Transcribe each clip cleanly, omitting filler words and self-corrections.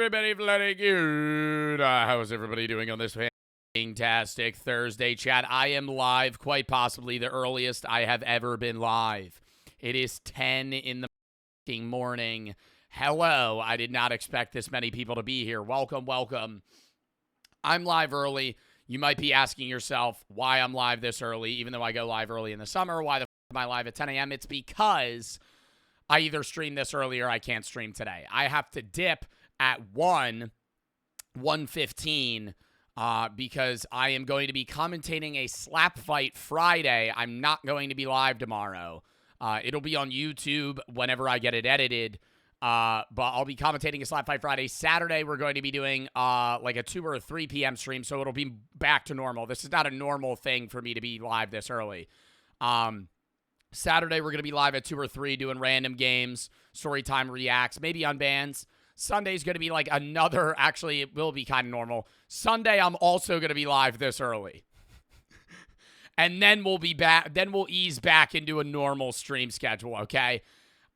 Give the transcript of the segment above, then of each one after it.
everybody, bloody good. How's everybody doing on this fantastic Thursday, chat? I am live, quite possibly the earliest I have ever been live. It is 10 in the morning. Hello, I did not expect this many people to be here. Welcome, welcome. I'm live early. You might be asking yourself why I'm live this early, even though I go live early in the summer. Why the am I live at 10 a.m.? It's because I either stream this early or I can't stream today. I have to dip at 1:15 because I am going to be commentating a slap fight Friday. I'm not going to be live tomorrow. It'll be on YouTube whenever I get it edited. But I'll be commentating a slap fight Friday. Saturday, we're going to be doing like a 2 or a 3 p.m. stream, so it'll be back to normal. This is not a normal thing for me to be live this early. Saturday, we're going to be live at 2 or 3 doing random games, storytime reacts, maybe on bands. Sunday's going to be like another, actually, it will be kind of normal. Sunday, I'm also going to be live this early. And then we'll be back, then we'll ease back into a normal stream schedule, okay?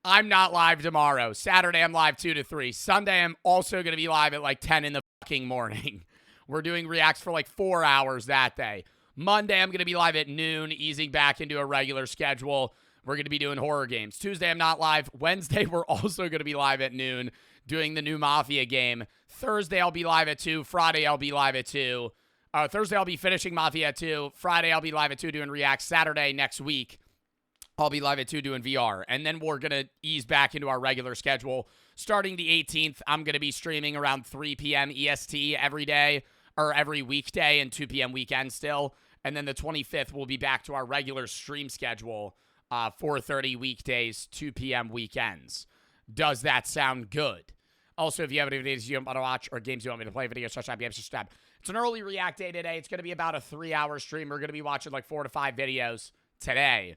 I'm not live tomorrow. Saturday, I'm live 2 to 3. Sunday, I'm also going to be live at like 10 in the fucking morning. We're doing reacts for like 4 hours that day. Monday, I'm going to be live at noon, easing back into a regular schedule. We're going to be doing horror games. Tuesday, I'm not live. Wednesday, we're also going to be live at noon, doing the new Mafia game. Thursday, I'll be live at 2. Friday, I'll be live at 2. Thursday, I'll be finishing Mafia at 2. Friday, I'll be live at 2 doing reacts. Saturday, next week, I'll be live at 2 doing VR. And then we're going to ease back into our regular schedule. Starting the 18th, I'm going to be streaming around 3 p.m. EST every day, or every weekday, and 2 p.m. weekend still. And then the 25th, we'll be back to our regular stream schedule, 4:30 weekdays, 2 p.m. weekends. Does that sound good? Also, if you have any videos you want to watch or games you want me to play, videos, subscribe. It's an early react day today. It's going to be about a 3-hour stream. We're going to be watching like 4 to 5 videos today.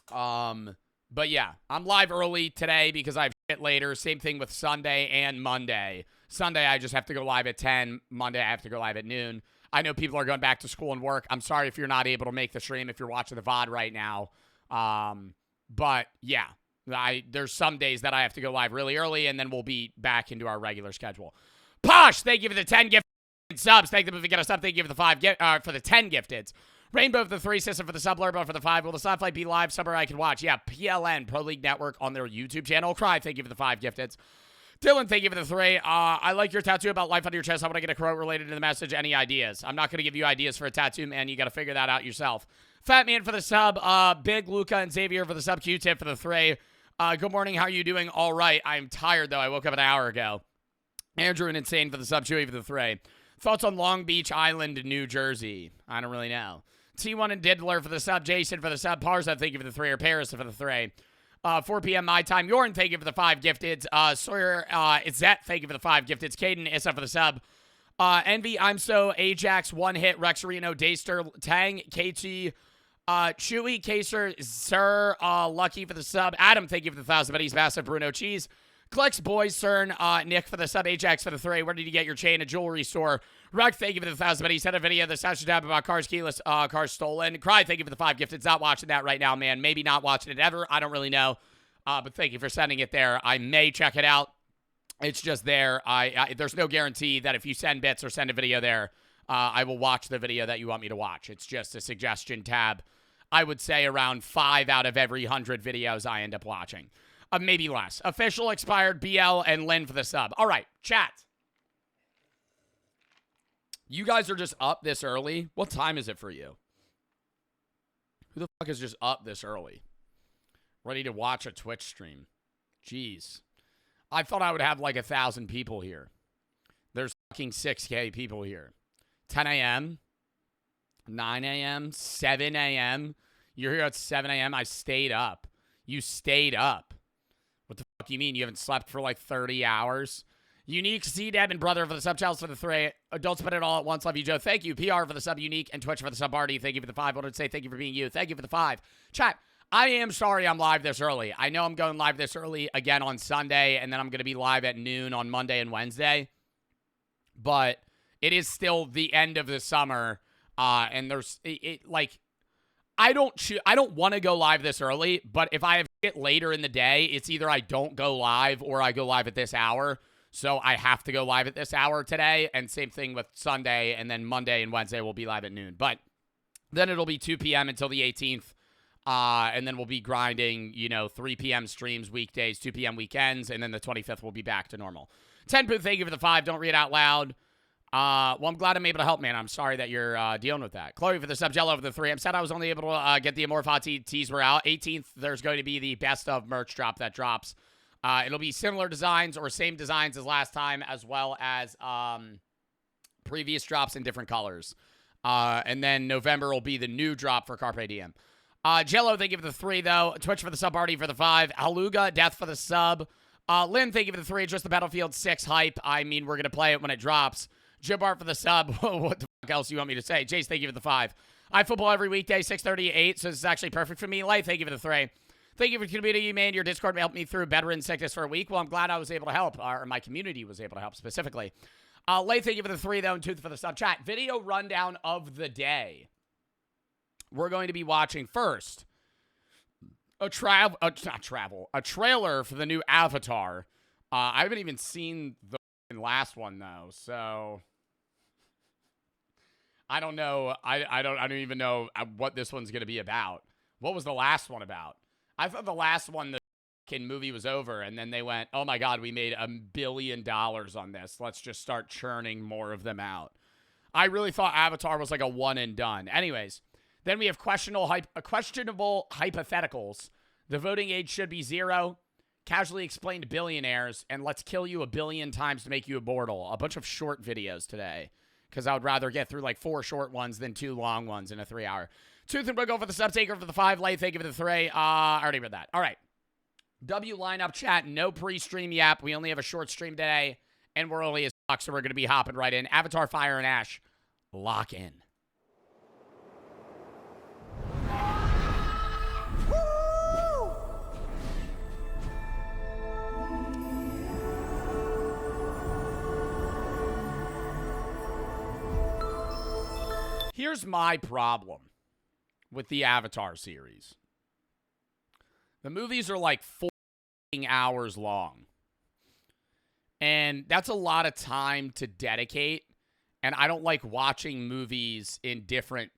But yeah, I'm live early today because I have shit later. Same thing with Sunday and Monday. Sunday, I just have to go live at 10. Monday, I have to go live at noon. I know people are going back to school and work. I'm sorry if you're not able to make the stream if you're watching the VOD right now. But yeah, there's some days that I have to go live really early, and then we'll be back into our regular schedule. Posh, thank you for the 10 gifted subs. Thank you for the sub. Thank you for the 5 for the 10 gifteds. Rainbow for the 3, System for the sub, Blurbo for the 5. Will the slap fight be live somewhere I can watch? Yeah, PLN, Pro League Network, on their YouTube channel. Cry, thank you for the 5 gifteds. Dylan, thank you for the 3. I like your tattoo about life under your chest. I want to get a quote related to the message. Any ideas? I'm not going to give you ideas for a tattoo, man. You got to figure that out yourself. Fat Man for the sub. Big Luca and Xavier for the sub. Q-Tip for the 3. Good morning. How are you doing? All right. I'm tired, though. I woke up an hour ago. Andrew and Insane for the sub. Chewy for the 3. Thoughts on Long Beach Island, New Jersey? I don't really know. T1 and Diddler for the sub. Jason for the sub. Parza, thank you for the 3. Or Paris for the 3. 4 p.m. my time. Yorn, thank you for the 5 gifteds. Sawyer, Izzet, thank you for the 5 gifteds. Caden, Issa for the sub. Envy, I'm so, Ajax, One Hit, Rex Reno, Dayster, Tang, KT, Chewy, Kaser, Sir, Lucky for the sub. Adam, thank you for the 1,000 buddies. Massive, Bruno Cheese. Clicks, Boys, Cern, Nick for the sub. Ajax for the 3. Where did you get your chain? A jewelry store. Ruck, thank you for the 1,000 buddies. Sent a video of the Sasha Dab about cars keyless, cars stolen. Cry, thank you for the 5 gifteds. Not watching that right now, man. Maybe not watching it ever. I don't really know. But thank you for sending it there. I may check it out. It's just there. There's no guarantee that if you send bits or send a video there, I will watch the video that you want me to watch. It's just a suggestion tab. I would say around 5 out of every 100 videos I end up watching. Maybe less. Official, expired, BL, and Lynn for the sub. All right, chat. You guys are just up this early? What time is it for you? Who the fuck is just up this early? Ready to watch a Twitch stream? Jeez. I thought I would have like 1,000 people here. There's fucking 6K people here. 10 a.m., 9 a.m., 7 a.m. You're here at 7 a.m. I stayed up. You stayed up. What the fuck you mean? You haven't slept for like 30 hours? Unique, C-Deb, and Brother for the sub. Chalice for the 3. Don't spend it all at once. Love you, Joe. Thank you. PR for the sub. Unique, and Twitch for the sub. Artie, thank you for the 5. I wanted to say thank you for being you. Thank you for the 5. Chat, I am sorry I'm live this early. I know I'm going live this early again on Sunday, and then I'm going to be live at noon on Monday and Wednesday. But it is still the end of the summer, and there's like I don't want to go live this early, but if I have shit later in the day, it's either I don't go live or I go live at this hour. So I have to go live at this hour today, and same thing with Sunday, and then Monday and Wednesday will be live at noon. But then it'll be 2 p.m. until the 18th, and then we'll be grinding, 3 p.m. streams weekdays, 2 p.m. weekends, and then the 25th will be back to normal. 10 Boo, thank you for the 5. Don't read out loud. Well, I'm glad I'm able to help, man. I'm sorry that you're dealing with that. Chloe for the sub, Jello for the 3. I'm sad I was only able to get the Immortal tees were out. 18th, there's going to be the best of merch drop that drops. It'll be similar designs or same designs as last time, as well as previous drops in different colors. And then November will be the new drop for Carpe Diem. Jello, thank you for the 3, though. Twitch for the sub, Artie for the 5. Haluga, Death for the sub. Lynn, thank you for the 3. Just the Battlefield 6 hype. I mean, we're going to play it when it drops. Jibart for the sub. What the fuck else you want me to say? Jace, thank you for the 5. I have football every weekday, 6:30 to 8, so this is actually perfect for me. Life, thank you for the 3. Thank you for the community, man. Your Discord helped me through bedridden sickness for a week. Well, I'm glad I was able to help, or my community was able to help specifically. Lay, thank you for the 3, though, and 2 for the sub. Chat, video rundown of the day. We're going to be watching first a trailer for the new Avatar. I haven't even seen the last one, though, so I don't know. I don't even know what this one's going to be about. What was the last one about? I thought the last one, the movie was over, and then they went, oh my God, we made $1 billion on this. Let's just start churning more of them out. I really thought Avatar was like a one and done. Anyways, then we have questionable hypotheticals. The voting age should be 0. Casually explained billionaires, and let's kill you 1 billion times to make you immortal. A bunch of short videos today, because I would rather get through like 4 short ones than 2 long ones in a 3-hour. Tooth and Brooke for the sub, Taker for the 5, Lay, thank you for the 3. I already read that. All right. W lineup chat, no pre-stream yap. We only have a short stream today, and we're early as fuck, so we're going to be hopping right in. Avatar, Fire, and Ash, lock in. Here's my problem with the Avatar series. The movies are like 4 hours long. And that's a lot of time to dedicate. And I don't like watching movies in different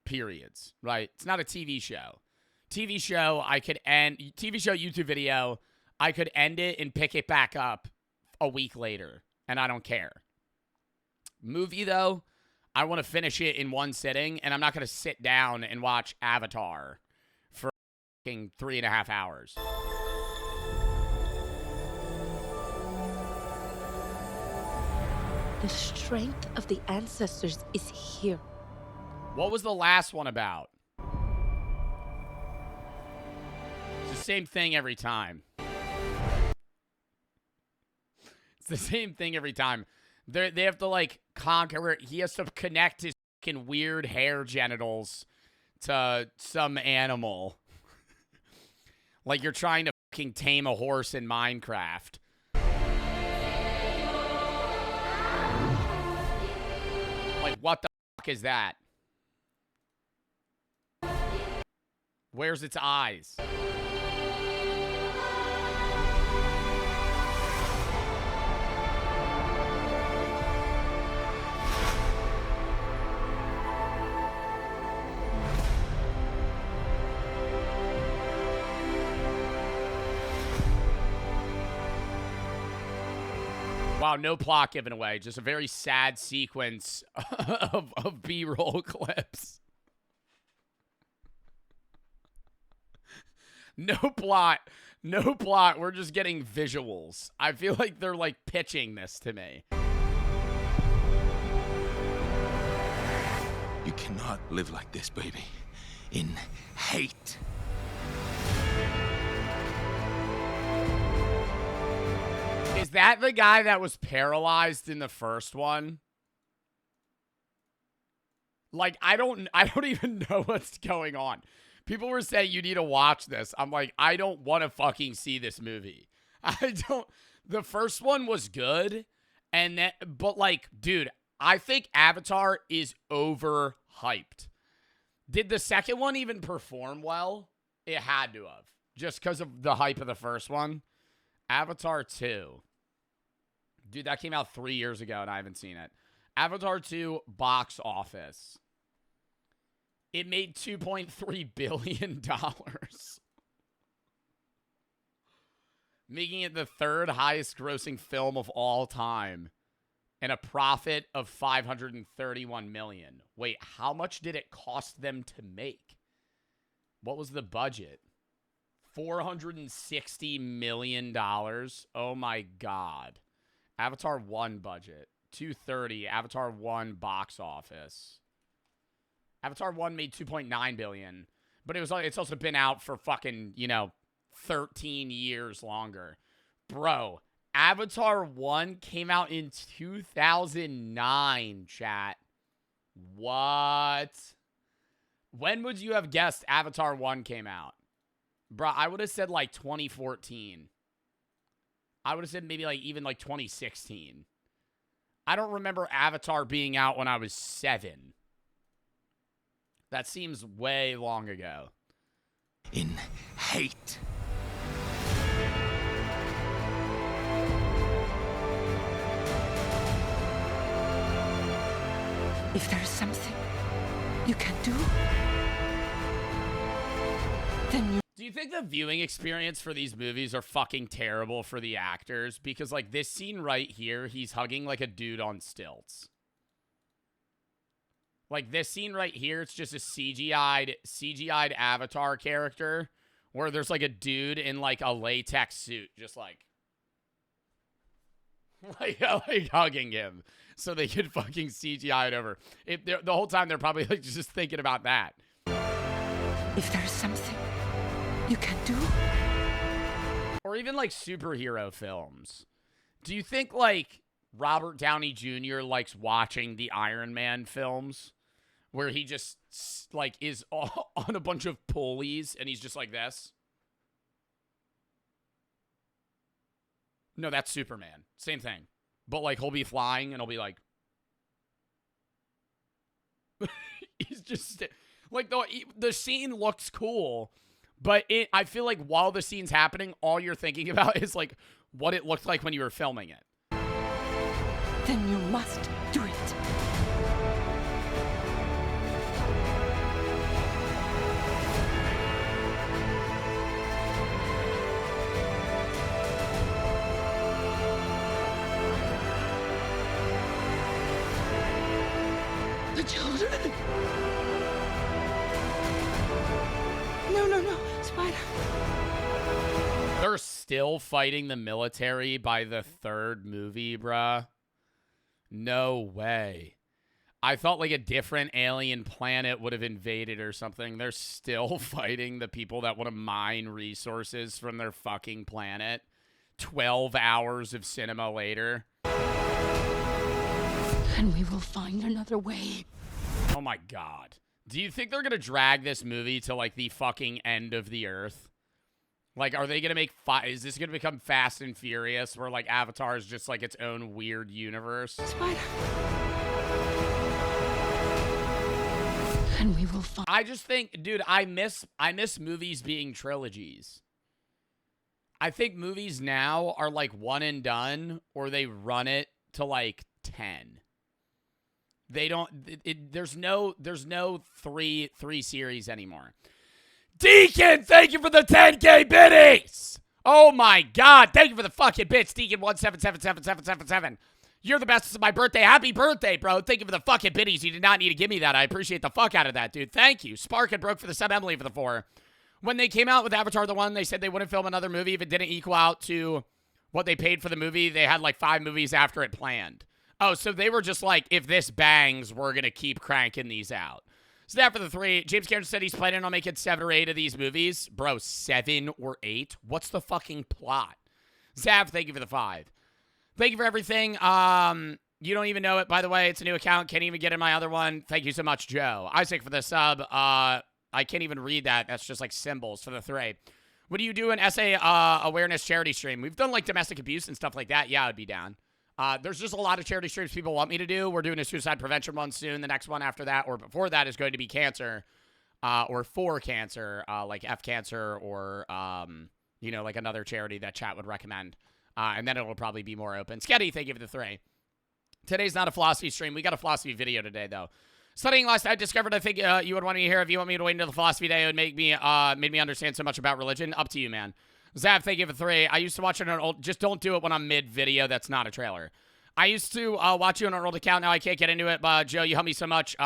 periods, right? It's not a TV show. TV show, YouTube video, I could end it and pick it back up a week later. And I don't care. Movie, though, I want to finish it in one sitting, and I'm not going to sit down and watch Avatar for 3.5 hours. The strength of the ancestors is here. What was the last one about? It's the same thing every time. It's the same thing every time. They have to, like, conquer it. He has to connect his fucking weird hair genitals to some animal. Like you're trying to fucking tame a horse in Minecraft. Like, what the fuck is that? Where's its eyes? Wow, no plot given away. Just a very sad sequence of B-roll clips. No plot. No plot. We're just getting visuals. I feel like they're, like, pitching this to me. You cannot live like this, baby. In hate. Is that the guy that was paralyzed in the first one? Like, I don't even know what's going on. People were saying you need to watch this. I'm like, I don't want to fucking see this movie. The first one was good, but like, dude, I think Avatar is overhyped. Did the second one even perform well? It had to have, just because of the hype of the first one. Avatar 2. Dude, that came out 3 years ago, and I haven't seen it. Avatar 2 box office. It made $2.3 billion. Making it the third highest grossing film of all time. And a profit of $531 million. Wait, how much did it cost them to make? What was the budget? $460 million. Oh my God. Avatar 1 budget. 230. Avatar 1 box office. Avatar 1 made $2.9 billion. But it's also been out for fucking, 13 years longer. Bro, Avatar 1 came out in 2009, chat. What? When would you have guessed Avatar 1 came out? Bro, I would have said like 2014. I would have said maybe like even like 2016. I don't remember Avatar being out when I was 7. That seems way long ago. In hate. If there is something you can do, then you... Do you think the viewing experience for these movies are fucking terrible for the actors? Because, like, this scene right here, he's hugging, like, a dude on stilts. Like, this scene right here, it's just a CGI'd Avatar character where there's, like, a dude in, like, a latex suit just, like hugging him so they could fucking CGI it over. The whole time, they're probably, like, just thinking about that. If there is something you can do. Or even, like, superhero films. Do you think, like, Robert Downey Jr. likes watching the Iron Man films where he just, like, is on a bunch of pulleys and he's just like this? No, that's Superman. Same thing. But, like, he'll be flying and he'll be like... he's just... Like, the scene looks cool, but I feel like while the scene's happening, all you're thinking about is, like, what it looked like when you were filming it. Then you must do it. The children. No, Spider. They're still fighting the military by the third movie, bruh. No way. I thought like a different alien planet would have invaded or something. They're still fighting the people that want to mine resources from their fucking planet. 12 hours of cinema later. And we will find another way. Oh my God. Do you think they're going to drag this movie to, like, the fucking end of the earth? Like, are they going to make... Is this going to become Fast and Furious, where, like, Avatar is just, like, its own weird universe? Spider. And we will find... I just think... Dude, I miss movies being trilogies. I think movies now are, like, one and done, or they run it to, like, 10. They don't. There's no three series anymore. Deacon, thank you for the 10K biddies. Oh my God, thank you for the fucking bits, Deacon 1777777. You're the best. This is my birthday. Happy birthday, bro. Thank you for the fucking biddies. You did not need to give me that. I appreciate the fuck out of that, dude. Thank you. Spark and Broke for the sub. Emily for the 4. When they came out with Avatar the 1, they said they wouldn't film another movie if it didn't equal out to what they paid for the movie. They had like 5 movies after it planned. Oh, so they were just like, if this bangs, we're going to keep cranking these out. So that for the 3. James Cameron said he's planning on making 7 or 8 of these movies. Bro, 7 or 8? What's the fucking plot? Zav, thank you for the 5. Thank you for everything. You don't even know it, by the way. It's a new account. Can't even get in my other one. Thank you so much, Joe. Isaac for the sub. I can't even read that. That's just like symbols for the 3. What do you do an essay awareness charity stream? We've done like domestic abuse and stuff like that. Yeah, I'd be down. There's just a lot of charity streams people want me to do. We're doing a suicide prevention one soon. The next one after that or before that is going to be cancer, or for cancer, like F Cancer or, like another charity that chat would recommend. And then it'll probably be more open. Sketty, thank you for the 3. Today's not a philosophy stream. We got a philosophy video today, though. Studying last night, discovered I think you would want me to hear. If you want me to wait until the philosophy day, it would make me made me understand so much about religion. Up to you, man. Zab, thank you for 3. I used to watch it on an old. Just don't do it when I'm mid-video. That's not a trailer. I used to watch you on an old account. Now I can't get into it. But Joe, you helped me so much.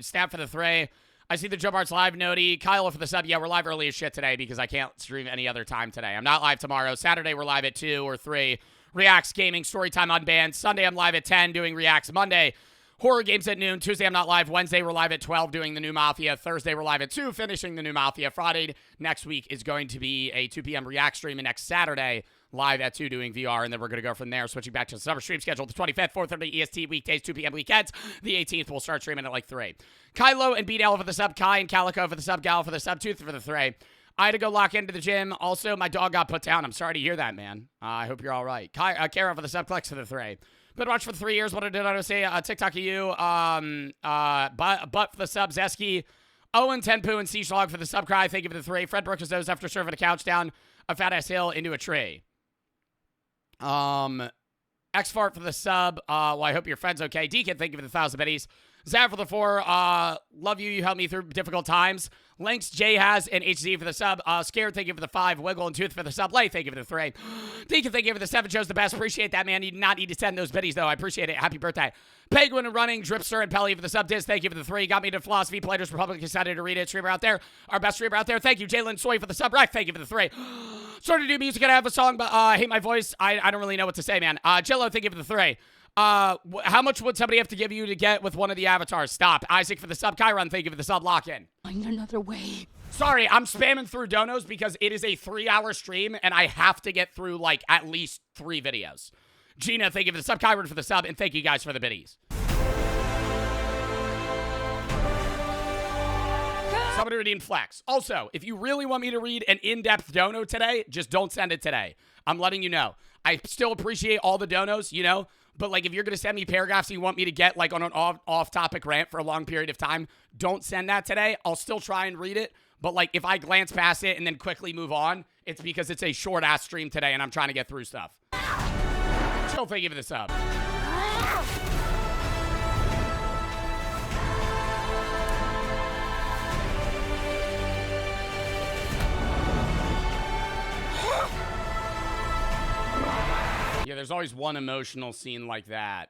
Snap for the 3. I see the Joe Bart's live noti. Kyle for the sub. Yeah, we're live early as shit today because I can't stream any other time today. I'm not live tomorrow. Saturday, we're live at 2 or 3. Reacts, gaming, storytime unbanned. Sunday, I'm live at 10 doing Reacts. Monday, horror games at noon. Tuesday, I'm not live. Wednesday, we're live at 12 doing the new Mafia. Thursday, we're live at 2 finishing the new Mafia. Friday, next week is going to be a 2 p.m. React stream. And next Saturday, live at 2 doing VR. And then we're going to go from there, switching back to the summer stream schedule. The 25th, 4:30 EST weekdays, 2 p.m. weekends. The 18th, we'll start streaming at like 3. Kylo and BDL for the sub. Kai and Calico for the sub. Gal for the sub. Tooth for the 3. I had to go lock into the gym. Also, my dog got put down. I'm sorry to hear that, man. I hope you're all right. Kara for the sub. Clicks for the 3. Been watched for 3 years. What did I say? TikTok of you. Butt for the sub. Zeski. Owen, Tenpoo, and Seaslog for the sub. Cry. Thank you for the 3. Fred Brooks those after serving a couch down a fat ass hill into a tree. X-Fart for the sub. Well, I hope your friend's okay. Deacon, thank you for the 1,000 biddies. Zab for the 4. Love you. You helped me through difficult times. Links, Jay has, and HZ for the sub. Scared, thank you for the 5. Wiggle and Tooth for the sub. Lay, thank you for the 3. Deacon, thank you for the 7. Joe's the best. Appreciate that, man. You do not need to send those biddies, though. I appreciate it. Happy birthday. Penguin and Running, Dripster, and Pelly for the sub. Diz, thank you for the 3. Got me to Philosophy. Players Republic. Excited to read it. Streamer out there. Our best streamer out there. Thank you. Jalen Soy for the sub. Right, thank you for the 3. Started to do music and I have a song, but I hate my voice. I don't really know what to say, man. Jillo, thank you for the 3. How much would somebody have to give you to get with one of the avatars? Stop. Isaac for the sub. Chiron, thank you for the sub. Lock in. Find another way. Sorry, I'm spamming through donos because it is a 3-hour stream and I have to get through like at least 3 videos. Gina, thank you for the sub. Chiron for the sub. And thank you guys for the biddies. Somebody redeemed Flex. Also, if you really want me to read an in-depth dono today, just don't send it today. I'm letting you know. I still appreciate all the donos, you know, but like if you're going to send me paragraphs and you want me to get like on an off-topic rant for a long period of time, don't send that today. I'll still try and read it, but like if I glance past it and then quickly move on, it's because it's a short-ass stream today and I'm trying to get through stuff. Chill, thank you for the sub. Yeah, there's always one emotional scene like that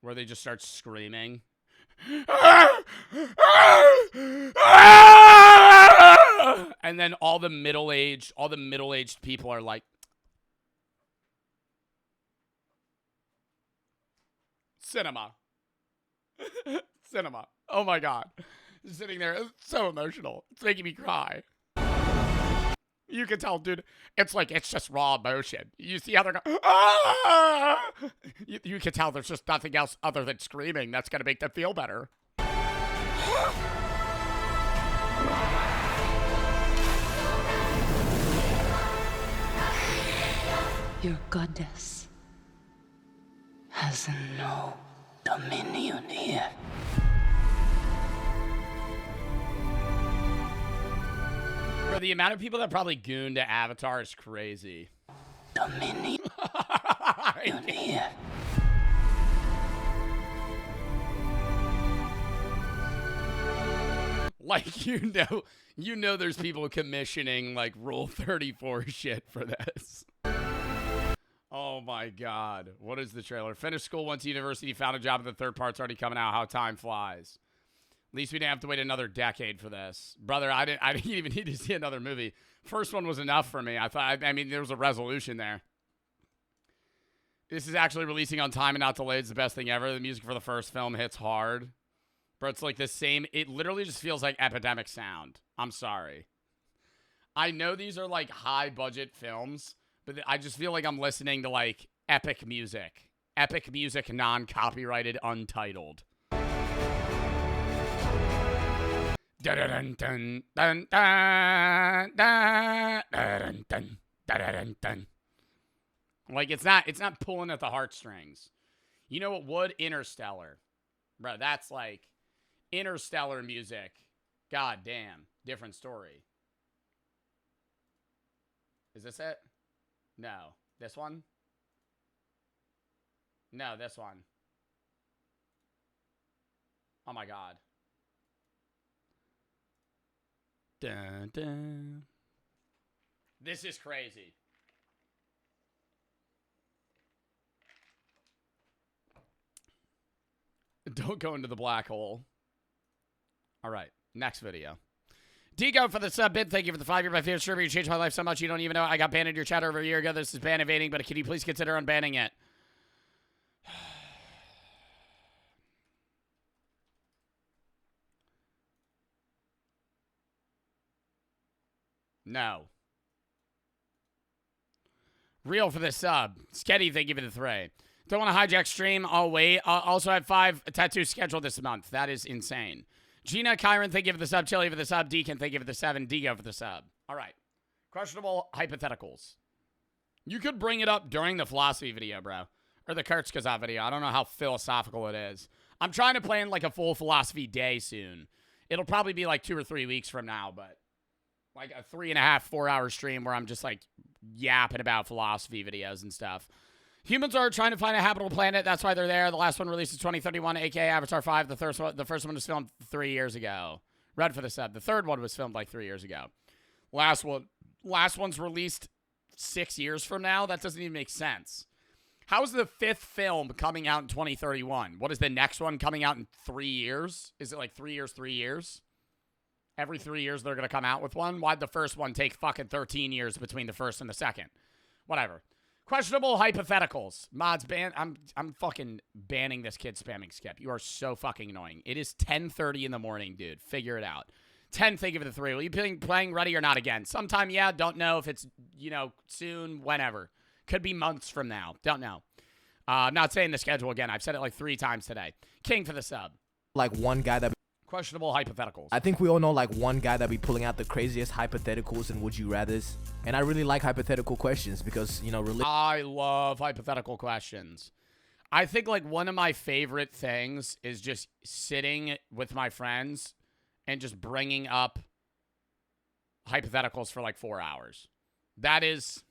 where they just start screaming. And then all the middle-aged people are like, cinema. Cinema. Oh my God. Just sitting there, it's so emotional. It's making me cry. You can tell, dude, it's like, it's just raw emotion. You see how they're going, ah! You can tell there's just nothing else other than screaming that's going to make them feel better. Your goddess has no dominion here. Bro, the amount of people that probably goon to Avatar is crazy. Dominion here. Like, you know there's people commissioning, like, Rule 34 shit for this. Oh, my God. What is the trailer? Finished school, went to university, found a job, and the third part's already coming out. How time flies. At least we didn't have to wait another decade for this. Brother, I didn't even need to see another movie. First one was enough for me. I mean, there was a resolution there. This is actually releasing on time and not delayed. It's the best thing ever. The music for the first film hits hard. Bro, it's like the same. It literally just feels like Epidemic Sound. I'm sorry. I know these are like high budget films, but I just feel like I'm listening to like epic music. Epic music, non-copyrighted, untitled. Dun, dun, dun, dun, dun, dun, dun, dun, dun, dun. Like it's not pulling at the heartstrings. You know what would? Interstellar. Bro, that's like Interstellar music. God damn. Different story. Is this it? No. This one? No, this one. Oh my god. Dun, dun. This is crazy. Don't go into the black hole. All right, next video. Digo for the sub bid. Thank you for the 5 year. My favorite streamer. You changed my life so much you don't even know. I got banned in your chat over a year ago. This is ban evading, but can you please consider unbanning it? No. Real for the sub. Sketty, thank you for the 3. Don't want to hijack stream. I'll wait. Also have 5 tattoos scheduled this month. That is insane. Gina, Kyron, thank you for the sub. Chili for the sub. Deacon, thank you for the 7. Digo for the sub. All right. Questionable hypotheticals. You could bring it up during the philosophy video, bro. Or the Kurtzkazat video. I don't know how philosophical it is. I'm trying to plan like a full philosophy day soon. It'll probably be like 2 or 3 weeks from now, but like a 3.5, 4 hour stream where I'm just like yapping about philosophy videos and stuff. Humans are trying to find a habitable planet. That's why they're there. The last one released in 2031, aka Avatar 5. The first one was filmed 3 years ago. Red for the sub. The third one was filmed like 3 years ago. Last one's released 6 years from now. That doesn't even make sense. How is the 5th film coming out in 2031? What is the next one coming out in 3 years? Is it like 3 years, 3 years? Every 3 years they're going to come out with one? Why'd the first one take fucking 13 years between the first and the second? Whatever. Questionable hypotheticals. Mods ban. I'm fucking banning this kid spamming skip. You are so fucking annoying. It is 10:30 in the morning, dude. Figure it out. 10, thank you for the 3. Will you be playing Ready or Not again? Sometime, yeah. Don't know if it's, soon, whenever. Could be months from now. Don't know. I'm not saying the schedule again. I've said it like 3 times today. King for the sub. Like one guy that... Questionable hypotheticals. I think we all know like one guy that be pulling out the craziest hypotheticals and would you rathers. And I really like hypothetical questions because, I love hypothetical questions. I think like one of my favorite things is just sitting with my friends and just bringing up hypotheticals for like 4 hours. That is,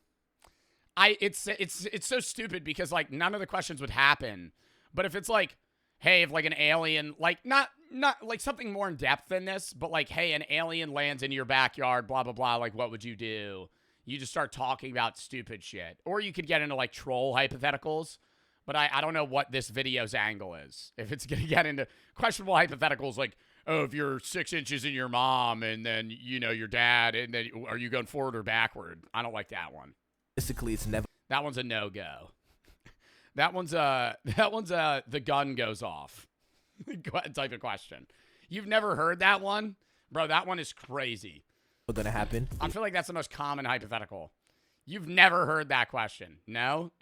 it's so stupid because like none of the questions would happen. But if it's like, hey, if like an alien, like not like something more in depth than this, but like, hey, an alien lands in your backyard, blah, blah, blah. Like, what would you do? You just start talking about stupid shit. Or you could get into like troll hypotheticals. But I don't know what this video's angle is. If it's going to get into questionable hypotheticals like, oh, if you're 6 inches in your mom and then, your dad, and then are you going forward or backward? I don't like that one. Basically, it's never... That one's a no-go. That one's the gun goes off type of question. You've never heard that one? Bro, that one is crazy. What's gonna happen? I feel like that's the most common hypothetical. You've never heard that question. No?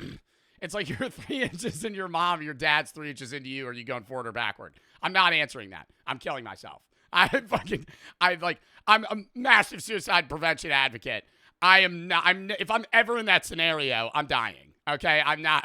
It's like you're 3 inches in your mom, your dad's 3 inches into you, are you going forward or backward? I'm not answering that. I'm killing myself. I'm a massive suicide prevention advocate. If I'm ever in that scenario, I'm dying. Okay? I'm not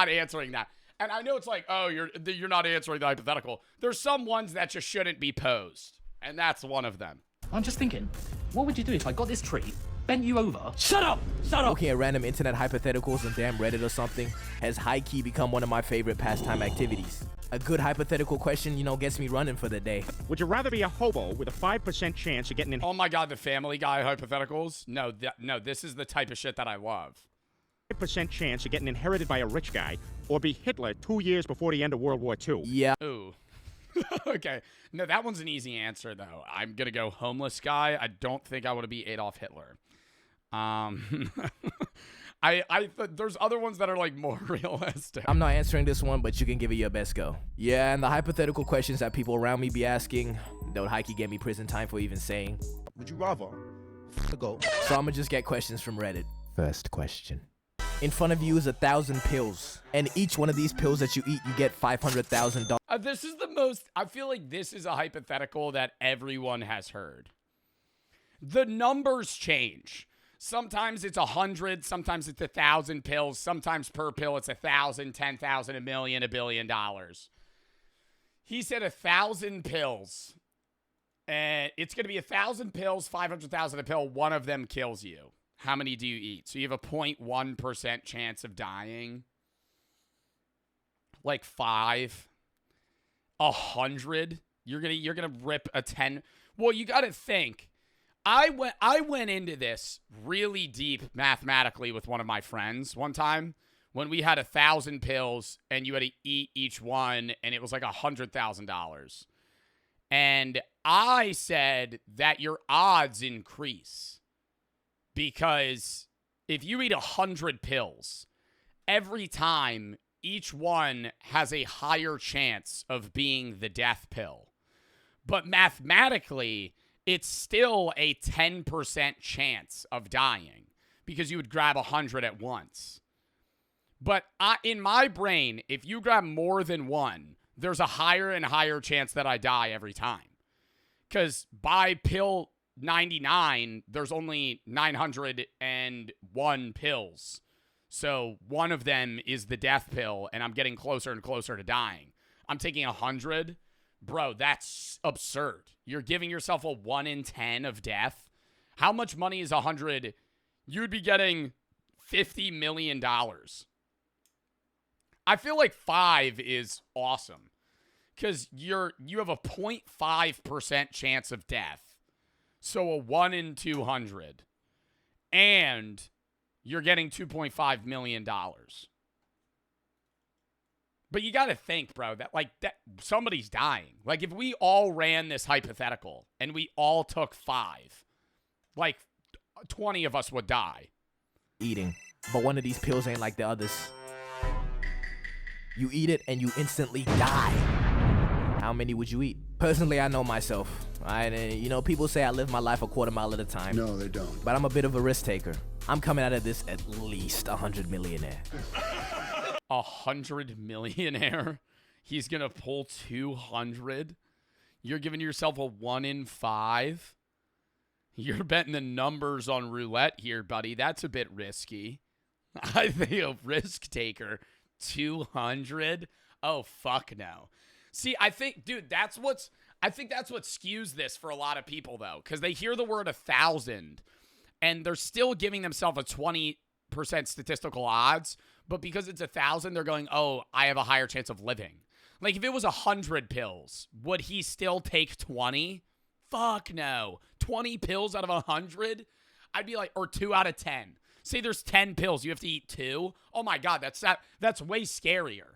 answering that. And I know it's like, oh, you're not answering the hypothetical. There's some ones that just shouldn't be posed. And that's one of them. I'm just thinking, what would you do if I got this tree, bent you over? Shut up! Shut up! Looking at random internet hypotheticals on damn Reddit or something has high-key become one of my favorite pastime activities. A good hypothetical question, gets me running for the day. Would you rather be a hobo with a 5% chance of getting in... Oh my god, the Family Guy hypotheticals? No, this is the type of shit that I love. 5% chance of getting inherited by a rich guy, or be Hitler 2 years before the end of World War II. Yeah. Ooh. Okay. No, that one's an easy answer, though. I'm going to go homeless guy. I don't think I want to be Adolf Hitler. There's other ones that are, like, more realistic. I'm not answering this one, but you can give it your best go. Yeah, and the hypothetical questions that people around me be asking, that would hikey get me prison time for even saying. Would you rather go? So I'm going to just get questions from Reddit. First question. In front of you is 1,000 pills, and each one of these pills that you eat, you get $500,000. This is the most... I feel like this is a hypothetical that everyone has heard. The numbers change. Sometimes it's 100, sometimes it's 1,000 pills, sometimes per pill it's 1,000, 10,000, a million, $1 billion. He said 1,000 pills. And it's going to be 1,000 pills, 500,000 a pill. One of them kills you. How many do you eat? So you have a 0.1% chance of dying. Like 5. 100. You're gonna rip a 10. Well, you got to think. I went into this really deep mathematically with one of my friends one time when we had 1,000 pills and you had to eat each one, and it was like $100,000. And I said that your odds increase because if you eat 100 pills, every time each one has a higher chance of being the death pill. But mathematically, it's still a 10% chance of dying because you would grab 100 at once. But in my brain, if you grab more than one, there's a higher and higher chance that I die every time. Because by pill 99, there's only 901 pills. So one of them is the death pill, and I'm getting closer and closer to dying. I'm taking 100. Bro, that's absurd. You're giving yourself a 1 in 10 of death. How much money is 100? You'd be getting $50 million. I feel like 5 is awesome because you have a 0.5% chance of death. So a 1 in 200. And you're getting $2.5 million. But you got to think, bro, that somebody's dying. Like if we all ran this hypothetical and we all took 5, like 20 of us would die. Eating. But one of these pills ain't like the others. You eat it and you instantly die. How many would you eat? Personally, I know myself. People say I live my life a quarter mile at a time. No, they don't. But I'm a bit of a risk taker. I'm coming out of this at least 100 millionaire. 100 millionaire? He's going to pull 200? You're giving yourself a 1 in 5? You're betting the numbers on roulette here, buddy. That's a bit risky. I think a risk taker. 200? Oh, fuck no. See, I think that's what skews this for a lot of people, though, because they hear the word 1,000, and they're still giving themselves a 20% statistical odds, but because it's 1,000, they're going, oh, I have a higher chance of living. Like, if it was 100 pills, would he still take 20? Fuck no. 20 pills out of 100? I'd be like, or 2 out of 10. Say there's 10 pills, you have to eat 2? Oh my God, that's way scarier.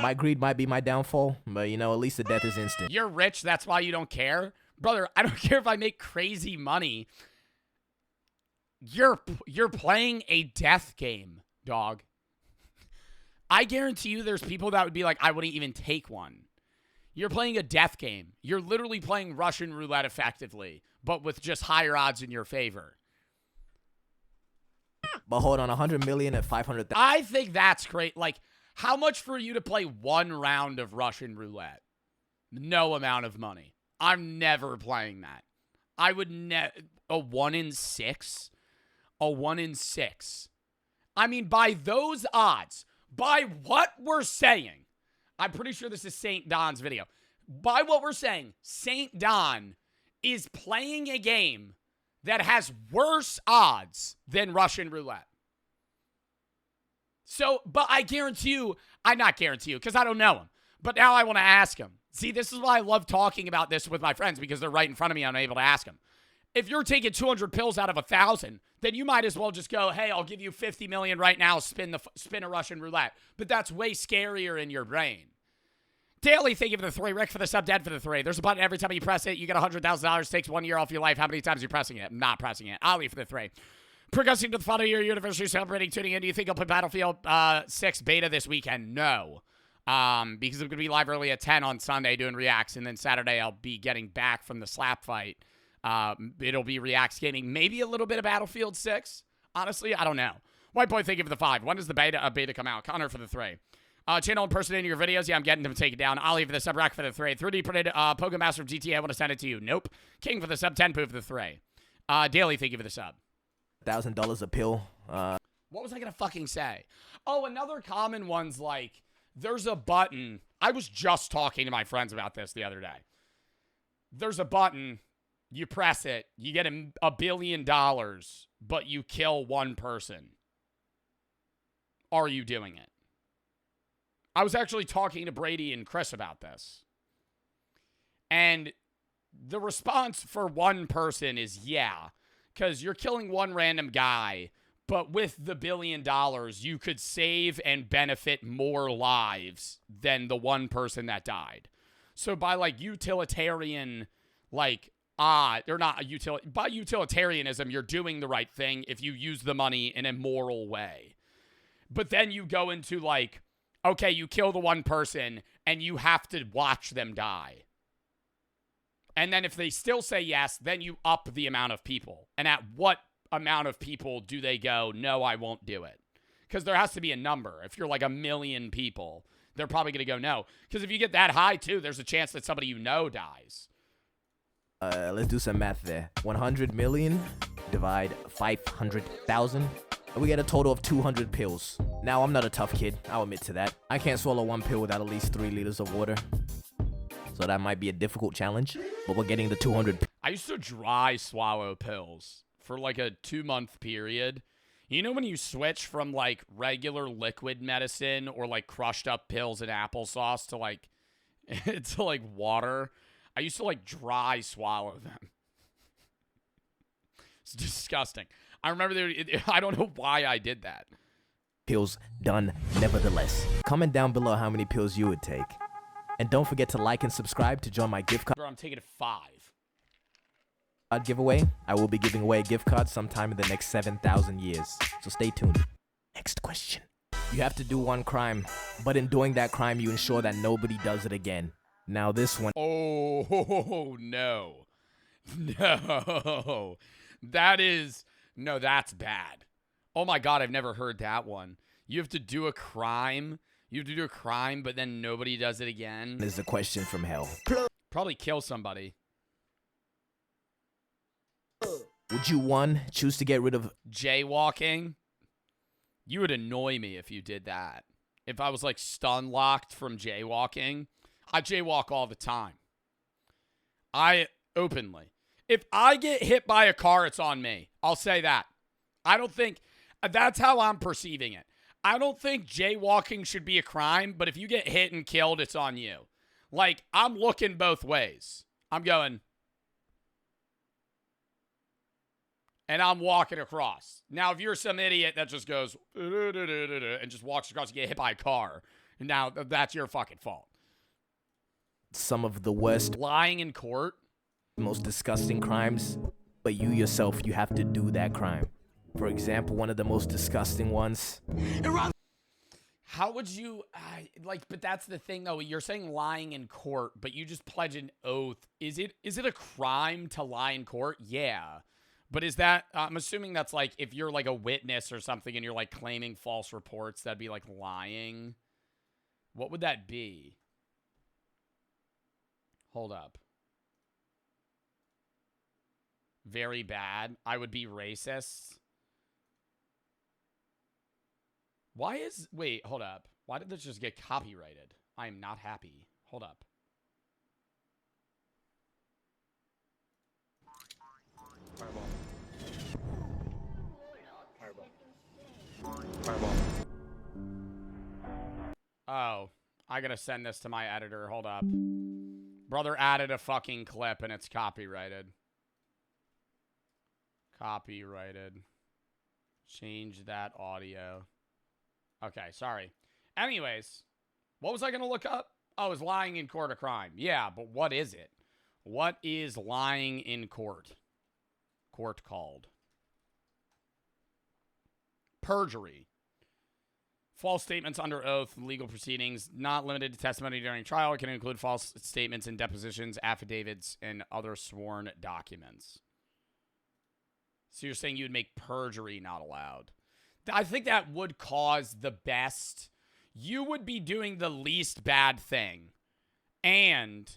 My greed might be my downfall, but at least the death is instant. You're rich, that's why you don't care? Brother, I don't care if I make crazy money. You're playing a death game, dog. I guarantee you there's people that would be like, I wouldn't even take one. You're playing a death game. You're literally playing Russian roulette effectively, but with just higher odds in your favor. But hold on, 100 million at 500,000. I think that's great. Like, how much for you to play one round of Russian roulette? No amount of money. I'm never playing that. I would a 1 in 6? A 1 in 6. I mean, by those odds, by what we're saying, I'm pretty sure this is St. Don's video. By what we're saying, St. Don is playing a game that has worse odds than Russian roulette. So, but I guarantee you, not guarantee you, because I don't know him. But now I want to ask him. See, this is why I love talking about this with my friends, because they're right in front of me and I'm able to ask them. If you're taking 200 pills out of 1,000, then you might as well just go, hey, I'll give you 50 million right now, spin a Russian roulette. But that's way scarier in your brain. Daily, thank you for the 3. Rick for the sub, Dead for the 3. There's a button every time you press it. You get $100,000. Takes 1 year off your life. How many times are you pressing it? I'm not pressing it. Ali for the 3. Progressing to the final year anniversary, celebrating, tuning in. Do you think I'll play Battlefield 6 beta this weekend? No. Because I'm going to be live early at 10 on Sunday doing reacts. And then Saturday I'll be getting back from the slap fight. It'll be reacts gaming. Maybe a little bit of Battlefield 6. Honestly, I don't know. White Boy, thank you for the 5. When does the beta come out? Connor for the 3. Channel impersonating your videos. Yeah, I'm getting them taken down. Ollie for the sub, Rack for the 3. 3D printed Pokemon Master of GTA. I want to send it to you. Nope. King for the sub, 10 Poo for the 3. Daily, thank you for the sub. $1,000 a pill. What was I going to fucking say? Oh, another common one's like, there's a button. I was just talking to my friends about this the other day. There's a button. You press it. You get $1 billion, but you kill one person. Are you doing it? I was actually talking to Brady and Chris about this. And the response for one person is yeah, because you're killing one random guy, but with the $1 billion, you could save and benefit more lives than the one person that died. So by like utilitarian, like, by utilitarianism, you're doing the right thing if you use the money in a moral way. But then you go into like, okay, you kill the one person and you have to watch them die. And then if they still say yes, then you up the amount of people. And at what amount of people do they go, no, I won't do it? Because there has to be a number. If you're like 1 million people, they're probably going to go no. Because if you get that high too, there's a chance that somebody you know dies. Let's do some math there. 100 million divide 500,000. We get a total of 200 pills. Now, I'm not a tough kid. I'll admit to that. I can't swallow one pill without at least 3 liters of water. So that might be a difficult challenge, but we're getting the 200. I used to dry swallow pills for like a 2-month period. You know when you switch from like regular liquid medicine or like crushed up pills and applesauce to like water? I used to like dry swallow them. It's disgusting. I remember I don't know why I did that. Pills done nevertheless. Comment down below how many pills you would take. And don't forget to like and subscribe to join my gift card Bro, I'm taking 5. Giveaway. I will be giving away a gift card sometime in the next 7,000 years. So stay tuned. Next question. You have to do one crime, but in doing that crime, you ensure that nobody does it again. Now this one. Oh, no. No. That's bad. Oh my God, I've never heard that one. You have to do a crime. You have to do a crime, but then nobody does it again. Is the question from hell. Probably kill somebody. Would you, 1, choose to get rid of jaywalking? You would annoy me if you did that. If I was like stun locked from jaywalking, I jaywalk all the time. Openly. If I get hit by a car, it's on me. I'll say that. I don't think, that's how I'm perceiving it. I don't think jaywalking should be a crime, but if you get hit and killed, it's on you. Like, I'm looking both ways. I'm going, and I'm walking across. Now, if you're some idiot that just goes, and just walks across and get hit by a car, now that's your fucking fault. Some of the worst, lying in court, most disgusting crimes, but you yourself, you have to do that crime. For example, one of the most disgusting ones. How would you, but that's the thing, though. You're saying lying in court, but you just pledge an oath. Is it a crime to lie in court? Yeah. But is that, I'm assuming that's like, if you're like a witness or something and you're like claiming false reports, that'd be like lying. What would that be? Hold up. Very bad. I would be racist. Wait, hold up. Why did this just get copyrighted? I am not happy. Hold up. Fireball. Fireball. Oh, I gotta send this to my editor. Hold up. Brother added a fucking clip and it's copyrighted. Copyrighted. Change that audio. Okay, sorry. Anyways, what was I going to look up? Oh, is lying in court a crime? Yeah, but what is it? What is lying in court? Court called. Perjury. False statements under oath in legal proceedings, not limited to testimony during trial. It can include false statements in depositions, affidavits, and other sworn documents. So you're saying you would make perjury not allowed. I think that would cause the best. You would be doing the least bad thing. And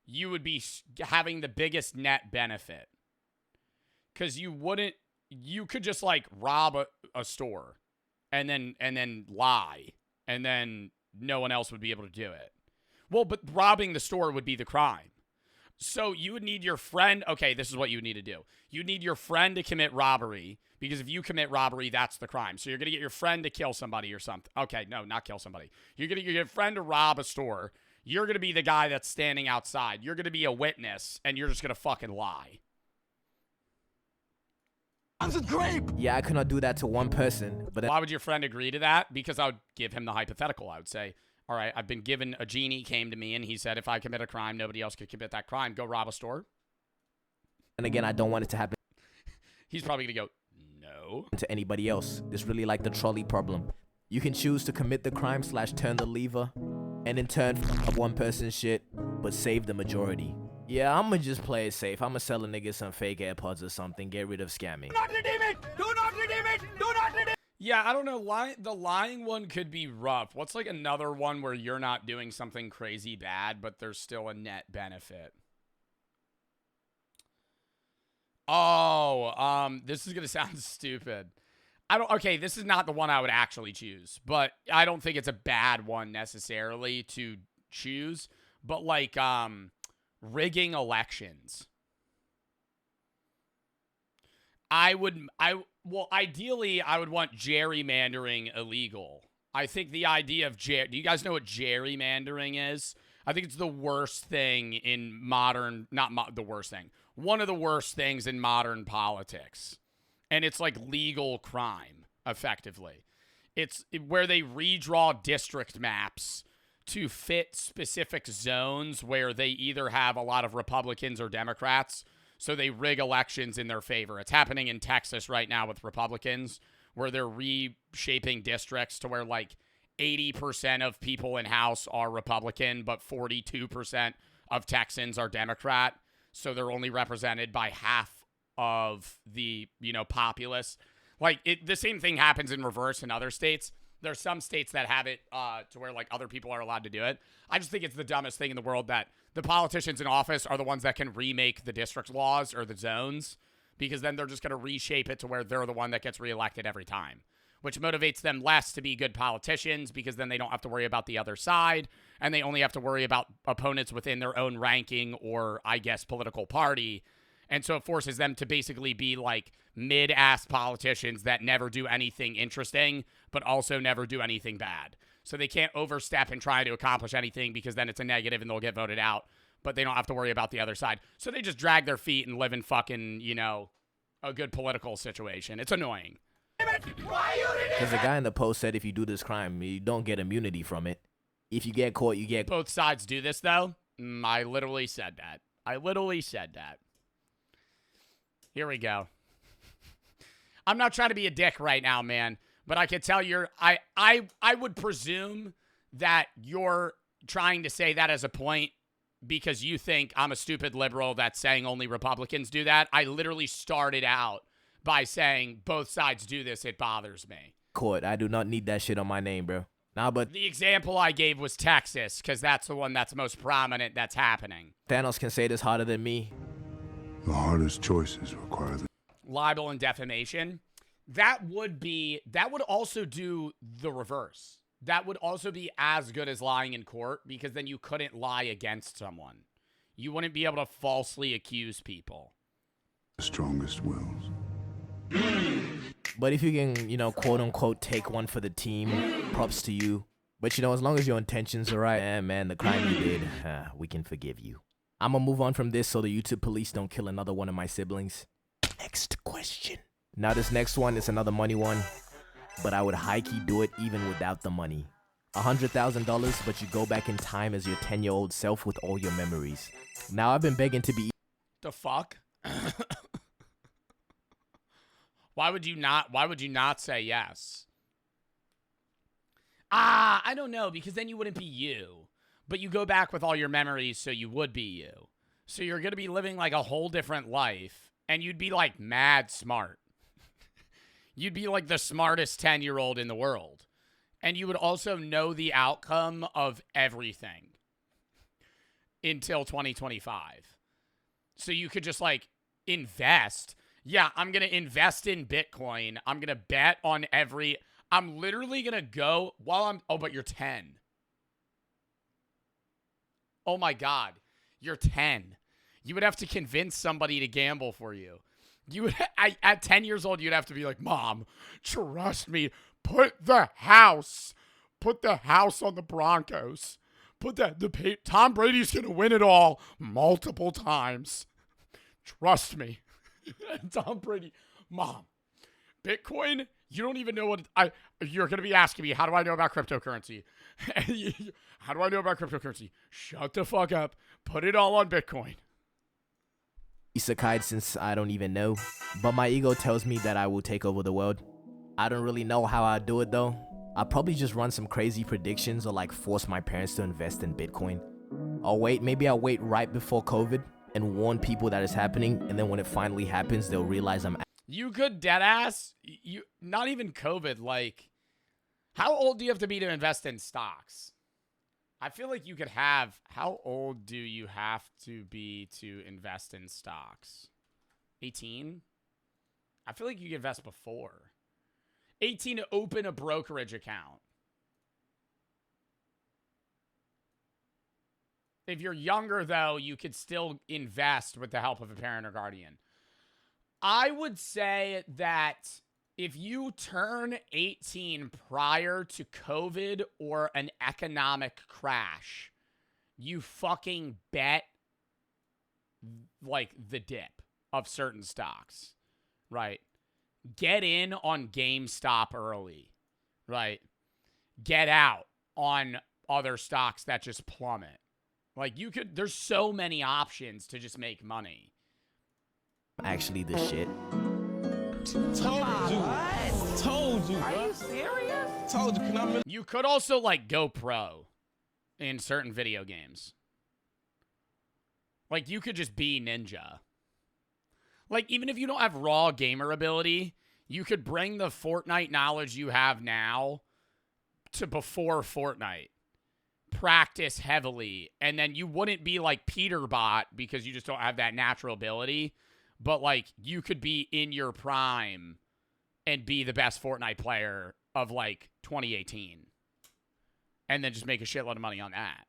you would be having the biggest net benefit. Because you could just like rob a store and then lie. And then no one else would be able to do it. Well, but robbing the store would be the crime. So you would need your friend. Okay, this is what you would need to do. You need your friend to commit robbery, because if you commit robbery, that's the crime. So you're going to get your friend to kill somebody or something. Okay, no, not kill somebody. You're going to get your friend to rob a store. You're going to be the guy that's standing outside. You're going to be a witness, and you're just going to fucking lie. Yeah, I could not do that to one person, but Why would your friend agree to that? Because I would give him the hypothetical. I would say, all right, I've been given a genie came to me, and he said if I commit a crime, nobody else could commit that crime. Go rob a store. and again, I don't want it to happen He's probably going to go, no. to anybody else. It's really like the trolley problem. You can choose to commit the crime / turn the lever, and in turn fuck up one person's shit, but save the majority. Yeah, I'ma just play it safe. I'ma sell a nigga some fake AirPods or something. Get rid of scamming. Yeah, I don't know. The lying one could be rough. What's like another one where you're not doing something crazy bad, but there's still a net benefit? Oh, this is gonna sound stupid. Okay, this is not the one I would actually choose, but I don't think it's a bad one necessarily to choose. But like, rigging elections. Well, ideally, I would want gerrymandering illegal. I think the idea of do you guys know what gerrymandering is? I think it's the worst thing in modern, the worst thing. One of the worst things in modern politics. And it's like legal crime, effectively. It's where they redraw district maps to fit specific zones where they either have a lot of Republicans or Democrats. So they rig elections in their favor. It's happening in Texas right now with Republicans, where they're reshaping districts to where like 80% of people in House are Republican, but 42% of Texans are Democrat. So they're only represented by half of the, populace. Like the same thing happens in reverse in other states. There's some states that have it to where like other people are allowed to do it. I just think it's the dumbest thing in the world that the politicians in office are the ones that can remake the district laws or the zones, because then they're just going to reshape it to where they're the one that gets reelected every time, which motivates them less to be good politicians, because then they don't have to worry about the other side, and they only have to worry about opponents within their own ranking or, I guess, political party. And so it forces them to basically be like mid-ass politicians that never do anything interesting, but also never do anything bad. So they can't overstep and try to accomplish anything, because then it's a negative and they'll get voted out, but they don't have to worry about the other side. So they just drag their feet and live in fucking, a good political situation. It's annoying. Because the guy in the post said if you do this crime, you don't get immunity from it. If you get caught, you get... Both sides do this, though? I literally said that. Here we go. I'm not trying to be a dick right now, man, but I can tell I would presume that you're trying to say that as a point because you think I'm a stupid liberal that's saying only Republicans do that. I literally started out by saying both sides do this. It bothers me. Court. I do not need that shit on my name, bro. Nah, but the example I gave was Texas, because that's the one that's most prominent that's happening. Thanos can say this harder than me. The hardest choices require the libel and defamation. That would also do the reverse. That would also be as good as lying in court, because then you couldn't lie against someone. You wouldn't be able to falsely accuse people. strongest wills. But if you can, quote unquote, take one for the team, props to you. But as long as your intentions are right, man, the crime you did, we can forgive you. I'm gonna move on from this so the YouTube police don't kill another one of my siblings. Next question. Now this next one is another money one, but I would high-key do it even without the money. $100,000, but you go back in time as your 10-year-old self with all your memories. Now I've been begging to be... The fuck? Why would you not say yes? I don't know, because then you wouldn't be you. But you go back with all your memories, so you would be you. So you're going to be living like a whole different life, and you'd be like mad smart. You'd be like the smartest 10-year-old in the world. And you would also know the outcome of everything until 2025. So you could just like invest. Yeah, I'm going to invest in Bitcoin. I'm going to bet on I'm literally going to go but you're 10. Oh my God, you're 10. You would have to convince somebody to gamble for you. You would, at 10 years old, you'd have to be like, Mom, trust me. Put the house on the Broncos. Tom Brady's going to win it all multiple times. Trust me. Tom Brady. Mom, Bitcoin, you don't even know what you're going to be asking me. How do I know about cryptocurrency? How do I know about cryptocurrency? Shut the fuck up. Put it all on Bitcoin. Isekai since I don't even know, but my ego tells me that I will take over the world. I don't really know how I'll do it though. I'll probably just run some crazy predictions or like force my parents to invest in Bitcoin. Or maybe I'll wait right before COVID and warn people that it's happening, and then when it finally happens, they'll realize I'm... You could deadass, not even COVID, like, how old do you have to be to invest in stocks? I feel like you could have, how old do you have to be to invest in stocks? 18? I feel like you could invest before. 18 to open a brokerage account. If you're younger, though, you could still invest with the help of a parent or guardian. I would say that if you turn 18 prior to COVID or an economic crash, you fucking bet, like, the dip of certain stocks, right? Get in on GameStop early, right? Get out on other stocks that just plummet. Like, there's so many options to just make money. Actually the shit. Told you. Are you serious? Told you. You could also, like, go pro in certain video games. Like, you could just be Ninja. Like, even if you don't have raw gamer ability, you could bring the Fortnite knowledge you have now to before Fortnite. Practice heavily, and then you wouldn't be like Peterbot because you just don't have that natural ability. But, like, you could be in your prime and be the best Fortnite player of, like, 2018. And then just make a shitload of money on that.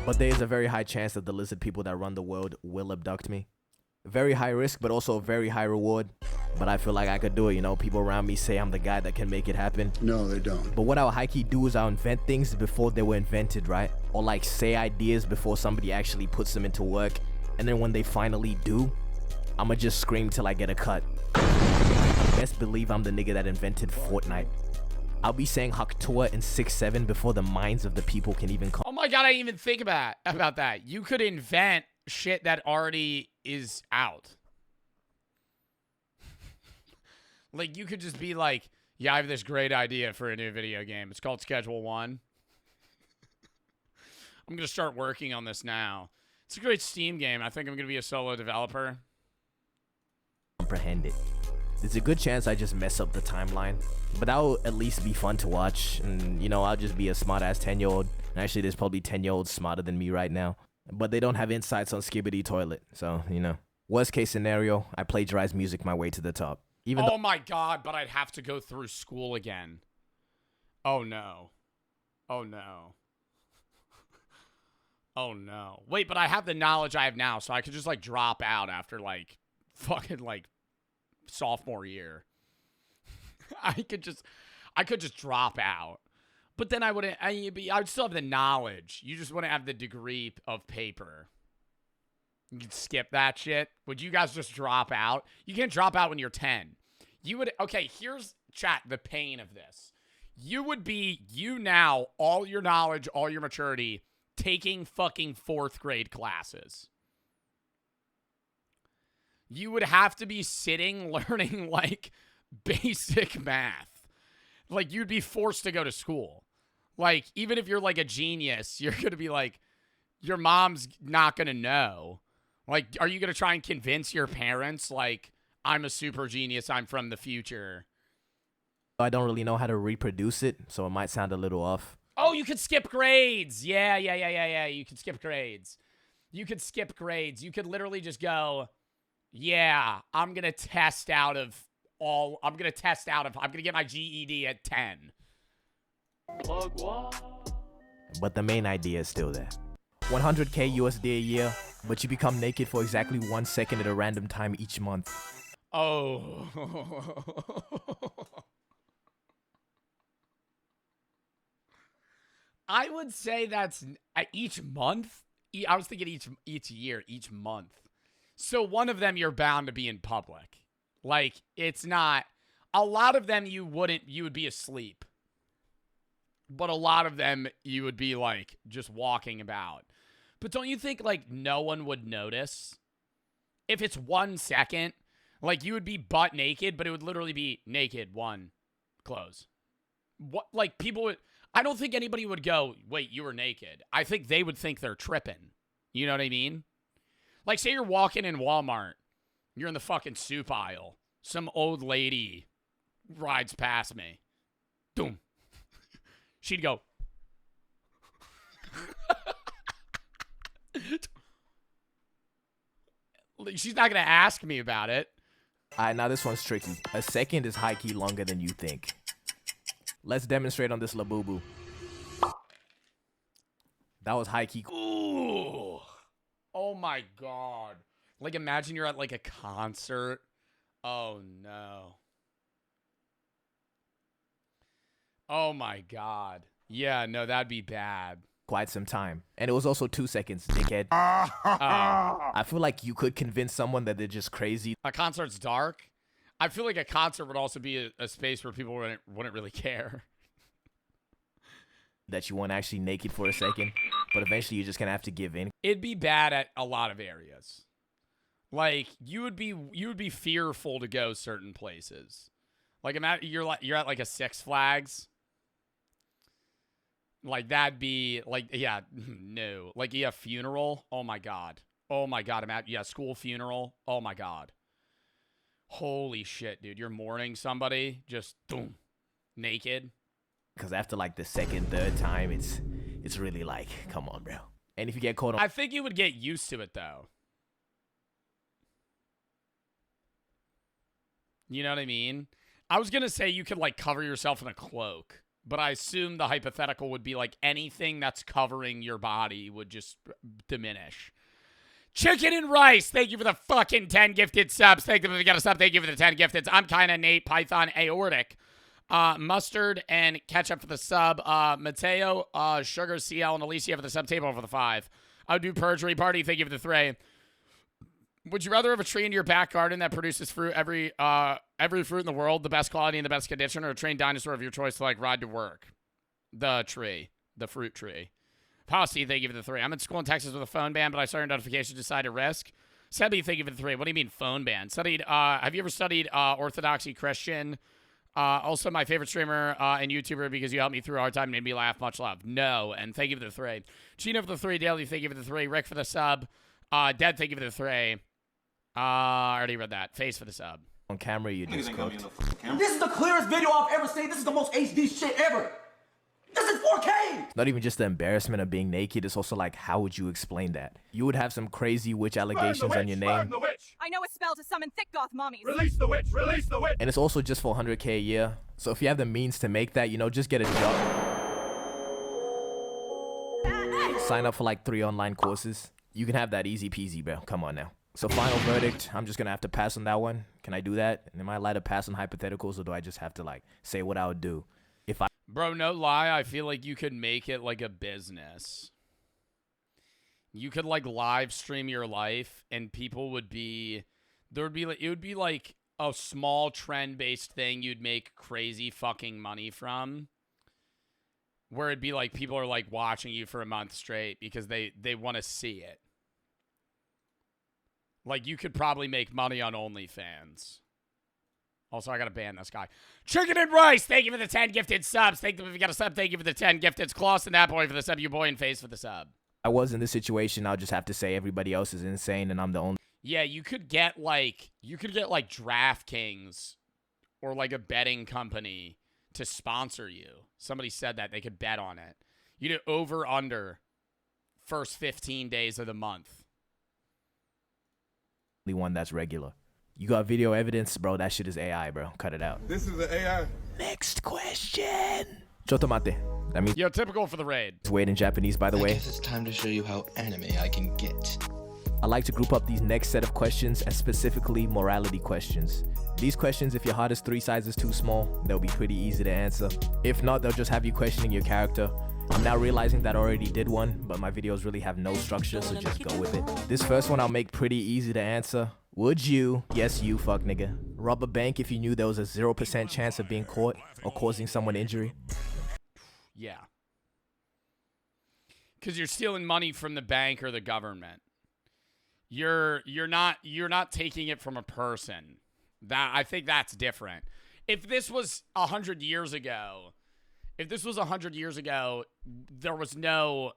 But there is a very high chance that the lizard people that run the world will abduct me. Very high risk, but also very high reward. But I feel like I could do it, you know? People around me say I'm the guy that can make it happen. No, they don't. But what I'll high-key do is I'll invent things before they were invented, right? Or, like, say ideas before somebody actually puts them into work. And then when they finally do, I'ma just scream till I get a cut. Best believe I'm the nigga that invented Fortnite. I'll be saying Haktua in 6-7 before the minds of the people can even come. Oh my god, I didn't even think about that. You could invent shit that already is out. Like, you could just be like, yeah, I have this great idea for a new video game. It's called Schedule 1. I'm going to start working on this now. It's a great Steam game. I think I'm going to be a solo developer. Comprehend it. There's a good chance I just mess up the timeline, but that'll at least be fun to watch. And, you know, I'll just be a smart-ass 10-year-old. Actually, there's probably 10-year-olds smarter than me right now, but they don't have insights on Skibbity Toilet. So, you know, worst case scenario, I plagiarize music my way to the top. Oh my god, but I'd have to go through school again. Oh no. Oh no. Oh no. Wait, but I have the knowledge I have now, so I could just, like, drop out after, like, fucking, like, sophomore year. I could just drop out. But then I would still have the knowledge. You just wouldn't have the degree of paper. You could skip that shit. Would you guys just drop out? You can't drop out when you're 10. Okay, here's, chat, the pain of this. You would be, now, all your knowledge, all your maturity, taking fucking 4th grade classes. You would have to be sitting learning, like, basic math. Like, you'd be forced to go to school. Like, even if you're, like, a genius, you're going to be like, your mom's not going to know. Like, are you going to try and convince your parents, like, I'm a super genius, I'm from the future? I don't really know how to reproduce it, so it might sound a little off. Oh, you could skip grades. Yeah. You could skip grades. You could skip grades. You could literally just go, yeah, I'm going to test out of, I'm going to get my GED at 10. But the main idea is still there. 100K USD a year, but you become naked for exactly 1 second at a random time each month. Oh. I would say that's each month. I was thinking each year, each month. So one of them you're bound to be in public. Like, it's not a lot of them you would be asleep. But a lot of them you would be like just walking about. But don't you think like no one would notice? If it's 1 second, like you would be butt naked, but it would literally be naked, one, close. What, like people would, I don't think anybody would go, wait, you were naked. I think they would think they're tripping. You know what I mean? Like say you're walking in Walmart, you're in the fucking soup aisle. Some old lady rides past me. Boom. She'd go. She's not going to ask me about it. Alright, now this one's tricky. A second is high-key longer than you think. Let's demonstrate on this Labubu. That was high-key. Ooh. Oh my god. Like imagine you're at like a concert. Oh no. Oh my god. Yeah, no, that'd be bad. Quite some time. And it was also 2 seconds, dickhead. I feel like you could convince someone that they're just crazy. A concert's dark. I feel like a concert would also be a space where people wouldn't really care. That you weren't actually naked for a second. But eventually you're just gonna have to give in. It'd be bad at a lot of areas. Like you would be fearful to go certain places. Like you're at like a Six Flags. Like that'd be like, yeah, no. Like yeah, funeral. Oh my god. Oh my god. School funeral. Oh my god. Holy shit, dude. You're mourning somebody, just boom, naked. Because after like the second, third time, it's really like, come on, bro. And if you get caught on, I think you would get used to it though. You know what I mean? I was gonna say you could like cover yourself in a cloak, but I assume the hypothetical would be like anything that's covering your body would just diminish. Chicken and Rice, thank you for the fucking 10 gifted subs. Thank you if you got a sub. Thank you for the 10 gifted. I'm kind of Nate, Python, Aortic. Mustard and Ketchup for the sub. Mateo, Sugar, CL, and Alicia for the sub table for the 5. I'll do Perjury Party. Thank you for the 3. Would you rather have a tree in your back garden that produces fruit every fruit in the world, the best quality and the best condition, or a trained dinosaur of your choice to like ride to work? The tree, the fruit tree. Posse, thank you for the 3. I'm in school in Texas with a phone ban, but I saw your notification, decided to risk. Sebby, thank you for the 3. What do you mean phone ban? Have you ever studied Orthodoxy Christian? Also, my favorite streamer and YouTuber because you helped me through a hard time and made me laugh. Much love. No, and thank you for the 3. Gino for the 3. Daily, thank you for the 3. Rick for the sub. Dead, thank you for the 3. I already read that. Face for the sub. On camera, you just cooked. This is the clearest video I've ever seen. This is the most HD shit ever. This is 4K! It's not even just the embarrassment of being naked. It's also like, how would you explain that? You would have some crazy witch allegations on your name. I know a spell to summon thick goth mommies. Release the witch! Release the witch! And it's also just for 100K a year. So if you have the means to make that, you know, just get a job. Sign up for like 3 online courses. You can have that easy peasy, bro. Come on now. So final verdict, I'm just gonna have to pass on that one. Can I do that? Am I allowed to pass on hypotheticals, or do I just have to like say what I would do? If I Bro, no lie, I feel like you could make it like a business. You could like live stream your life and people would be, it would be like a small trend-based thing you'd make crazy fucking money from. Where it'd be like people are like watching you for a month straight because they want to see it. Like you could probably make money on OnlyFans. Also, I gotta ban this guy. Chicken and Rice, thank you for the 10 gifted subs. Thank you if you got a sub. Thank you for the 10 gifted. Claus and that boy for the sub. You boy and Face for the sub. I was in this situation, I'll just have to say everybody else is insane and I'm the only. Yeah, you could get like DraftKings or like a betting company to sponsor you. Somebody said that they could bet on it. You do over under first 15 days of the month. One that's regular. You got video evidence, bro? That shit is AI, bro. Cut it out. This is the AI. Next question. Chotomate. That means Yo, typical for the raid. it's weird in Japanese, by the way. guess it's time to show you how anime I can get. I like to group up these next set of questions as specifically morality questions. These questions, if your heart is 3 sizes too small, they'll be pretty easy to answer. If not, they'll just have you questioning your character. I'm now realizing that I already did one, but my videos really have no structure, so just go with it. This first one I'll make pretty easy to answer. Would you, yes you fuck nigga, rob a bank if you knew there was a 0% chance of being caught or causing someone injury? Yeah. Because you're stealing money from the bank or the government. You're not taking it from a person. I think that's different. If this was 100 years ago, there was no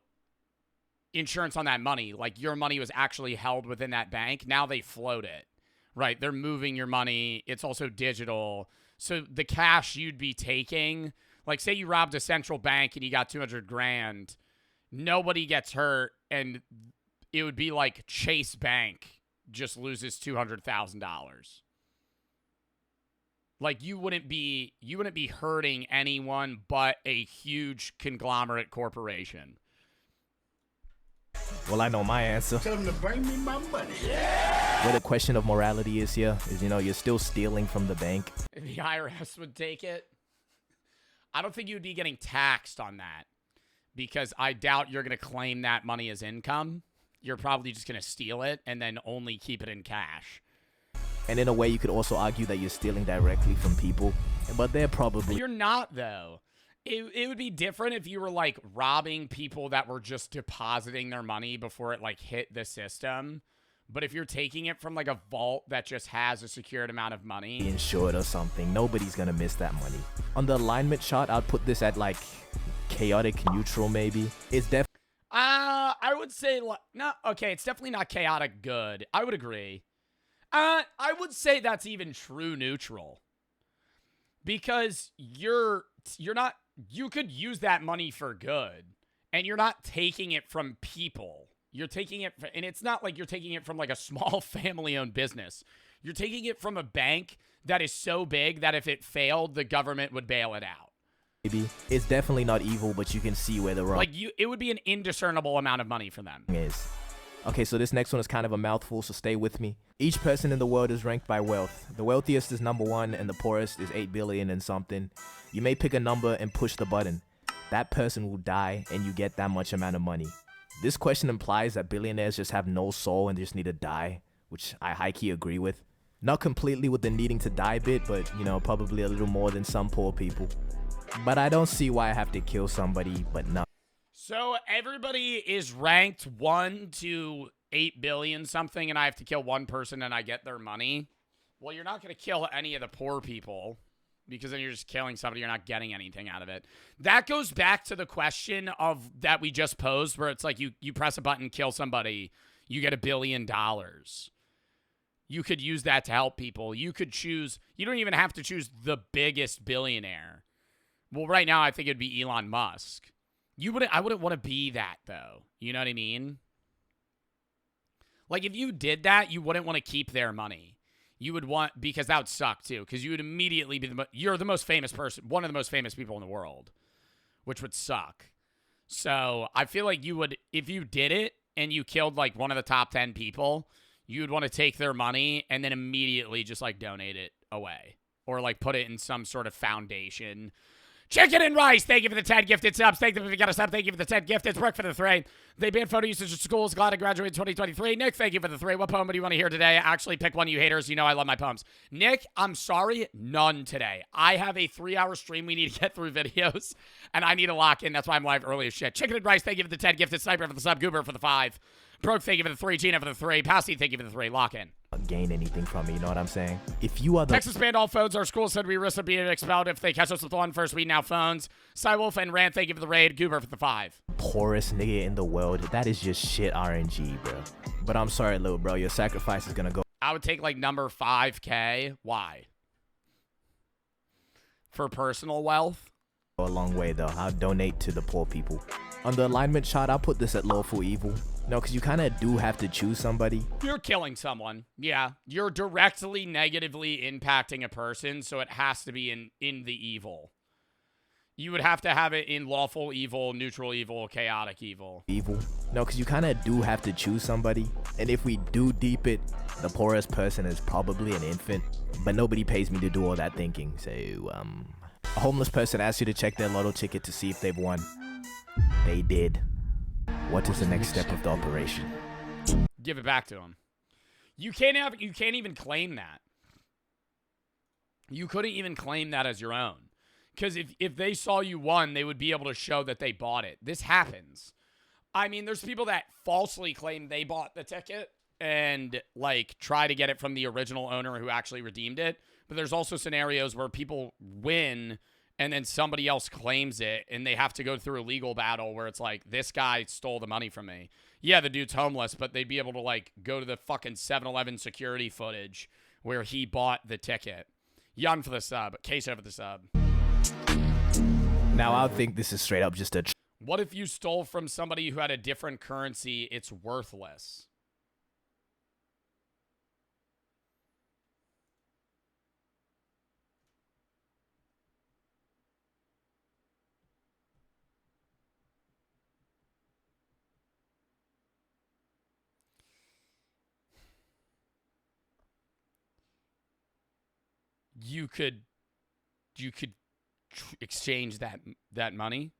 insurance on that money. Like, your money was actually held within that bank. Now they float it, right? They're moving your money. It's also digital. So the cash you'd be taking, like, say you robbed a central bank and you got 200 grand, nobody gets hurt, and it would be like Chase Bank just loses $200,000. Like, you wouldn't be hurting anyone but a huge conglomerate corporation. Well, I know my answer. Tell them to bring me my money. Where the question of morality is here is, you're still stealing from the bank. The IRS would take it. I don't think you'd be getting taxed on that, because I doubt you're going to claim that money as income. You're probably just going to steal it and then only keep it in cash. And in a way, you could also argue that you're stealing directly from people, but they're probably... You're not, though. It would be different if you were, like, robbing people that were just depositing their money before it, like, hit the system. But if you're taking it from, like, a vault that just has a secured amount of money... Insured or something, nobody's gonna miss that money. On the alignment chart, I'd put this at, like, chaotic neutral, maybe. It's definitely... I would say, no, okay, it's definitely not chaotic good. I would agree. I would say that's even true neutral. Because you could use that money for good, and you're not taking it from people. You're taking it, and it's not like you're taking it from, like, a small family-owned business. You're taking it from a bank that is so big that if it failed, the government would bail it out. Maybe. It's definitely not evil, but you can see where the wrong... Like, it would be an indiscernible amount of money for them. ...is. Okay, so this next one is kind of a mouthful, so stay with me. Each person in the world is ranked by wealth. The wealthiest is number 1, and the poorest is 8 billion and something. You may pick a number and push the button. That person will die, and you get that much amount of money. This question implies that billionaires just have no soul and just need to die, which I high-key agree with. Not completely with the needing to die bit, but, probably a little more than some poor people. But I don't see why I have to kill somebody, but no. So everybody is ranked 1 to 8 billion something, and I have to kill one person and I get their money. Well, you're not going to kill any of the poor people, because then you're just killing somebody. You're not getting anything out of it. That goes back to the question of that we just posed, where it's like you press a button, kill somebody, you get $1 billion. You could use that to help people. You could choose. You don't even have to choose the biggest billionaire. Well, right now, I think it'd be Elon Musk. I wouldn't want to be that, though. You know what I mean? Like, if you did that, you wouldn't want to keep their money. You would want, because that would suck, too. Because you would immediately be you're the most famous person, one of the most famous people in the world, which would suck. So, I feel like you would, if you did it, and you killed, like, one of the top 10 people, you'd want to take their money and then immediately just, like, donate it away. Or, like, put it in some sort of foundation. Chicken and Rice, thank you for the 10 gifted subs. Thank you if you got a sub. Thank you for the 10 gifted. Brooke for the 3. They banned photo usage at schools. Glad I graduated in 2023. Nick, thank you for the 3. What poem do you want to hear today? Actually, pick one, you haters. You know I love my poems. Nick, I'm sorry, none today. I have a 3-hour stream we need to get through videos, and I need to lock in. That's why I'm live early as shit. Chicken and Rice, thank you for the 10 gifted. Sniper for the sub. Goober for the 5. Brooke, thank you for the 3. Gina for the 3. Passy, thank you for the 3. Lock in. Gain anything from me, you know what I'm saying? If you are the... Texas banned all phones. Our school said we risk of being expelled if they catch us with one first. We now phones. Cywolf and Rand, thank you for the raid. Goober for the 5. Poorest nigga in the world. That is just shit RNG, bro. But I'm sorry, little bro. Your sacrifice is gonna go... I would take, like, number 5K. Why? For personal wealth? A long way, though. I'll donate to the poor people. On the alignment chart, I'll put this at lawful evil. No, because you kind of do have to choose somebody. You're killing someone. Yeah. You're directly negatively impacting a person, so it has to be in the evil. You would have to have it in lawful evil, neutral evil, chaotic evil. Evil? No, because you kind of do have to choose somebody. And if we do deep it, the poorest person is probably an infant. But nobody pays me to do all that thinking. So, a homeless person asks you to check their lotto ticket to see if they've won. They did. What is the next step of the operation? Give it back to them. You can't even claim that. You couldn't even claim that as your own. Because if they saw you won, they would be able to show that they bought it. This happens. I mean, there's people that falsely claim they bought the ticket and, like, try to get it from the original owner who actually redeemed it. But there's also scenarios where people win and then somebody else claims it and they have to go through a legal battle where it's like, this guy stole the money from me. Yeah, the dude's homeless, but they'd be able to, like, go to the fucking 7-Eleven security footage where he bought the ticket. Yun for the sub. Queso for the sub. Now, I think this is straight up just a... What if you stole from somebody who had a different currency? It's worthless. You could exchange that money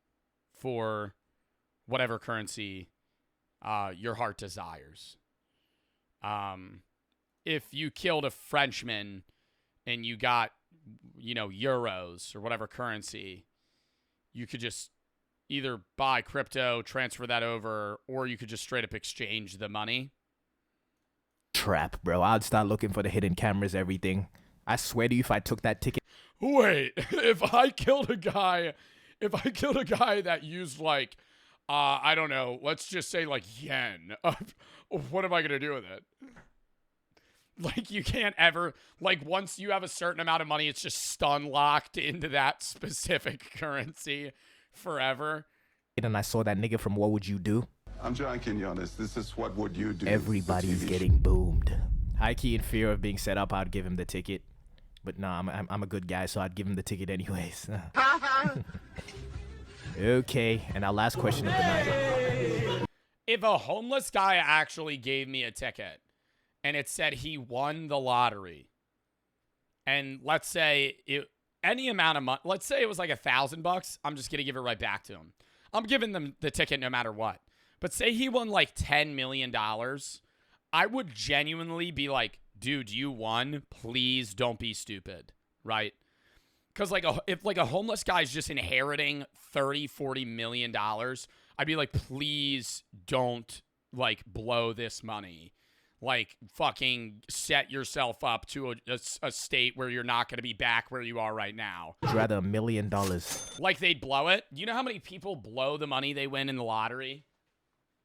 for whatever currency your heart desires. If you killed a Frenchman and you got, euros or whatever currency, you could just either buy crypto, transfer that over, or you could just straight up exchange the money. Trap, bro. I'd start looking for the hidden cameras, everything. I swear to you, if I took that ticket... Wait, if I killed a guy that used, like, I don't know, let's just say, like, yen, what am I going to do with it? Like, you can't ever, like, once you have a certain amount of money, it's just stun locked into that specific currency forever. And I saw that nigga from What Would You Do? I'm John Quinones. This is What Would You Do? Everybody's getting boomed. High key in fear of being set up, I'd give him the ticket. But nah, I'm a good guy, so I'd give him the ticket anyways. Okay, and our last question of the night. If a homeless guy actually gave me a ticket and it said he won the lottery, and let's say any amount of money, let's say it was like $1,000, I'm just gonna give it right back to him. I'm giving them the ticket no matter what. But say he won like $10 million, I would genuinely be like, dude, you won. Please don't be stupid, right? Because if a homeless guy's just inheriting $30-40 million, I'd be like, please don't, like, blow this money. Like, fucking set yourself up to a state where you're not going to be back where you are right now. I'd rather $1 million. Like, they'd blow it. You know how many people blow the money they win in the lottery?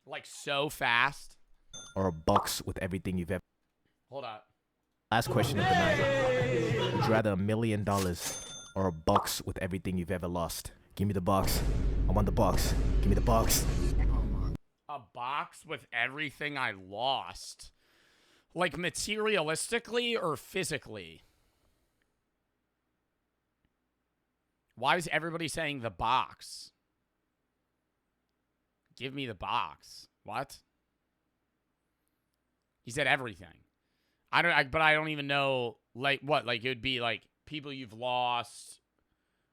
Like, so fast. Or $1 with everything you've ever... Hold up. Last question of the night. Would you rather $1 million or $1 with everything you've ever lost? Give me the box. I want the box. Give me the box. A box with everything I lost? Like, materialistically or physically? Why is everybody saying the box? Give me the box. What? He said everything. But I don't even know, like, what? Like, it would be, like, people you've lost,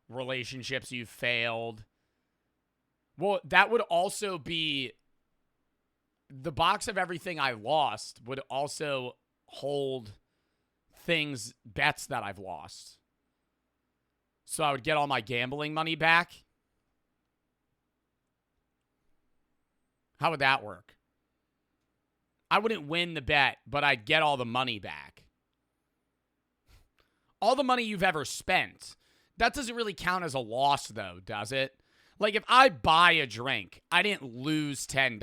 relationships you've failed. Well, that would also be... The box of everything I lost would also hold bets that I've lost. So I would get all my gambling money back. How would that work? I wouldn't win the bet, but I'd get all the money back. All the money you've ever spent. That doesn't really count as a loss, though, does it? Like, if I buy a drink, I didn't lose $10.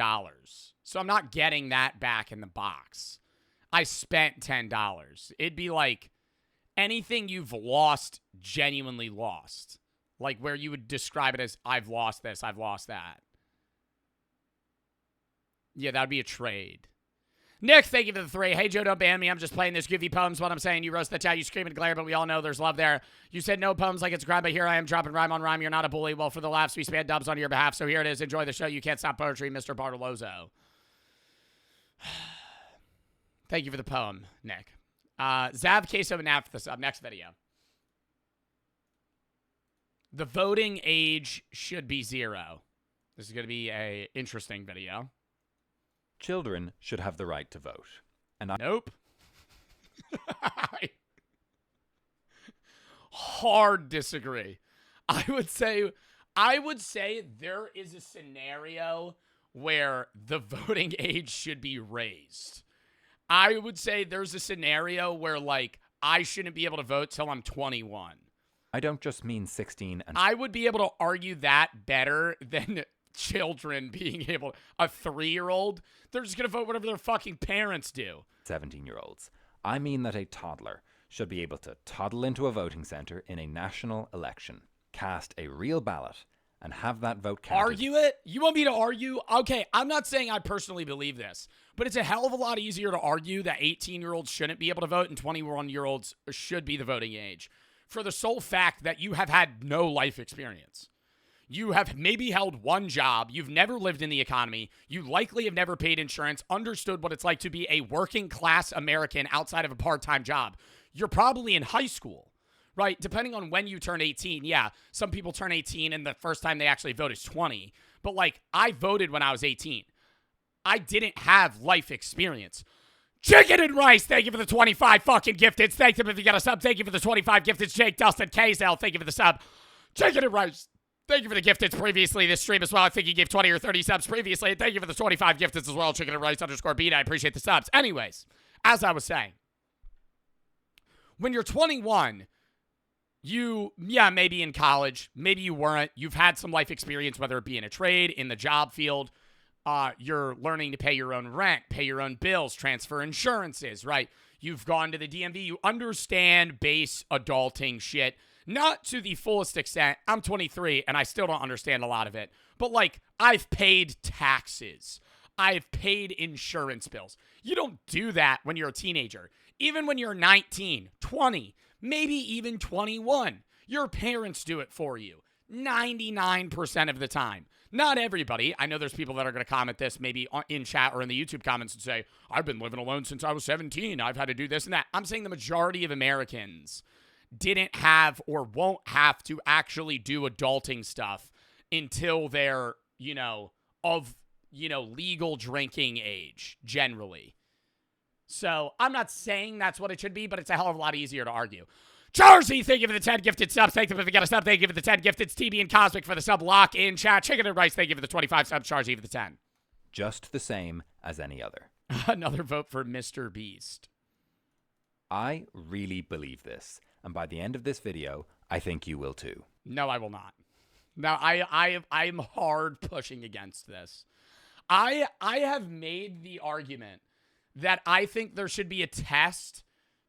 So I'm not getting that back in the box. I spent $10. It'd be like anything you've lost, genuinely lost. Like, where you would describe it as, I've lost this, I've lost that. Yeah, that would be a trade. Nick, thank you for the 3. Hey, Joe, don't ban me. I'm just playing this goofy poems. What I'm saying, you roast the chat, you scream and glare, but we all know there's love there. You said no poems like it's a crime, but here I am dropping rhyme on rhyme. You're not a bully. Well, for the laughs, we spam dubs on your behalf. So here it is. Enjoy the show. You can't stop poetry, Mr. Bartolozzi. Thank you for the poem, Nick. Zav Queso and Nap for the sub. Next video. The voting age should be 0. This is going to be a interesting video. Children should have the right to vote. And Nope. Hard disagree. I would say there is a scenario where the voting age should be raised. I would say there's a scenario where, like, I shouldn't be able to vote till I'm 21. I don't just mean 16 and... I would be able to argue that better than children being able... A 3-year-old, they're just going to vote whatever their fucking parents do. 17-year-olds. I mean that a toddler should be able to toddle into a voting center in a national election, cast a real ballot, and have that vote counted. Argue it? You want me to argue? Okay, I'm not saying I personally believe this, but it's a hell of a lot easier to argue that 18-year-olds shouldn't be able to vote and 21-year-olds should be the voting age, for the sole fact that you have had no life experience. You have maybe held one job. You've never lived in the economy. You likely have never paid insurance, understood what it's like to be a working class American outside of a part-time job. You're probably in high school, right? Depending on when you turn 18. Yeah, some people turn 18 and the first time they actually vote is 20. But like, I voted when I was 18. I didn't have life experience. Chicken and Rice, thank you for the 25 fucking gifted. Thank you if you got a sub. Thank you for the 25 gifted. Jake, Dustin, KSL, thank you for the sub. Chicken and Rice, thank you for the gifteds previously this stream as well. I think you gave 20 or 30 subs previously. And thank you for the 25 gifteds as well. Chicken and Rice _ beat. I appreciate the subs. Anyways, as I was saying, when you're 21, maybe in college, maybe you weren't. You've had some life experience, whether it be in a trade, in the job field. You're learning to pay your own rent, pay your own bills, transfer insurances, right? You've gone to the DMV. You understand base adulting shit. Not to the fullest extent. I'm 23, and I still don't understand a lot of it. But, like, I've paid taxes. I've paid insurance bills. You don't do that when you're a teenager. Even when you're 19, 20, maybe even 21, your parents do it for you 99% of the time. Not everybody. I know there's people that are going to comment this maybe in chat or in the YouTube comments and say, I've been living alone since I was 17. I've had to do this and that. I'm saying the majority of Americans didn't have or won't have to actually do adulting stuff until they're, legal drinking age, generally. So I'm not saying that's what it should be, but it's a hell of a lot easier to argue. Charzy, thank you for the 10 gifted subs. Thank you if you got a sub. Thank you for the 10 gifted. TB and Cosmic for the sub. Lock in chat. Chicken and Rice, thank you for the 25 subs. Charzy for the 10. Just the same as any other. Another vote for Mr. Beast. I really believe this. And by the end of this video, I think you will too. No, I will not. Now, I'm hard pushing against this. I have made the argument that I think there should be a test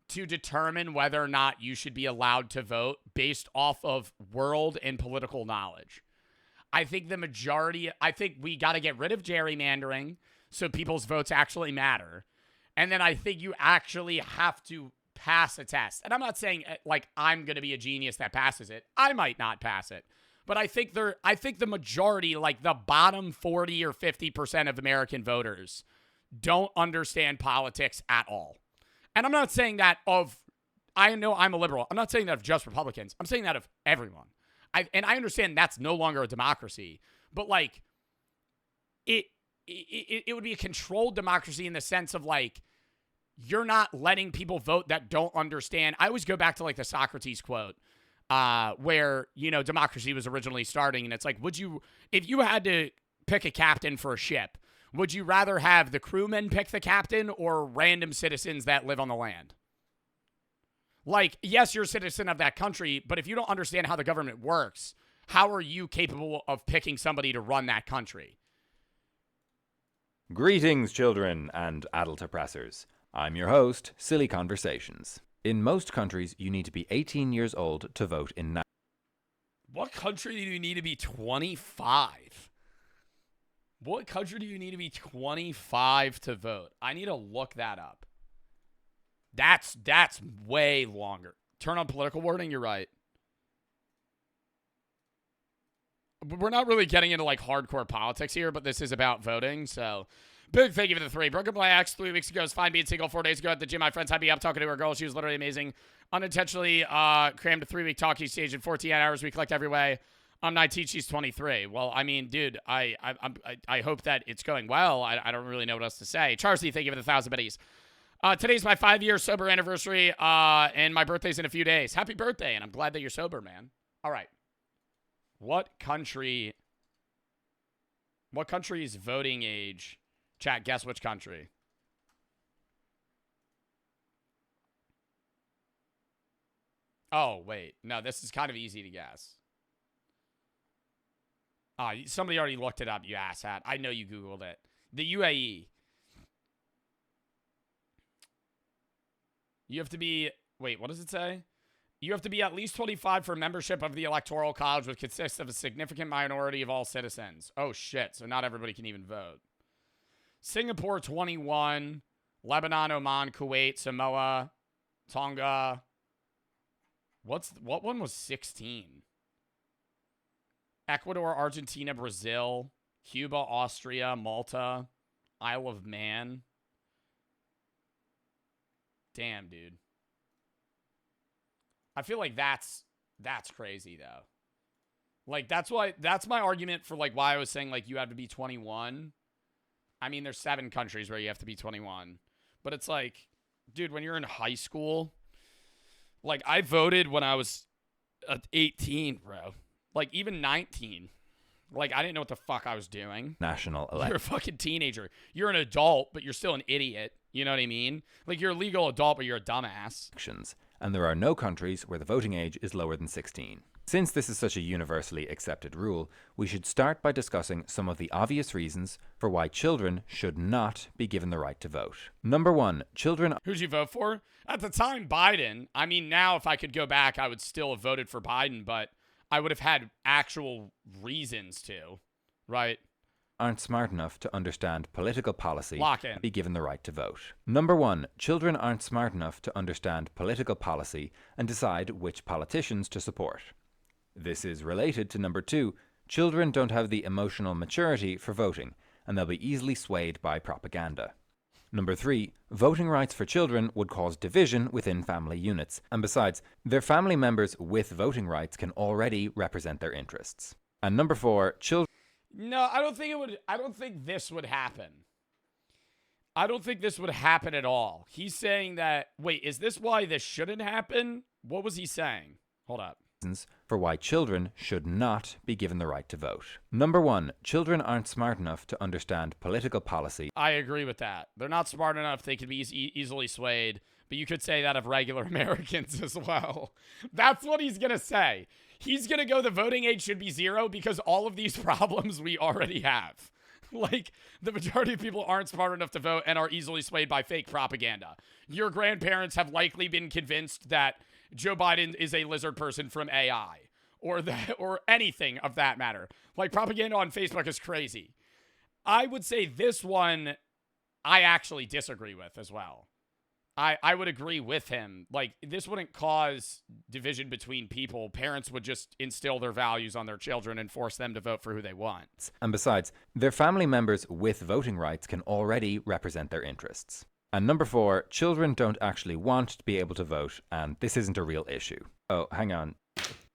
to determine whether or not you should be allowed to vote based off of world and political knowledge. I think we got to get rid of gerrymandering so people's votes actually matter. And then I think you actually have to pass a test. And I'm not saying like I'm going to be a genius that passes it. I might not pass it. But I think the majority, like the bottom 40 or 50% of American voters don't understand politics at all. And I'm not saying that I know I'm a liberal. I'm not saying that of just Republicans. I'm saying that of everyone. I understand that's no longer a democracy, but like it would be a controlled democracy in the sense of like, you're not letting people vote that don't understand. I always go back to like the Socrates quote, where, democracy was originally starting. And it's like, if you had to pick a captain for a ship, would you rather have the crewmen pick the captain or random citizens that live on the land? Like, yes, you're a citizen of that country, but if you don't understand how the government works, how are you capable of picking somebody to run that country? Greetings, children and adult oppressors. I'm your host, Silly Conversations. In most countries, you need to be 18 years old to vote in... What country do you need to be 25? What country do you need to be 25 to vote? I need to look that up. That's way longer. Turn on political wording, you're right. We're not really getting into like hardcore politics here, but this is about voting, so big thank you for the 3. Broken my ex 3 weeks ago. Is fine being single. 4 days ago at the gym, my friends had me up talking to her girl. She was literally amazing. Unintentionally crammed a 3-week talking stage in 14 hours. We collect every way. I'm 19. She's 23. Well, I mean, dude, I hope that it's going well. I don't really know what else to say. Charlie, thank you for the 1,000 biddies. Today's my 5-year sober anniversary, and my birthday's in a few days. Happy birthday, and I'm glad that you're sober, man. All right. What country's voting age? Chat, guess which country? Oh, wait. No, this is kind of easy to guess. Somebody already looked it up, you asshat. I know you Googled it. The UAE. You have to be... Wait, what does it say? You have to be at least 25 for membership of the Electoral College, which consists of a significant minority of all citizens. Oh, shit. So not everybody can even vote. Singapore, 21. Lebanon, Oman, Kuwait, Samoa, Tonga. What one was 16? Ecuador, Argentina, Brazil, Cuba, Austria, Malta, Isle of Man. Damn, dude. I feel like that's crazy though. Like that's my argument for like why I was saying like you have to be 21. I mean, there's 7 countries where you have to be 21. But it's like, dude, when you're in high school, like I voted when I was 18, bro. Like even 19. Like I didn't know what the fuck I was doing. National election. You're a fucking teenager. You're an adult, but you're still an idiot. You know what I mean? Like you're a legal adult, but you're a dumbass. And there are no countries where the voting age is lower than 16. Since this is such a universally accepted rule, we should start by discussing some of the obvious reasons for why children should not be given the right to vote. Number 1, children... Who'd you vote for? At the time, Biden. I mean, now if I could go back, I would still have voted for Biden, but I would have had actual reasons to, right? Aren't smart enough to understand political policy Lock in. be given the right to vote. Number 1, children aren't smart enough to understand political policy and decide which politicians to support. This is related to number 2, children don't have the emotional maturity for voting, and they'll be easily swayed by propaganda. Number 3, voting rights for children would cause division within family units, and besides, their family members with voting rights can already represent their interests. And number 4, children... No, I don't think it would. I don't think this would happen. I don't think this would happen at all. He's saying that, wait, is this why this shouldn't happen? What was he saying? Hold up. For why children should not be given the right to vote. Number 1, children aren't smart enough to understand political policy. I agree with that. They're not smart enough. They can be easily swayed. But you could say that of regular Americans as well. That's what he's going to say. He's going to go the voting age should be 0 because all of these problems we already have. Like, the majority of people aren't smart enough to vote and are easily swayed by fake propaganda. Your grandparents have likely been convinced that Joe Biden is a lizard person from AI or anything of that matter. Like, propaganda on Facebook is crazy. I would say this one I actually disagree with as well. I would agree with him. Like, this wouldn't cause division between people. Parents would just instill their values on their children and force them to vote for who they want. And besides, their family members with voting rights can already represent their interests. And number 4, children don't actually want to be able to vote, and this isn't a real issue. Oh, hang on.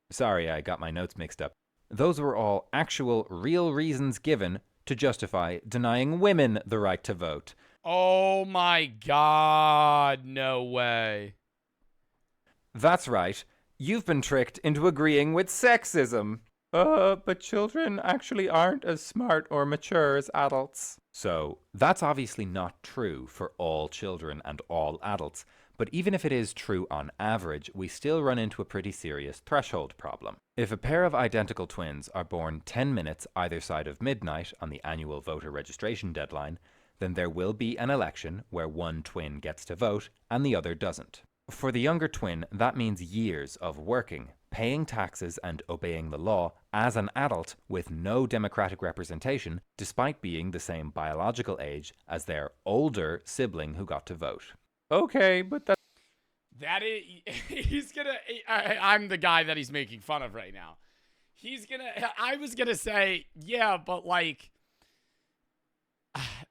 Sorry, I got my notes mixed up. Those were all actual, real reasons given to justify denying women the right to vote. Oh my God, no way. That's right. You've been tricked into agreeing with sexism. But children actually aren't as smart or mature as adults. So, that's obviously not true for all children and all adults. But even if it is true on average, we still run into a pretty serious threshold problem. If a pair of identical twins are born 10 minutes either side of midnight on the annual voter registration deadline, then there will be an election where one twin gets to vote and the other doesn't. For the younger twin, that means years of working, paying taxes and obeying the law as an adult with no democratic representation, despite being the same biological age as their older sibling who got to vote. Okay, but That is, he's gonna, I'm the guy that he's making fun of right now. I was gonna say, yeah, but like,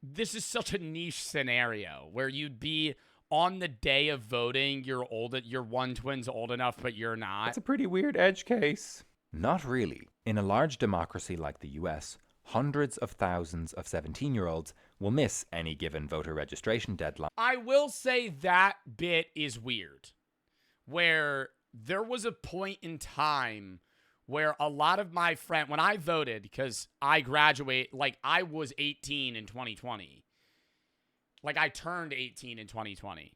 this is such a niche scenario where you'd be on the day of voting, you're one twin's old enough, but you're not. That's a pretty weird edge case. Not really. In a large democracy like the US, hundreds of thousands of 17-year-olds will miss any given voter registration deadline. I will say that bit is weird, where there was a point in time where a lot of my friends, when I voted, because I graduate, like I was 18 in 2020. Like I turned 18 in 2020.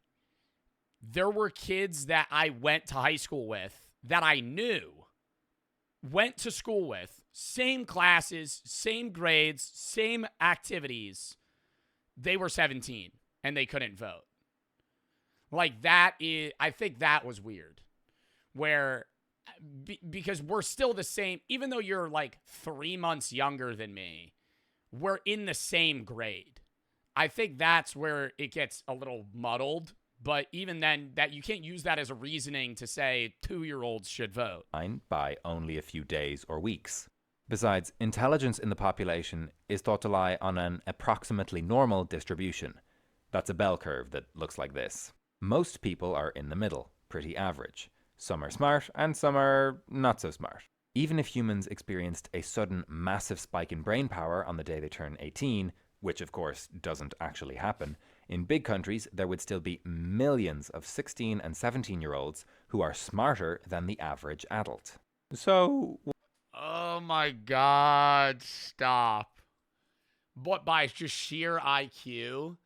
There were kids that I went to high school with that I knew, went to school with, same classes, same grades, same activities. They were 17 and they couldn't vote. Like that is, I think that was weird. Where, because we're still the same, even though you're like 3 months younger than me, we're in the same grade. I think that's where it gets a little muddled. But even then, that you can't use that as a reasoning to say 2-year-olds should vote. By only a few days or weeks. Besides, intelligence in the population is thought to lie on an approximately normal distribution. That's a bell curve that looks like this. Most people are in the middle, pretty average. Some are smart and some are not so smart. Even if humans experienced a sudden massive spike in brain power on the day they turn 18, which of course doesn't actually happen, in big countries there would still be millions of 16 and 17-year-olds who are smarter than the average adult. So, oh my God, stop. But by just sheer IQ,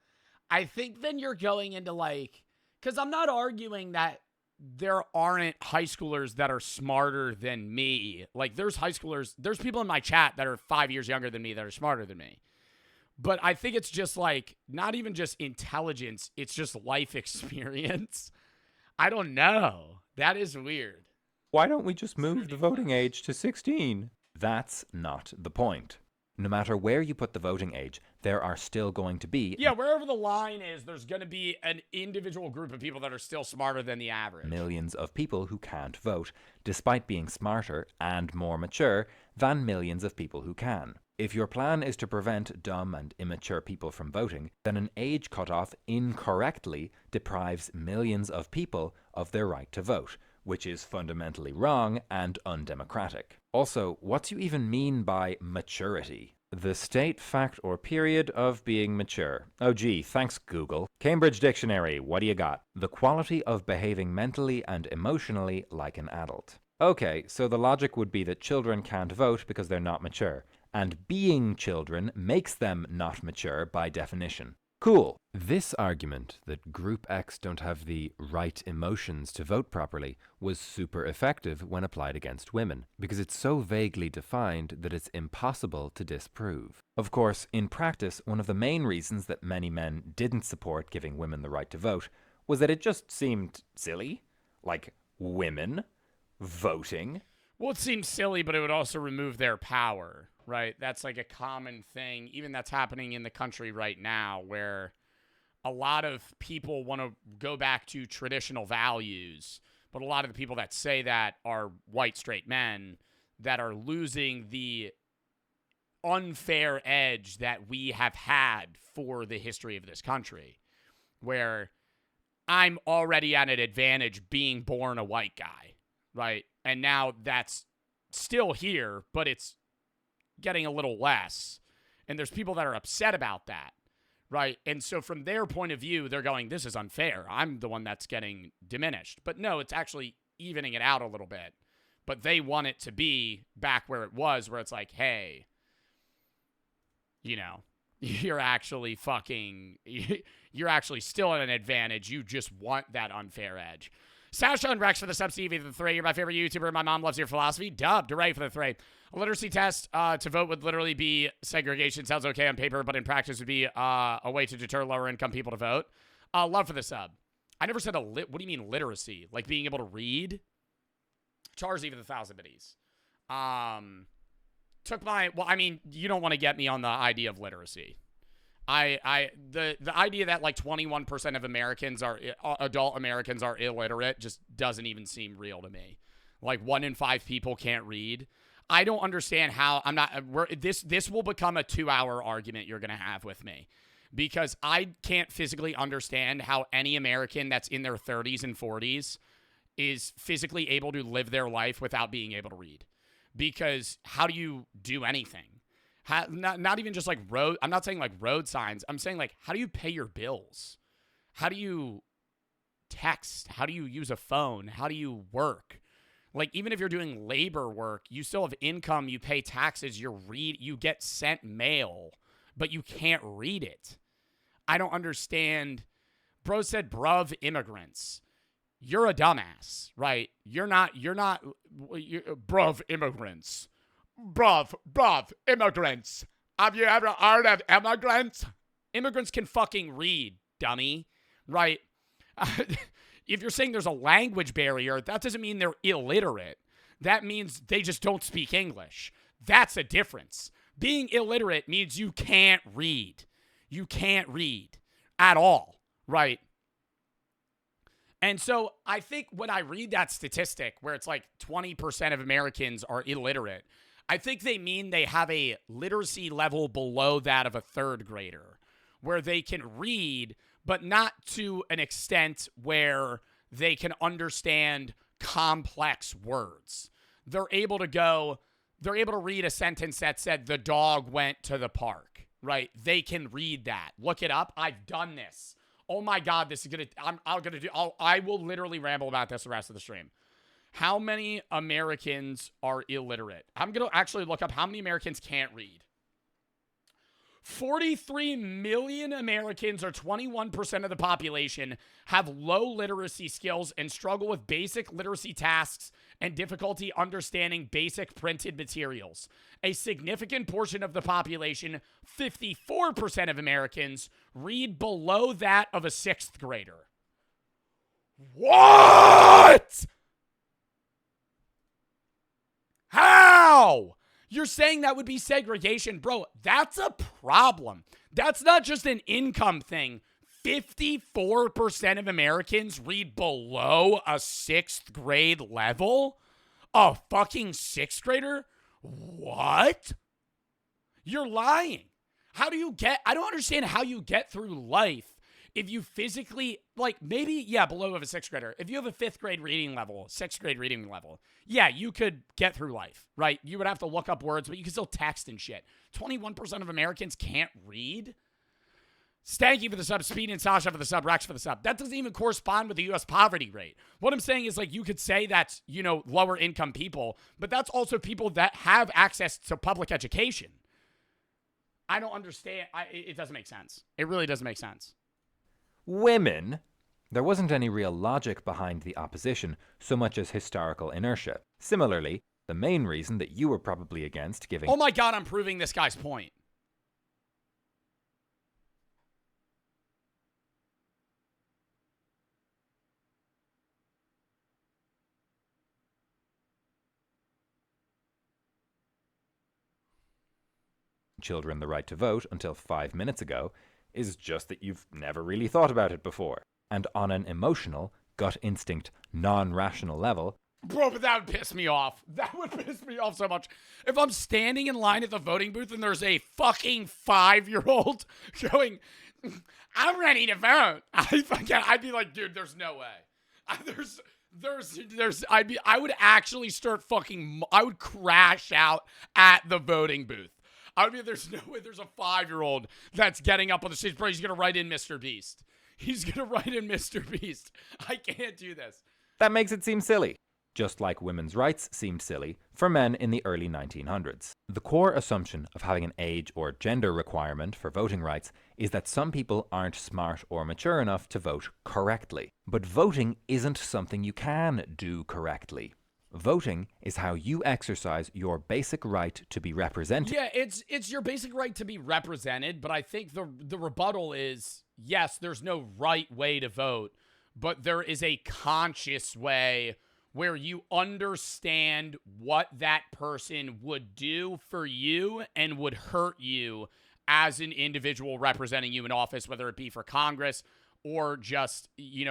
I think then you're going into like, because I'm not arguing that there aren't high schoolers that are smarter than me. Like there's high schoolers, there's people in my chat that are 5 years younger than me that are smarter than me. But I think it's just like, not even just intelligence, it's just life experience. I don't know. That is weird. Why don't we just move the voting age to 16? That's not the point. No matter where you put the voting age, there are still going to be... Yeah, wherever the line is, there's going to be an individual group of people that are still smarter than the average. ...millions of people who can't vote, despite being smarter and more mature than millions of people who can. If your plan is to prevent dumb and immature people from voting, then an age cutoff incorrectly deprives millions of people of their right to vote, which is fundamentally wrong and undemocratic. Also, what do you even mean by maturity? The state, fact, or period of being mature. Oh gee, thanks Google. Cambridge Dictionary, what do you got? The quality of behaving mentally and emotionally like an adult. Okay, so the logic would be that children can't vote because they're not mature. And being children makes them not mature by definition. Cool. This argument that Group X don't have the right emotions to vote properly was super effective when applied against women, because it's so vaguely defined that it's impossible to disprove. Of course, in practice, one of the main reasons that many men didn't support giving women the right to vote was that it just seemed silly. Like, women voting? Well, it seems silly, but it would also remove their power. Right, that's like a common thing, even that's happening in the country right now, where a lot of people want to go back to traditional values, but a lot of the people that say that are white straight men that are losing the unfair edge that we have had for the history of this country, where I'm already at an advantage being born a white guy, right? And now that's still here, but it's getting a little less. And there's people that are upset about that, right? And so from their point of view, they're going, this is unfair. I'm the one that's getting diminished. But no, it's actually evening it out a little bit. But they want it to be back where it was, where it's like, hey, you know, you're actually still at an advantage. You just want that unfair edge. Sasha and Rex for the sub TV for the 3. You're my favorite YouTuber. My mom loves your philosophy. Dubbed. Hooray for the 3. A literacy test to vote would literally be segregation. Sounds okay on paper, but in practice would be a way to deter lower income people to vote. Love for the sub. I never said what do you mean literacy? Like being able to read? Char's even 1,000 biddies. Well, I mean, you don't want to get me on the idea of literacy. The idea that like 21% of Americans adult Americans are illiterate just doesn't even seem real to me. Like 1 in 5 people can't read. I don't understand how this will become a 2-hour argument you're going to have with me, because I can't physically understand how any American that's in their 30s and 40s is physically able to live their life without being able to read. Because how do you do anything? Not even just like road. I'm not saying like road signs. I'm saying like, how do you pay your bills? How do you text? How do you use a phone? How do you work? Like, even if you're doing labor work, you still have income, you pay taxes, you get sent mail, but you can't read it. I don't understand. Bro said, bruv, immigrants. You're a dumbass, right? You're not, bruv, immigrants. Bruv, immigrants. Have you ever heard of immigrants? Immigrants can fucking read, dummy, right? If you're saying there's a language barrier, that doesn't mean they're illiterate. That means they just don't speak English. That's a difference. Being illiterate means you can't read. You can't read at all, right? And so I think when I read that statistic where it's like 20% of Americans are illiterate, I think they mean they have a literacy level below that of a third grader, where they can read, but not to an extent where they can understand complex words. They're able to read a sentence that said, the dog went to the park, right? They can read that. Look it up. I've done this. Oh my God, this is I will literally ramble about this the rest of the stream. How many Americans are illiterate? I'm going to actually look up how many Americans can't read. 43 million Americans, or 21% of the population, have low literacy skills and struggle with basic literacy tasks and difficulty understanding basic printed materials. A significant portion of the population, 54% of Americans, read below that of a 6th grader. What? How? You're saying that would be segregation. Bro, that's a problem. That's not just an income thing. 54% of Americans read below a 6th grade level? A fucking 6th grader? What? You're lying. I don't understand how you get through life if you physically, like, maybe, yeah, below of a 6th grader. If you have a 5th grade reading level, 6th grade reading level, yeah, you could get through life, right? You would have to look up words, but you can still text and shit. 21% of Americans can't read? Stanky for the sub, Speed and Sasha for the sub, Rex for the sub. That doesn't even correspond with the U.S. poverty rate. What I'm saying is, like, you could say that's, lower income people, but that's also people that have access to public education. I don't understand. It doesn't make sense. It really doesn't make sense. Women? There wasn't any real logic behind the opposition, so much as historical inertia. Similarly, the main reason that you were probably against giving— Oh my God, I'm proving this guy's point. children the right to vote until 5 minutes ago is just that you've never really thought about it before. And on an emotional, gut instinct, non-rational level— Bro, but that would piss me off. That would piss me off so much. If I'm standing in line at the voting booth and there's a fucking 5-year-old going, I'm ready to vote, I'd be like, dude, there's no way. I would actually start I would crash out at the voting booth. I would be, there's no way there's a 5-year-old that's getting up on the stage. Bro, he's going to write in Mr. Beast. He's going to write in Mr. Beast. I can't do this. That makes it seem silly. Just like women's rights seemed silly for men in the early 1900s. The core assumption of having an age or gender requirement for voting rights is that some people aren't smart or mature enough to vote correctly. But voting isn't something you can do correctly. Voting is how you exercise your basic right to be represented. Yeah, it's your basic right to be represented, but I think the rebuttal is, yes, there's no right way to vote, but there is a conscious way where you understand what that person would do for you and would hurt you as an individual representing you in office, whether it be for Congress or just,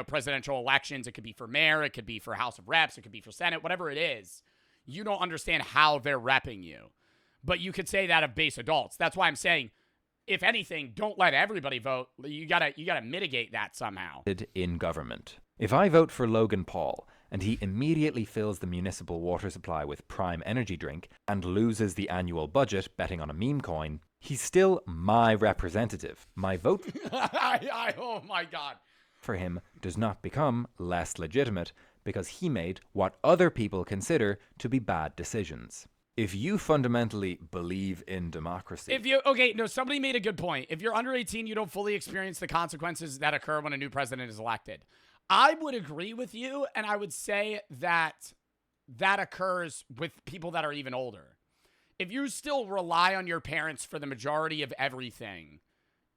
presidential elections. It could be for mayor, it could be for House of Reps, it could be for Senate, whatever it is. You don't understand how they're repping you. But you could say that of base adults. That's why I'm saying, if anything, don't let everybody vote. You gotta mitigate that somehow. In government. If I vote for Logan Paul and he immediately fills the municipal water supply with prime energy drink and loses the annual budget betting on a meme coin, he's still my representative. My vote oh my God. for him does not become less legitimate because he made what other people consider to be bad decisions. If you fundamentally believe in democracy... Somebody made a good point. If you're under 18, you don't fully experience the consequences that occur when a new president is elected. I would agree with you, and I would say that occurs with people that are even older. If you still rely on your parents for the majority of everything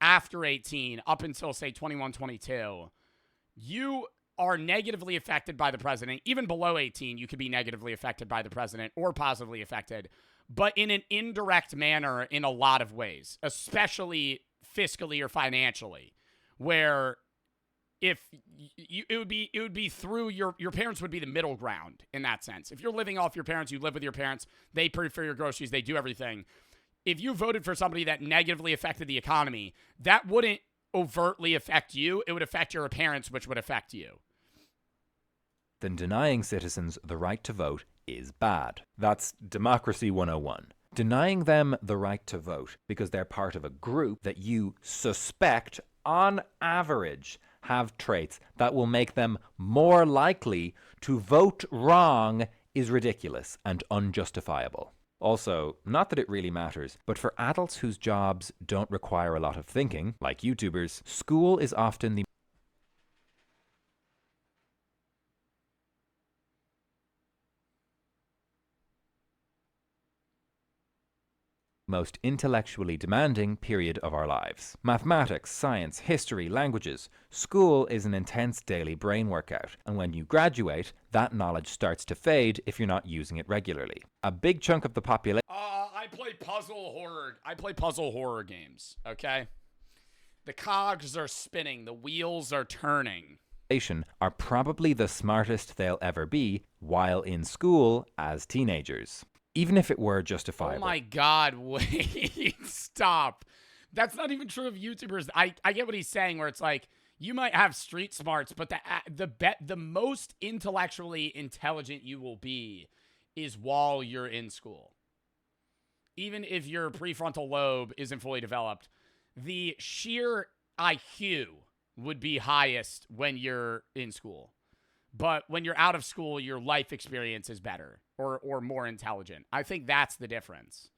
after 18, up until, say, 21, 22, you are negatively affected by the president. Even below 18, you could be negatively affected by the president or positively affected, but in an indirect manner in a lot of ways, especially fiscally or financially, where if it would be through your parents would be the middle ground in that sense. If you're living off your parents, you live with your parents, they pay for your groceries, they do everything. If you voted for somebody that negatively affected the economy, that wouldn't overtly affect you. It would affect your parents, which would affect you. Then denying citizens the right to vote is bad. That's Democracy 101. Denying them the right to vote because they're part of a group that you suspect, on average, have traits that will make them more likely to vote wrong is ridiculous and unjustifiable. Also, not that it really matters, but for adults whose jobs don't require a lot of thinking, like YouTubers, school is often the most intellectually demanding period of our lives. Mathematics, science, history, languages. School is an intense daily brain workout, and when you graduate, that knowledge starts to fade if you're not using it regularly. A big chunk of the population I play puzzle horror games, okay? The cogs are spinning, the wheels are turning. Are probably the smartest they'll ever be while in school as teenagers. Even if it were justifiable. Oh my God, wait, stop. That's not even true of YouTubers. I get what he's saying, where it's like, you might have street smarts, but the most intellectually intelligent you will be is while you're in school. Even if your prefrontal lobe isn't fully developed, the sheer IQ would be highest when you're in school. But when you're out of school, your life experience is better or more intelligent. I think that's the difference.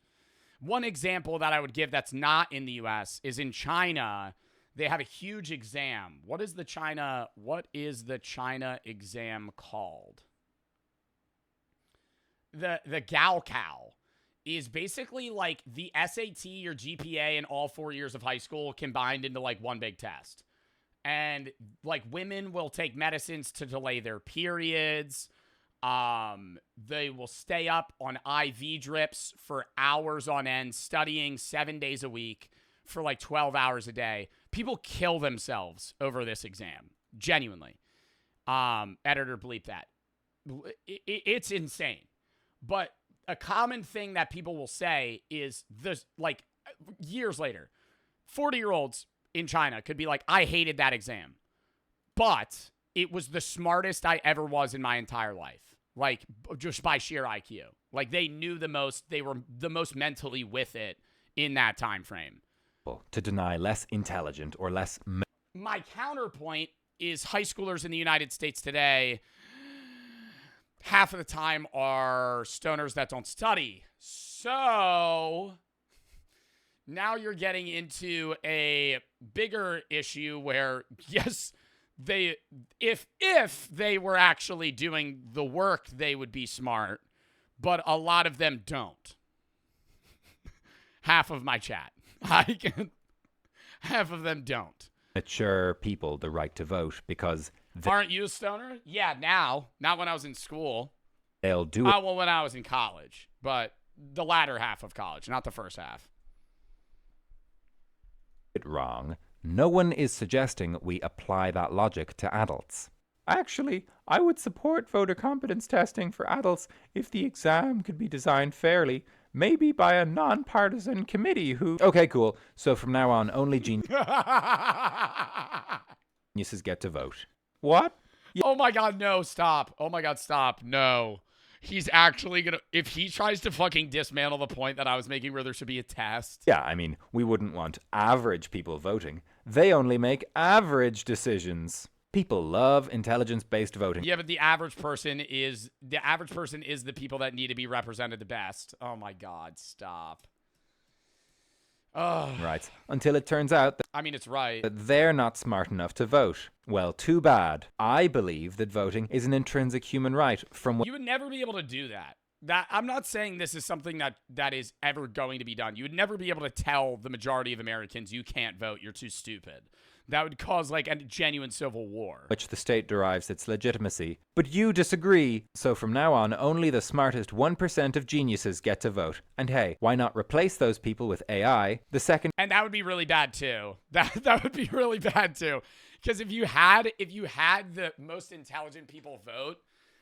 One example that I would give that's not in the US is in China. They have a huge exam. What is the China exam called? The Gaokao is basically like the SAT or GPA in all 4 years of high school combined into like one big test. And like women will take medicines to delay their periods. They will stay up on IV drips for hours on end, studying 7 days a week for like 12 hours a day. People kill themselves over this exam. Genuinely. Editor bleep that. It's insane. But a common thing that people will say is this, like years later, 40-year-olds in China could be like, I hated that exam, but it was the smartest I ever was in my entire life. Like, just by sheer IQ. Like, they knew the most, they were the most mentally with it in that time frame. To deny less intelligent or less... My counterpoint is high schoolers in the United States today, half of the time are stoners that don't study. So now you're getting into a bigger issue where, yes, if they wwere actually doing the work, they would be smart, but a lot of them don't. Half of my chat. Half of them don't. mature people the right to vote because Aren't you a stoner? Yeah, now. Not when I was in school. they'll do it. Well, when I was in college. But the latter half of college, not the first half. Wrong. No one is suggesting we apply that logic to adults. Actually, I would support voter competence testing for adults if the exam could be designed fairly, maybe by a non-partisan committee who... Okay, cool. So from now on, only geniuses get to vote. What? Oh my god, no, stop. Oh my god, stop. No. He's actually gonna... If he tries to fucking dismantle the point that I was making where there should be a test... Yeah, I mean, we wouldn't want average people voting. They only make average decisions. People love intelligence-based voting. Yeah, but the average person is the people that need to be represented the best. Oh my god, stop. Right. Until it turns out that I mean, it's right. they're not smart enough to vote. Well, too bad. I believe that voting is an intrinsic human right from... You would never be able to do that. I'm not saying this is something that is ever going to be done. You would never be able to tell the majority of Americans you can't vote, you're too stupid. That would cause, like, a genuine civil war. Which the state derives its legitimacy. But you disagree. So from now on, only the smartest 1% of geniuses get to vote. And hey, why not replace those people with AI? The second... And that would be really bad, too. That would be really bad, too. Because if you had the most intelligent people vote,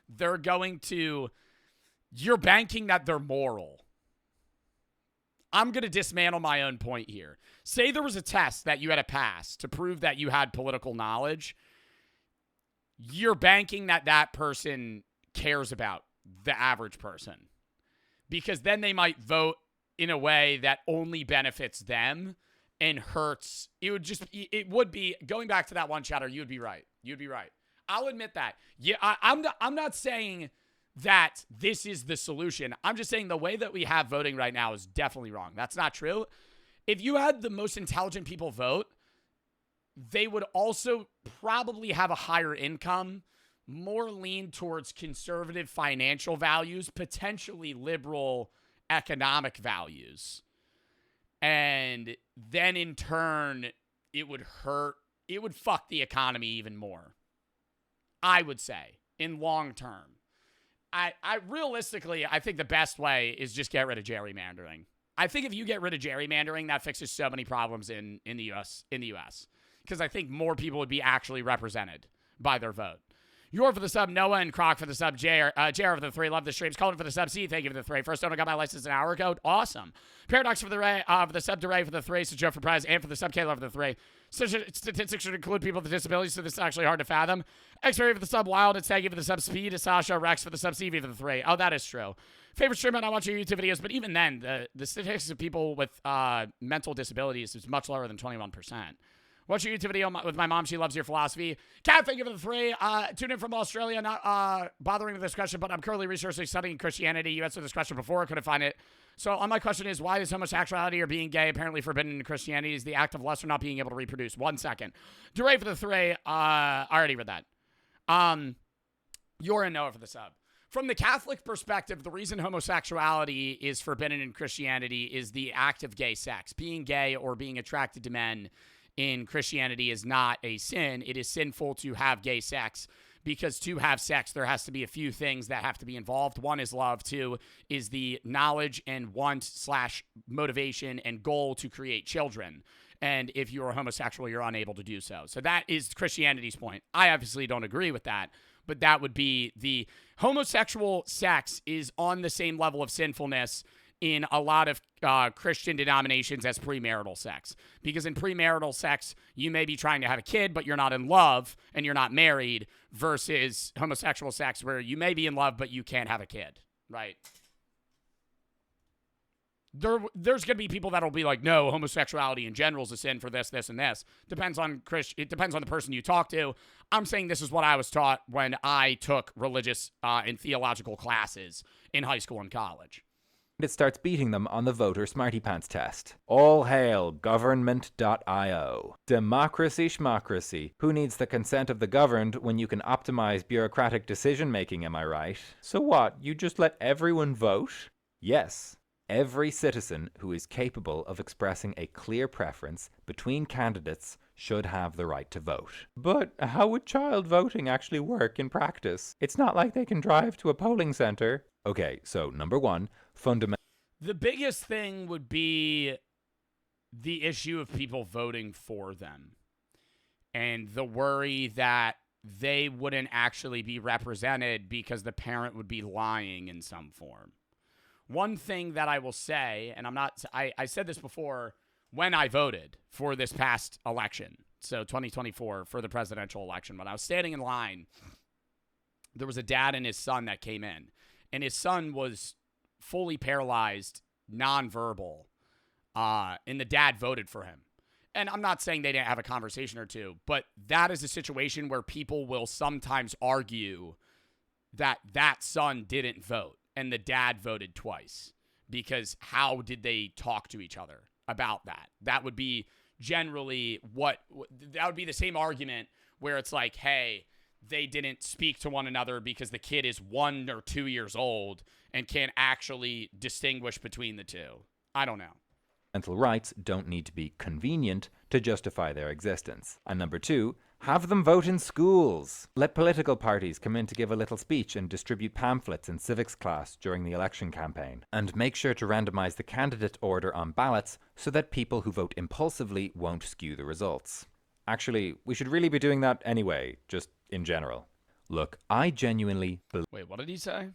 they're going to... You're banking that they're moral. I'm going to dismantle my own point here. Say there was a test that you had to pass to prove that you had political knowledge. You're banking that that person cares about the average person. Because then they might vote in a way that only benefits them and hurts. It would be, going back to that one chatter, you'd be right. You'd be right. I'll admit that. Yeah, I'm not saying that this is the solution. I'm just saying the way that we have voting right now is definitely wrong. That's not true. If you had the most intelligent people vote, they would also probably have a higher income, more lean towards conservative financial values, potentially liberal economic values. And then in turn, it would fuck the economy even more. I would say, in long term. I realistically, I think the best way is just get rid of gerrymandering. I think if you get rid of gerrymandering, that fixes so many problems in the U.S. Because I think more people would be actually represented by their vote. You're for the sub, Noah, and Croc for the sub, JR for the 3. Love the streams. Colin for the sub, C. Thank you for the 3. First owner got my license an hour ago. Awesome. Paradox for the sub, DeRay for the 3. So Joe for prize, and for the sub, Kayla for the 3. Statistics should include people with disabilities, so this is actually hard to fathom. X-Ray for the sub, Wild, and Saggy for the sub, Speed, Sasha, Rex for the sub, CV for the 3. Oh, that is true. Favorite streamer, I watch your YouTube videos, but even then, the statistics of people with mental disabilities is much lower than 21%. Watch your YouTube video with my mom. She loves your philosophy. Kat, thank you for the 3. Tune in from Australia. Not bothering with this question, but I'm currently researching studying Christianity. You answered this question before. I couldn't find it. So my question is, why is homosexuality or being gay apparently forbidden in Christianity? Is the act of lust or not being able to reproduce? 1 second. DeRay for the 3. I already read that. You're a Noah for the sub. From the Catholic perspective, the reason homosexuality is forbidden in Christianity is the act of gay sex. Being gay or being attracted to men in Christianity is not a sin. It is sinful to have gay sex because to have sex, there has to be a few things that have to be involved. 1 is love. 2 is the knowledge and want/motivation and goal to create children. And if you're a homosexual, you're unable to do so. So that is Christianity's point. I obviously don't agree with that, but that would be the homosexual sex is on the same level of sinfulness in a lot of Christian denominations as premarital sex. Because in premarital sex, you may be trying to have a kid, but you're not in love and you're not married, versus homosexual sex where you may be in love, but you can't have a kid, right? There's going to be people that'll be like, no, homosexuality in general is a sin for this, this, and this. It depends on the person you talk to. I'm saying this is what I was taught when I took religious and theological classes in high school and college. It starts beating them on the voter smarty pants test. All hail government.io. Democracy schmocracy. Who needs the consent of the governed when you can optimize bureaucratic decision making, am I right? So what, you just let everyone vote? Yes. Every citizen who is capable of expressing a clear preference between candidates should have the right to vote. But how would child voting actually work in practice? It's not like they can drive to a polling center. Okay, so number one, fundamental. The biggest thing would be the issue of people voting for them and the worry that they wouldn't actually be represented because the parent would be lying in some form. One thing that I will say, and I said this before when I voted for this past election, so 2024 for the presidential election, when I was standing in line, there was a dad and his son that came in, and his son was fully paralyzed, nonverbal, and the dad voted for him. And I'm not saying they didn't have a conversation or two, but that is a situation where people will sometimes argue that that son didn't vote and the dad voted twice, because how did they talk to each other about that? That would be generally that would be the same argument where it's like, hey, they didn't speak to one another because the kid is 1 or 2 years old and can't actually distinguish between the two. I don't know. Fundamental rights don't need to be convenient to justify their existence. And number two, have them vote in schools. Let political parties come in to give a little speech and distribute pamphlets in civics class during the election campaign. And make sure to randomize the candidate order on ballots so that people who vote impulsively won't skew the results. Actually, we should really be doing that anyway, just in general. Look, I genuinely believe... Wait, what did he say?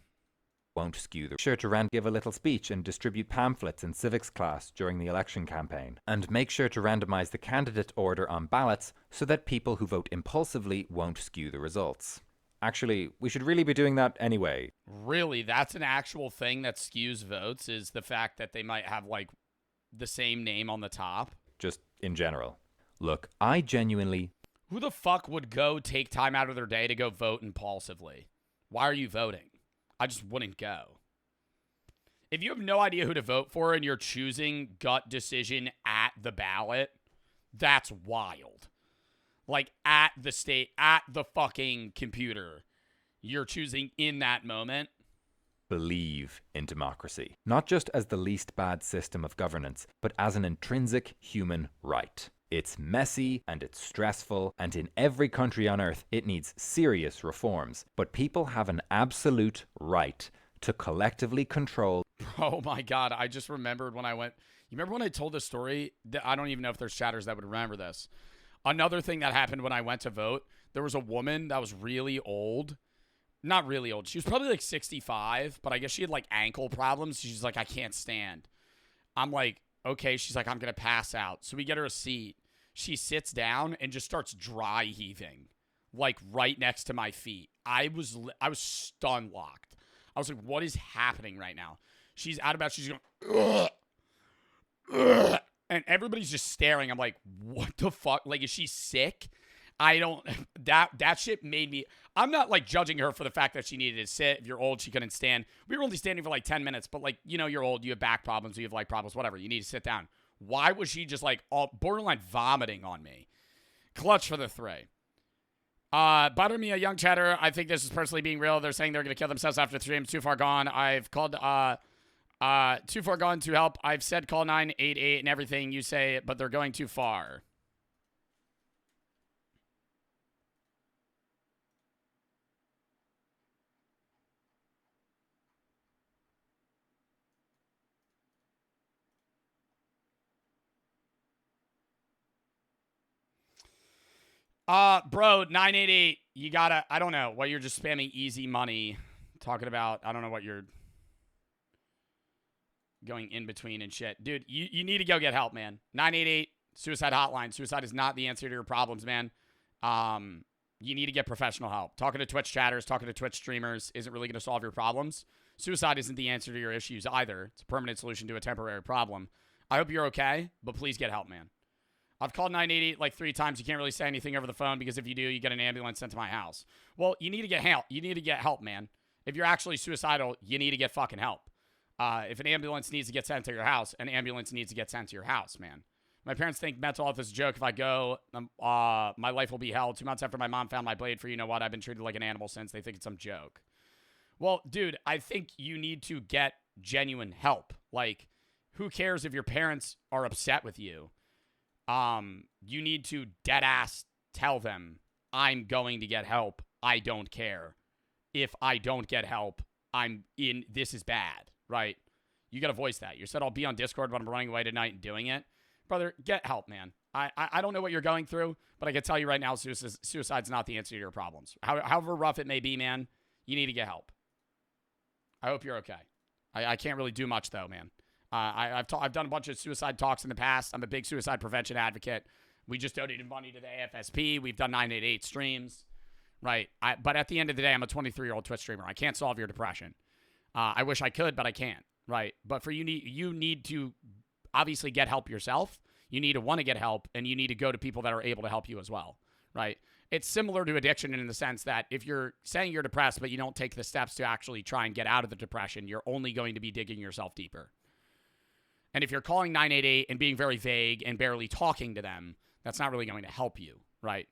Won't skew the... Sure to give a little speech and distribute pamphlets in civics class during the election campaign. And make sure to randomize the candidate order on ballots so that people who vote impulsively won't skew the results. Actually, we should really be doing that anyway. Really? That's an actual thing that skews votes, is the fact that they might have, like, the same name on the top? Just in general. Look, I genuinely... Who the fuck would go take time out of their day to go vote impulsively? Why are you voting? I just wouldn't go. If you have no idea who to vote for and you're choosing gut decision at the ballot, that's wild. Like, at the fucking computer, you're choosing in that moment. Believe in democracy. Not just as the least bad system of governance, but as an intrinsic human right. It's messy and it's stressful, and in every country on earth it needs serious reforms. But people have an absolute right to collectively control. Oh my God, I just remembered when I went... You remember when I told this story? I don't even know if there's chatters that would remember this. Another thing that happened when I went to vote, there was a woman that was really old. Not really old. She was probably like 65, but I guess she had like ankle problems. She's like, I can't stand. I'm like, okay. She's like, I'm going to pass out. So we get her a seat. She sits down and just starts dry heaving, like right next to my feet. I was stun locked. I was like, what is happening right now? She's out about, she's going, ugh, ugh, and everybody's just staring. I'm like, what the fuck? Like, is she sick? I don't, that shit made me, I'm not like judging her for the fact that she needed to sit. If you're old, she couldn't stand. We were only standing for like 10 minutes, but like, you know, you're old, you have back problems, you have like problems, whatever. You need to sit down. Why was she just like all borderline vomiting on me? Clutch for the three. Butter me a young chatter. I think this is personally being real. They're saying they're going to kill themselves after the stream. Too far gone. I've called, too far gone to help. I've said call 988 and everything you say, but they're going too far. Bro, 988, you gotta, I don't know what you're just spamming easy money talking about. I don't know what you're going in between and shit. Dude, you need to go get help, man. 988, suicide hotline. Suicide is not the answer to your problems, man. You need to get professional help. Talking to Twitch chatters, talking to Twitch streamers isn't really going to solve your problems. Suicide isn't the answer to your issues either. It's a permanent solution to a temporary problem. I hope you're okay, but please get help, man. I've called 988 like 3 times. You can't really say anything over the phone because if you do, you get an ambulance sent to my house. Well, you need to get help. You need to get help, man. If you're actually suicidal, you need to get fucking help. If an ambulance needs to get sent to your house, an ambulance needs to get sent to your house, man. My parents think mental health is a joke. If I go, my life will be hell. 2 months after my mom found my blade for you know what, I've been treated like an animal since. They think it's some joke. Well, dude, I think you need to get genuine help. Like, who cares if your parents are upset with you? You need to dead ass tell them, I'm going to get help. I don't care. If I don't get help, this is bad, right? You got to voice that. You said, I'll be on Discord, but I'm running away tonight and doing it. Brother, get help, man. I don't know what you're going through, but I can tell you right now, suicide's not the answer to your problems. However rough it may be, man, you need to get help. I hope you're okay. I can't really do much, though, man. I've done a bunch of suicide talks in the past. I'm a big suicide prevention advocate. We just donated money to the AFSP. We've done 988 streams, right? But at the end of the day, I'm a 23-year-old Twitch streamer. I can't solve your depression. I wish I could, but I can't, right? But you need to obviously get help yourself. You need to want to get help, and you need to go to people that are able to help you as well, right? It's similar to addiction in the sense that if you're saying you're depressed, but you don't take the steps to actually try and get out of the depression, you're only going to be digging yourself deeper. And if you're calling 988 and being very vague and barely talking to them, that's not really going to help you, right?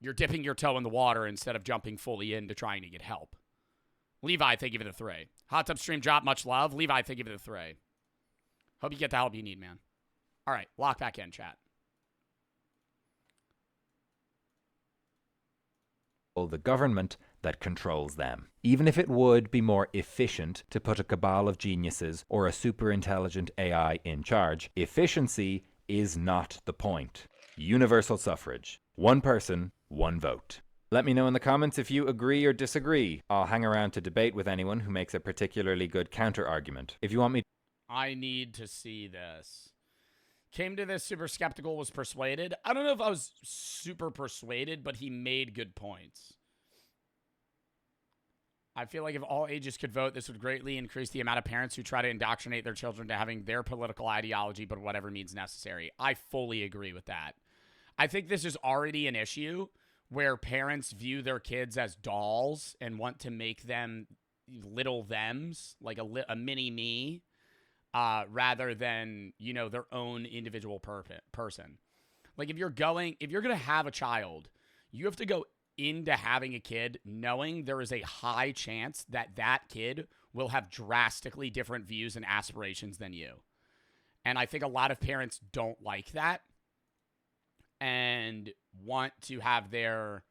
You're dipping your toe in the water instead of jumping fully into trying to get help. Levi, thank you for the 3. Hot Tub Stream Drop, much love. Levi, thank you for the 3. Hope you get the help you need, man. All right, lock back in, chat. The government that controls them. Even if it would be more efficient to put a cabal of geniuses or a super intelligent AI in charge, efficiency is not the point. Universal suffrage. One person, one vote. Let me know in the comments if you agree or disagree. I'll hang around to debate with anyone who makes a particularly good counter-argument. If you want me... I need to see this. Came to this super skeptical, was persuaded. I don't know if I was super persuaded, but he made good points. I feel like if all ages could vote, this would greatly increase the amount of parents who try to indoctrinate their children to having their political ideology, but whatever means necessary. I fully agree with that. I think this is already an issue where parents view their kids as dolls and want to make them little thems, like a mini me. Rather than, you know, their own individual person. Like if you're going to have a child, you have to go into having a kid knowing there is a high chance that that kid will have drastically different views and aspirations than you. And I think a lot of parents don't like that and want to have their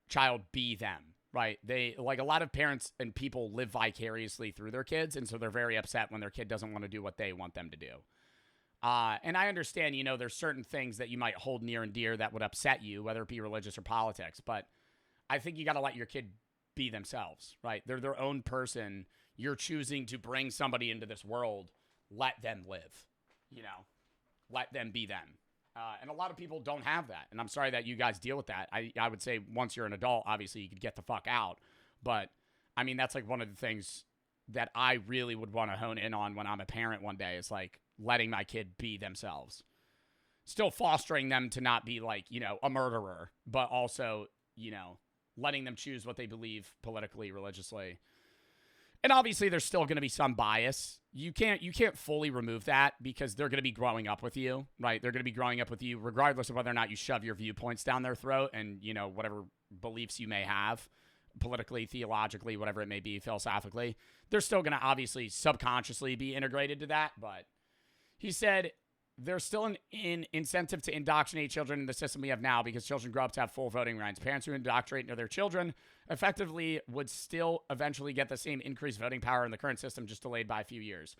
child be them. Right. They like a lot of parents and people live vicariously through their kids. And so they're very upset when their kid doesn't want to do what they want them to do. And I understand, you know, there's certain things that you might hold near and dear that would upset you, whether it be religious or politics. But I think you got to let your kid be themselves. Right. They're their own person. You're choosing to bring somebody into this world. Let them live, you know, let them be them. And a lot of people don't have that. And I'm sorry that you guys deal with that. I would say once you're an adult, obviously you could get the fuck out. But, I mean, that's like one of the things that I really would want to hone in on when I'm a parent one day is like letting my kid be themselves. Still fostering them to not be like, you know, a murderer, but also, you know, letting them choose what they believe politically, religiously. And obviously there's still going to be some bias. You can't fully remove that because they're going to be growing up with you, right? They're going to be growing up with you regardless of whether or not you shove your viewpoints down their throat and, you know, whatever beliefs you may have politically, theologically, whatever it may be, philosophically. They're still going to obviously subconsciously be integrated to that. But he said there's still an incentive to indoctrinate children in the system we have now because children grow up to have full voting rights. Parents who indoctrinate into their children effectively would still eventually get the same increased voting power in the current system, just delayed by a few years.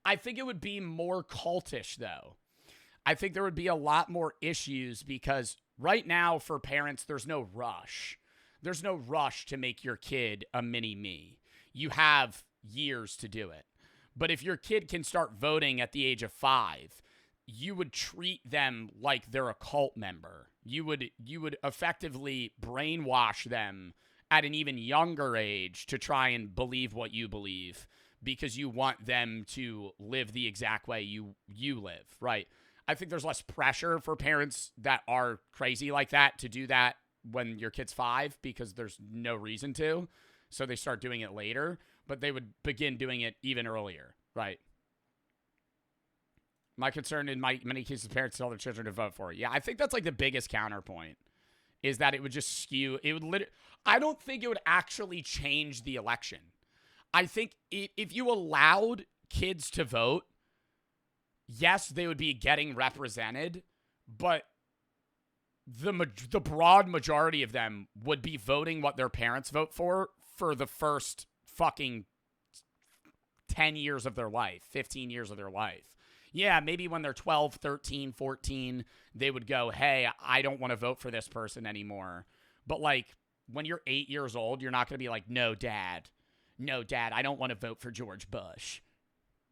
I think it would be more cultish, though. I think there would be a lot more issues because right now for parents, there's no rush. There's no rush to make your kid a mini-me. You have years to do it. But if your kid can start voting at the age of 5, you would treat them like they're a cult member. You would effectively brainwash them at an even younger age to try and believe what you believe because you want them to live the exact way you live, right? I think there's less pressure for parents that are crazy like that to do that when your kid's 5 because there's no reason to. So they start doing it later, but they would begin doing it even earlier, right? My concern in many cases, parents tell their children to vote for it. Yeah, I think that's like the biggest counterpoint is that it would just skew. It would I don't think it would actually change the election. I think if you allowed kids to vote, yes, they would be getting represented, but the broad majority of them would be voting what their parents vote for the first fucking 10 years of their life, 15 years of their life. Yeah, maybe when they're 12, 13, 14, they would go, hey, I don't want to vote for this person anymore. But, like, when you're 8 years old, you're not going to be like, no, Dad, I don't want to vote for George Bush.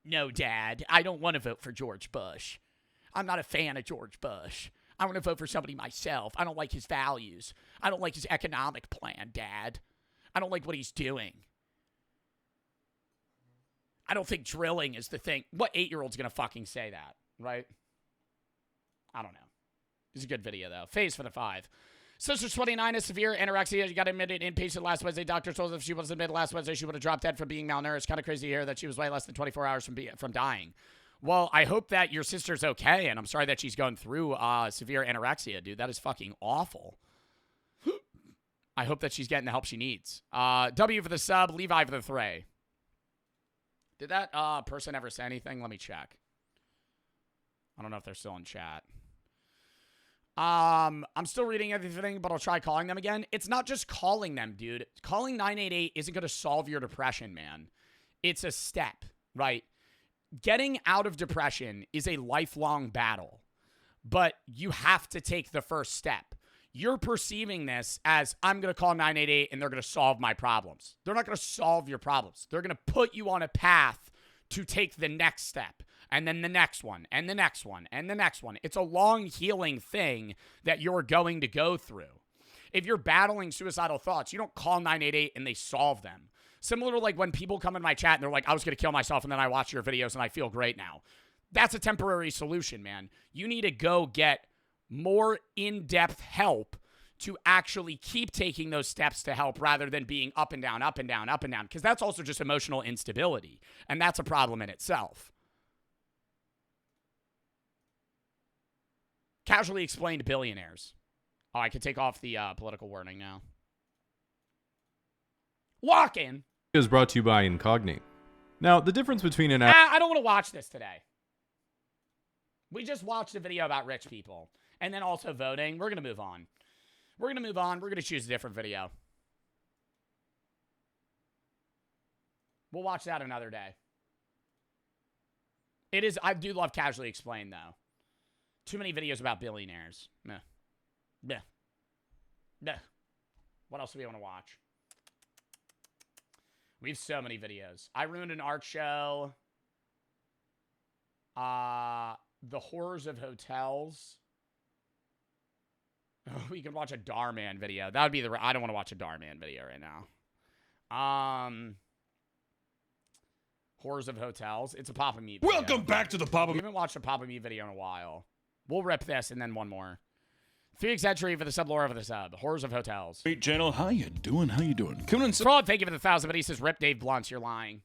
No, Dad, I don't want to vote for George Bush. I'm not a fan of George Bush. I want to vote for somebody myself. I don't like his values. I don't like his economic plan, Dad. I don't like what he's doing. I don't think drilling is the thing. What 8-year-old's going to fucking say that, right? I don't know. It's a good video, though. Phase for the 5. Sister 29 has severe anorexia. She got admitted inpatient last Wednesday. Doctor told her if she wasn't admitted last Wednesday, she would have dropped dead from being malnourished. Kind of crazy to hear that she was way less than 24 hours from dying. Well, I hope that your sister's okay, and I'm sorry that she's going through severe anorexia, dude. That is fucking awful. I hope that she's getting the help she needs. W for the sub, Levi for the 3. Did that person ever say anything? Let me check. I don't know if they're still in chat. I'm still reading everything, but I'll try calling them again. It's not just calling them, dude. Calling 988 isn't going to solve your depression, man. It's a step, right? Getting out of depression is a lifelong battle, but you have to take the first step. You're perceiving this as, I'm going to call 988 and they're going to solve my problems. They're not going to solve your problems. They're going to put you on a path to take the next step, and then the next one, and the next one, and the next one. It's a long healing thing that you're going to go through. If you're battling suicidal thoughts, you don't call 988 and they solve them. Similar to like when people come in my chat and they're like, I was going to kill myself, and then I watch your videos and I feel great now. That's a temporary solution, man. You need to go get more in-depth help to actually keep taking those steps to help rather than being up and down, up and down, up and down. Because that's also just emotional instability. And that's a problem in itself. Casually explained billionaires. Oh, I can take off the political warning now. Walk in. Is brought to you by Incognito. Now, the difference between an I don't want to watch this today. We just watched a video about rich people. And then also voting. We're going to move on. We're going to move on. We're going to choose a different video. We'll watch that another day. It is, I do love Casually Explained, though. Too many videos about billionaires. Meh. Meh. Meh. What else do we want to watch? We have so many videos. I Ruined an Art Show. The Horrors of Hotels. Oh, we can watch a Darman video. That would be I don't want to watch a Darman video right now. Horrors of Hotels. It's a Papa Meat video. Welcome back to the Papa We haven't watched a Papa Meat video in a while. We'll rip this and then one more. Felix Entry for the sub, Laura for the sub. Horrors of Hotels. Great channel. How you doing? How you doing? Coming in. Fraud, thank you for the 1,000, but he says, rip Dave Blunts. You're lying.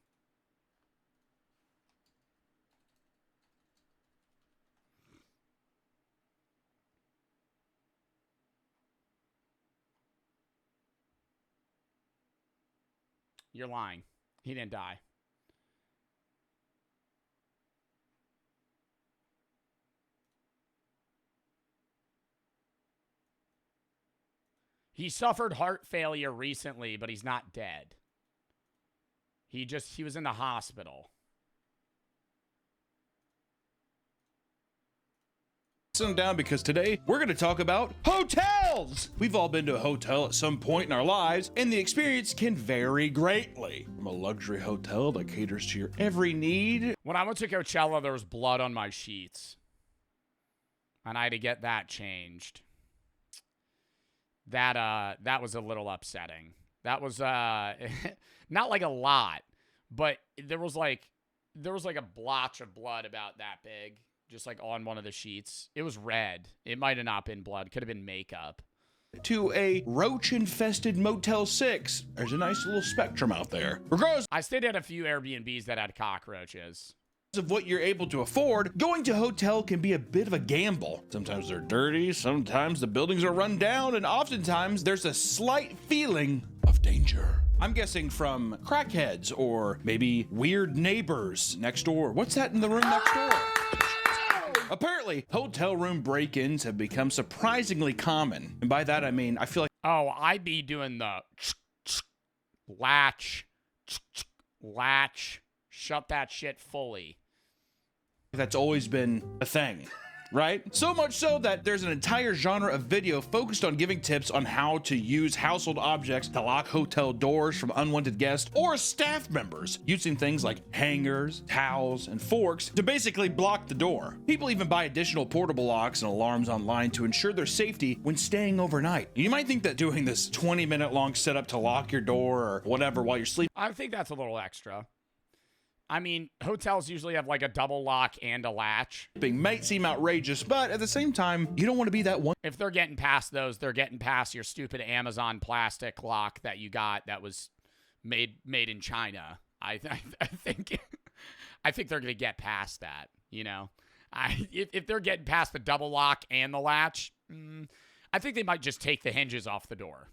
You're lying. He didn't die. He suffered heart failure recently, but he's not dead. He was in the hospital. Sit down because today we're going to talk about hotels. We've all been to a hotel at some point in our lives, and the experience can vary greatly. From a luxury hotel that caters to your every need. When I went to Coachella, there was blood on my sheets. And I had to get that changed. That was a little upsetting. That was not like a lot, but there was like a blotch of blood about that big, just like on one of the sheets. It was red. It might have not been blood. Could have been makeup. To a roach-infested Motel 6. There's a nice little spectrum out there. Regardless, I stayed at a few Airbnbs that had cockroaches. Of what you're able to afford, going to a hotel can be a bit of a gamble. Sometimes they're dirty, sometimes the buildings are run down, and oftentimes there's a slight feeling of danger. I'm guessing from crackheads or maybe weird neighbors next door. What's that in the room next door? Apparently, hotel room break-ins have become surprisingly common. And by that, I mean, I feel like... Oh, I'd be doing the latch, shut that shit fully. That's always been a thing, right? So much so that there's an entire genre of video focused on giving tips on how to use household objects to lock hotel doors from unwanted guests or staff members, using things like hangers, towels, and forks to basically block the door. People even buy additional portable locks and alarms online to ensure their safety when staying overnight. You might think that doing this 20-minute long setup to lock your door or whatever while you're sleeping, I think that's a little extra. I mean, hotels usually have like a double lock and a latch. might seem outrageous, but at the same time, you don't want to be that one. If they're getting past those, they're getting past your stupid Amazon plastic lock that you got that was made in China. I think they're gonna get past that. You know, if they're getting past the double lock and the latch, I think they might just take the hinges off the door.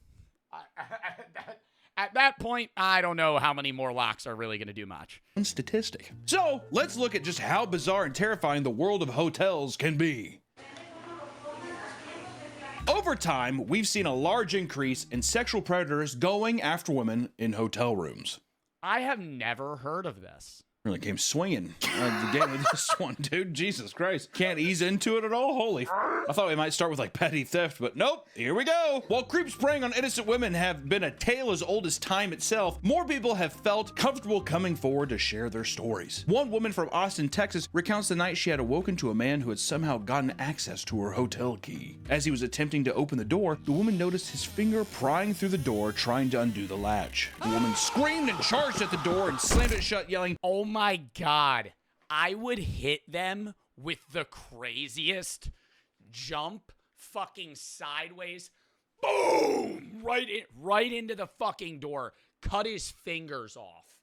At that point, I don't know how many more locks are really going to do much. Statistic. So let's look at just how bizarre and terrifying the world of hotels can be. Over time, we've seen a large increase in sexual predators going after women in hotel rooms. I have never heard of this. Really came swinging the game with this one, dude. Jesus Christ. Can't ease into it at all? Holy. I thought we might start with like petty theft, but nope. Here we go. While creeps preying on innocent women have been a tale as old as time itself, more people have felt comfortable coming forward to share their stories. One woman from Austin, Texas recounts the night she had awoken to a man who had somehow gotten access to her hotel key. As he was attempting to open the door, the woman noticed his finger prying through the door, trying to undo the latch. The woman screamed and charged at the door and slammed it shut, yelling, "Oh my God, I would hit them with the craziest jump fucking sideways. Boom! Right into the fucking door. Cut his fingers off.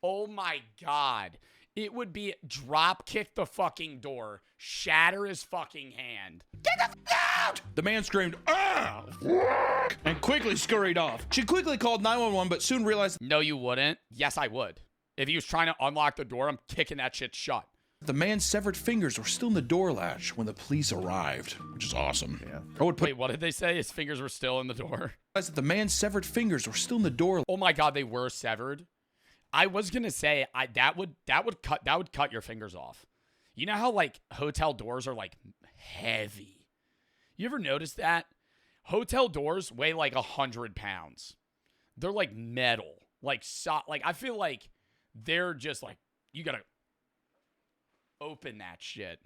Oh my God. It would be drop kick the fucking door, shatter his fucking hand. Get the fuck out! The man screamed, "Ah!" and quickly scurried off. She quickly called 911, but soon realized, no, you wouldn't. Yes, I would. If he was trying to unlock the door, I'm kicking that shit shut. The man's severed fingers were still in the door latch when the police arrived, which is awesome. Yeah. Wait, what did they say? His fingers were still in the door? That the man's severed fingers were still in the door. Oh my God, they were severed. I was gonna say that would cut your fingers off. You know how like hotel doors are like heavy. You ever notice that? Hotel doors weigh like 100 pounds. They're like metal, like I feel like they're just like you gotta open that shit.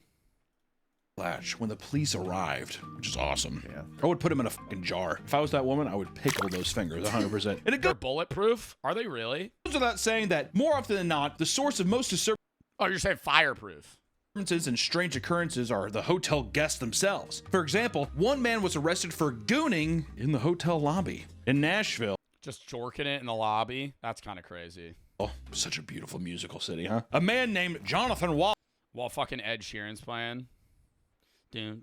Latch when the police arrived, which is awesome. Yeah. I would put them in a fucking jar. If I was that woman, I would pickle those fingers 100%. And it They're bulletproof? Are they really? goes without saying that more often than not, the source of most disturbances Oh, you're saying fireproof. and strange occurrences are the hotel guests themselves. For example, one man was arrested for gooning in the hotel lobby in Nashville. Just jorking it in the lobby? That's kind of crazy. Oh, such a beautiful musical city, huh? A man named Jonathan Walker. While fucking Ed Sheeran's playing. I'm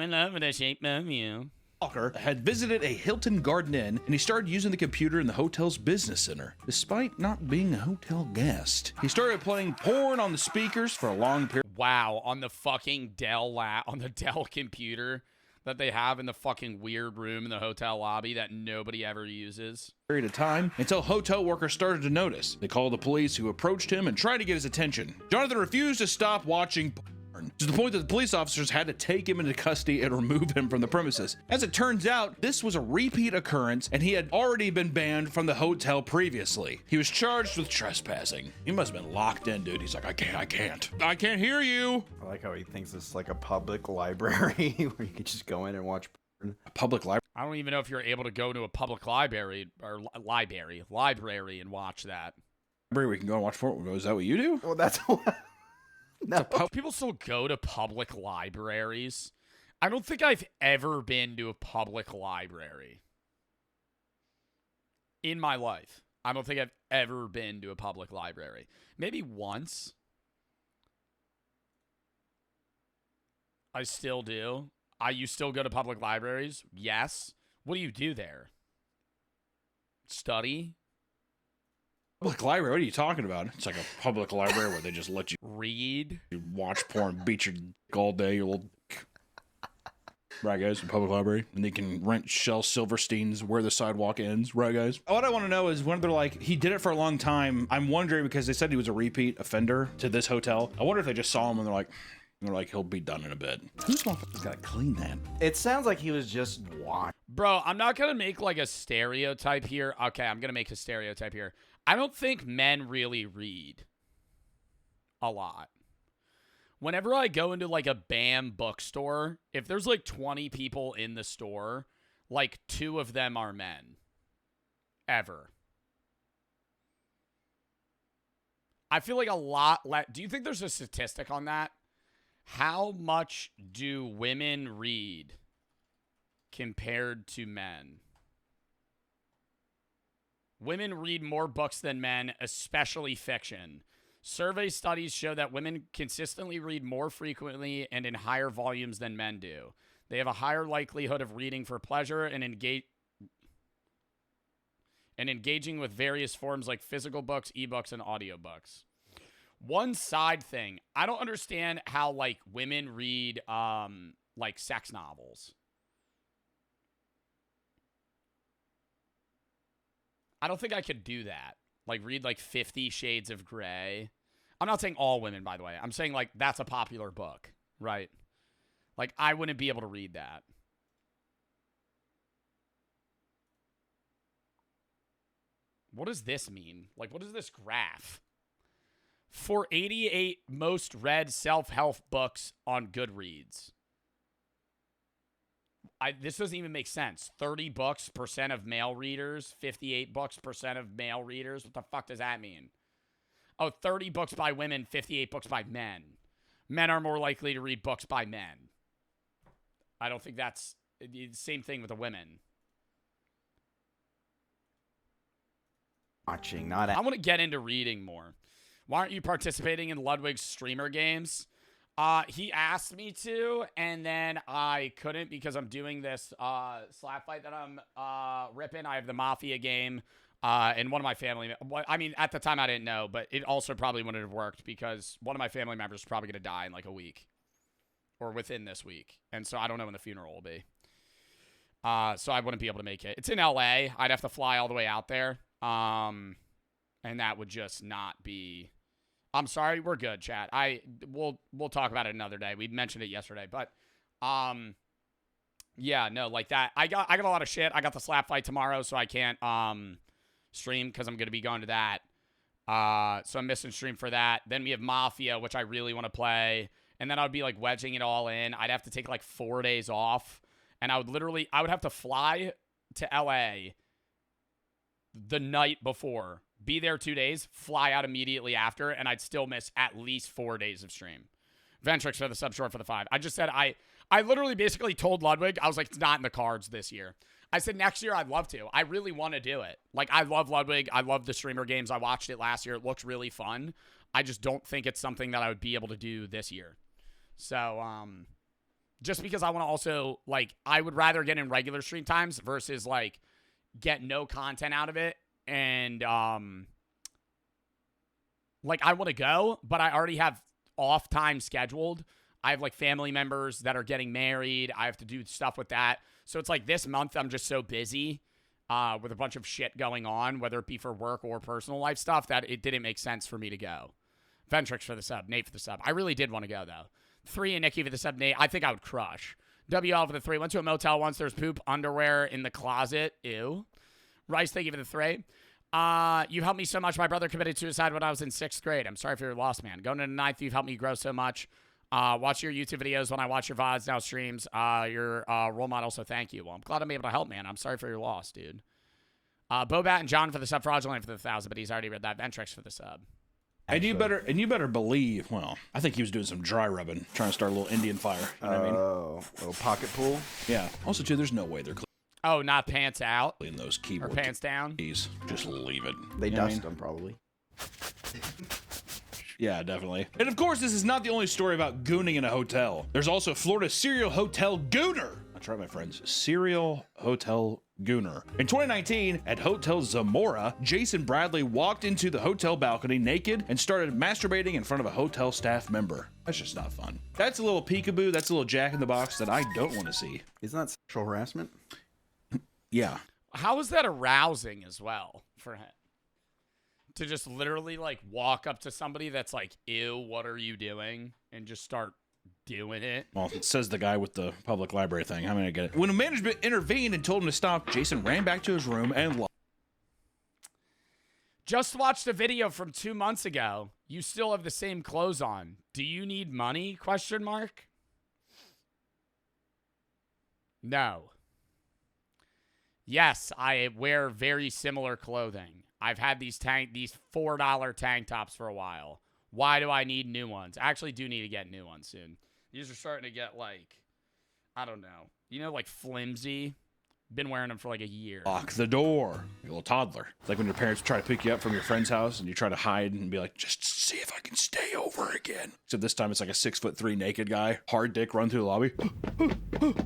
in love with the shape of you. Walker had visited a Hilton Garden Inn and he started using the computer in the hotel's business center. Despite not being a hotel guest, he started playing porn on the speakers for a long period. Wow, on the fucking on the Dell computer that they have in the fucking weird room in the hotel lobby that nobody ever uses. Period of time until hotel workers started to notice. They called the police, who approached him and tried to get his attention. Jonathan refused to stop watching porn, to the point that the police officers had to take him into custody and remove him from the premises. As it turns out, this was a repeat occurrence and he had already been banned from the hotel previously. He was charged with trespassing. He must have been locked in, dude. He's like, I can't hear you. I like how he thinks this is like a public library where you could just go in and watch porn. A public library? I don't even know if you're able to go to a public library and watch that. Library we can go and watch porn. Is that what you do? Well, that's what... No. People still go to public libraries. I don't think I've ever been to a public library in my life. I don't think I've ever been to a public library. Maybe once. I still do. You still go to public libraries? Yes. What do you do there? Study? Public library? What are you talking about? It's like a public library where they just let you read, watch porn, beat your dick all day, your little. Right, guys, a public library, and they can rent Shel Silverstein's Where the Sidewalk Ends. Right, guys. What I want to know is when they're like, he did it for a long time. I'm wondering because they said he was a repeat offender to this hotel. I wonder if they just saw him and they're like, he'll be done in a bit. Who's motherfucker's got to clean that? It sounds like he was just watching. Bro, I'm not going to make like a stereotype here. Okay, I'm going to make a stereotype here. I don't think men really read a lot. Whenever I go into like a BAM bookstore, if there's like 20 people in the store, like 2 of them are men. Ever. I feel like a lot do you think there's a statistic on that? How much do women read compared to men? Women read more books than men, especially fiction. Survey studies show that women consistently read more frequently and in higher volumes than men do. They have a higher likelihood of reading for pleasure and engaging with various forms like physical books, ebooks, and audiobooks. One side thing, I don't understand how like women read like sex novels. I don't think I could do that. Like, read, like, 50 Shades of Grey. I'm not saying all women, by the way. I'm saying, like, that's a popular book, right? Like, I wouldn't be able to read that. What does this mean? Like, what is this graph? For 88 most read self-help books on Goodreads. This doesn't even make sense. 30 books % of male readers, 58 books % of male readers. What the fuck does that mean? Oh, 30 books by women, 58 books by men. Men are more likely to read books by men. I don't think that's the same thing with the women. Watching, not. I want to get into reading more. Why aren't you participating in Ludwig's streamer games? He asked me to, and then I couldn't because I'm doing this slap fight that I'm ripping. I have the Mafia game, and one of my family. I mean, at the time I didn't know, but it also probably wouldn't have worked because one of my family members is probably going to die in like a week, or within this week, and so I don't know when the funeral will be. So I wouldn't be able to make it. It's in LA. I'd have to fly all the way out there, and that would just not be. I'm sorry, we're good, chat. We'll talk about it another day. We mentioned it yesterday, but yeah, no, like that. I got a lot of shit. I got the slap fight tomorrow, so I can't stream because I'm gonna be going to that. So I'm missing stream for that. Then we have Mafia, which I really want to play, and then I would be like wedging it all in. I'd have to take like 4 days off, and I would have to fly to LA the night before. Be there 2 days, fly out immediately after, and I'd still miss at least 4 days of stream. Ventrix for the sub, short for the 5. I just said I literally basically told Ludwig, I was like, it's not in the cards this year. I said next year I'd love to. I really want to do it. Like, I love Ludwig. I love the streamer games. I watched it last year. It looks really fun. I just don't think it's something that I would be able to do this year. So, just because I want to also, like, I would rather get in regular stream times versus, like, get no content out of it. And, like, I want to go, but I already have off time scheduled. I have, like, family members that are getting married. I have to do stuff with that. So it's like this month I'm just so busy with a bunch of shit going on, whether it be for work or personal life stuff, that it didn't make sense for me to go. Ventrix for the sub, Nate for the sub. I really did want to go, though. 3 and Nikki for the sub, Nate. I think I would crush. WL for the 3. Went to a motel once. There's poop underwear in the closet. Ew. Rice, thank you for the 3. You've helped me so much. My brother committed suicide when I was in 6th grade. I'm sorry for your loss, man. Going into 9th, you've helped me grow so much. Watch your YouTube videos when I watch your VODs, now streams. You're a role model, so thank you. Well, I'm glad I'm able to help, man. I'm sorry for your loss, dude. Bobat and John for the sub, Fraudulent for the 1,000, but he's already read that. Ventrix for the sub. And you better believe, well, I think he was doing some dry rubbing, trying to start a little Indian fire. You know what I mean? Oh, little pocket pool? Yeah. Also, too, there's no way they're Oh, not pants out? cleaning those keyboard Or pants down? keys. Just leave it. They You know what I dust mean? them, probably. Yeah, definitely. And of course, this is not the only story about gooning in a hotel. There's also Florida's serial hotel gooner. That's right, my friends. Serial hotel gooner. In 2019, at Hotel Zamora, Jason Bradley walked into the hotel balcony naked and started masturbating in front of a hotel staff member. That's just not fun. That's a little peekaboo. That's a little Jack in the Box that I don't want to see. Isn't that sexual harassment? Yeah. How is that arousing as well for him? To just literally like walk up to somebody that's like, ew, what are you doing? And just start doing it. Well, it says the guy with the public library thing. How many I get it? When management intervened and told him to stop, Jason ran back to his room and just watched a video from 2 months ago. You still have the same clothes on. Do you need money? Question mark. No. Yes, I wear very similar clothing. I've had these $4 tank tops for a while. Why do I need new ones? I actually do need to get new ones soon. These are starting to get like, I don't know. You know, like flimsy. Been wearing them for like a year. lock the door. You're a little toddler. It's like when your parents try to pick you up from your friend's house and you try to hide and be like, just see if I can stay over again. Except this time it's like a 6'3" naked guy, hard dick run through the lobby.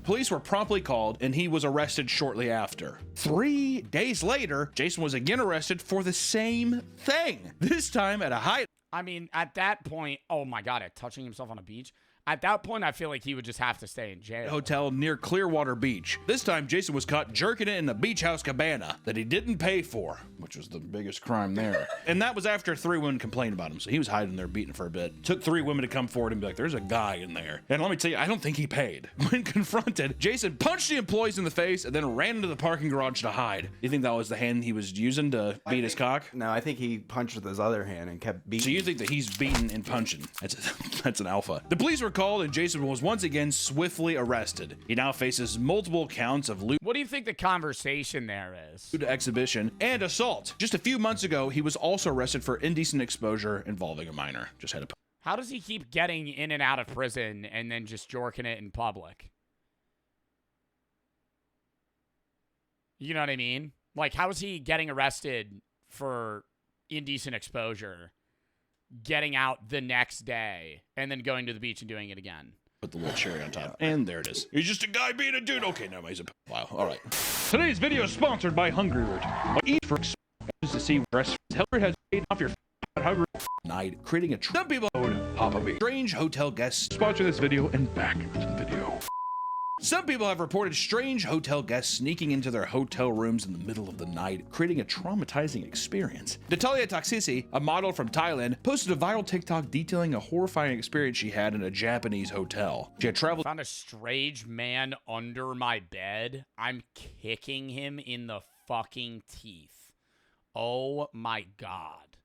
Police were promptly called and he was arrested shortly after. 3 days later, Jason was again arrested for the same thing. This time at a high. I mean, at that point, oh my God, at touching himself on a beach. At that point, I feel like he would just have to stay in jail. Hotel near Clearwater Beach. This time, Jason was caught jerking it in a beach house cabana that he didn't pay for, which was the biggest crime there. And that was after 3 women complained about him, so he was hiding there beating for a bit. Took 3 women to come forward and be like, there's a guy in there. And let me tell you, I don't think he paid. When confronted, Jason punched the employees in the face and then ran into the parking garage to hide. You think that was the hand he was using to beat his cock? No, I think he punched with his other hand and kept beating. So you think that he's beating and punching? That's an alpha. The police were called and Jason was once again swiftly arrested. He now faces multiple counts of What do you think the conversation there is? lewd exhibition and assault. Just a few months ago, he was also arrested for indecent exposure involving a minor. Just had a. How does he keep getting in and out of prison and then just jorking it in public? You know what I mean? Like, how is he getting arrested for indecent exposure, getting out the next day, and then going to the beach and doing it again? Put the little cherry on top. And there it is. He's just a guy being a dude. Okay, no, he's a. Wow. All right. Today's video is sponsored by Hungry Root. Eat for to see breast. Helper has paid off your hungry night, creating a. Some people Papa B. Strange hotel guests sponsor this video and back to the video. Some people have reported strange hotel guests sneaking into their hotel rooms in the middle of the night, creating a traumatizing experience. Natalia Toxisi, a model from Thailand, posted a viral TikTok detailing a horrifying experience she had in a Japanese hotel. She had traveled. Found a strange man under my bed. I'm kicking him in the fucking teeth. Oh my God.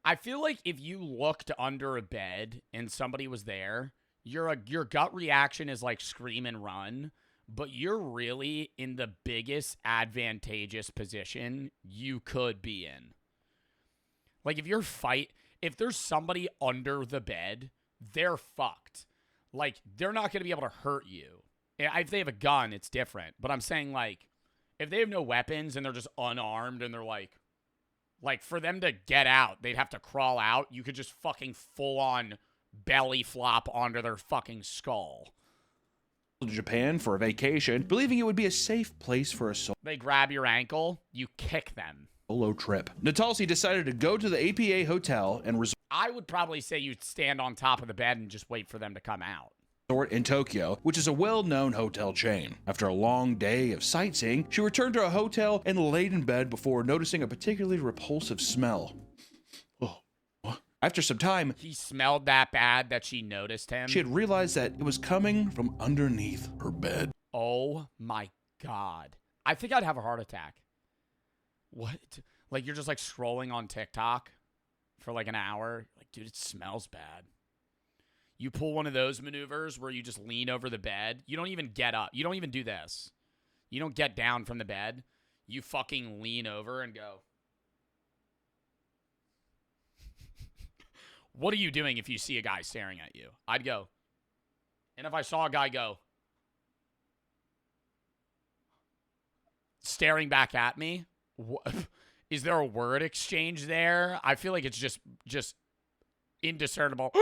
I feel like if you looked under a bed and somebody was there, your gut reaction is like scream and run, but you're really in the biggest advantageous position you could be in. Like if there's somebody under the bed, they're fucked. Like they're not going to be able to hurt you. If they have a gun, it's different. But I'm saying like if they have no weapons and they're just unarmed and they're like for them to get out, they'd have to crawl out. You could just fucking full on belly flop onto their fucking skull. To Japan for a vacation, believing it would be a safe place for a They grab your ankle, you kick them. solo trip. Natalsi decided to go to the APA hotel and resort I would probably say you'd stand on top of the bed and just wait for them to come out. in Tokyo, which is a well-known hotel chain. After a long day of sightseeing, she returned to a hotel and laid in bed before noticing a particularly repulsive smell. After some time, he smelled that bad that she noticed him. She had realized that it was coming from underneath her bed. Oh my God. I think I'd have a heart attack. What? Like you're just like scrolling on TikTok for like an hour. Like, dude, it smells bad. You pull one of those maneuvers where you just lean over the bed. You don't even get up. You don't even do this. You don't get down from the bed. You fucking lean over and go. What are you doing if you see a guy staring at you? I'd go. And if I saw a guy go staring back at me, is there a word exchange there? I feel like it's just indiscernible.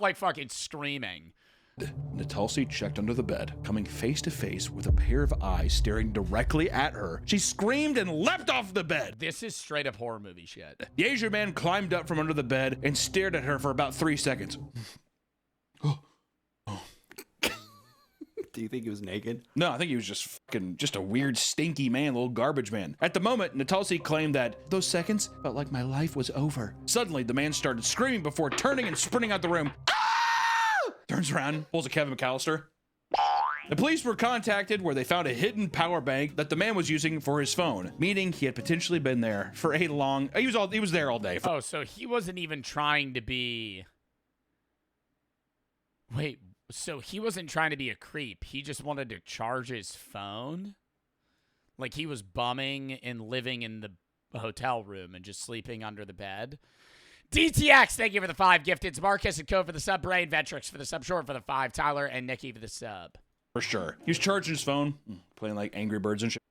Like fucking screaming. Natalsi checked under the bed, coming face to face with a pair of eyes staring directly at her. She screamed and leapt off the bed. This is straight up horror movie shit. The Asian man climbed up from under the bed and stared at her for about 3 seconds. Do you think he was naked? No, I think he was just a weird, stinky man, little garbage man. At the moment, Natalsi claimed that those seconds felt like my life was over. Suddenly, the man started screaming before turning and sprinting out the room. Ah! Turns around, pulls a Kevin McAllister. The police were contacted where they found a hidden power bank that the man was using for his phone, meaning he had potentially been there for a long... He was there all day. Oh, so he wasn't even trying to be... Wait, so he wasn't trying to be a creep. He just wanted to charge his phone? Like he was bumming and living in the hotel room and just sleeping under the bed? DTX, thank you for the 5 gifted. Marcus and Co for the sub. Brain Vetrix for the sub. Short for the 5. Tyler and Nikki for the sub. For sure. He was charging his phone, playing like Angry Birds and shit.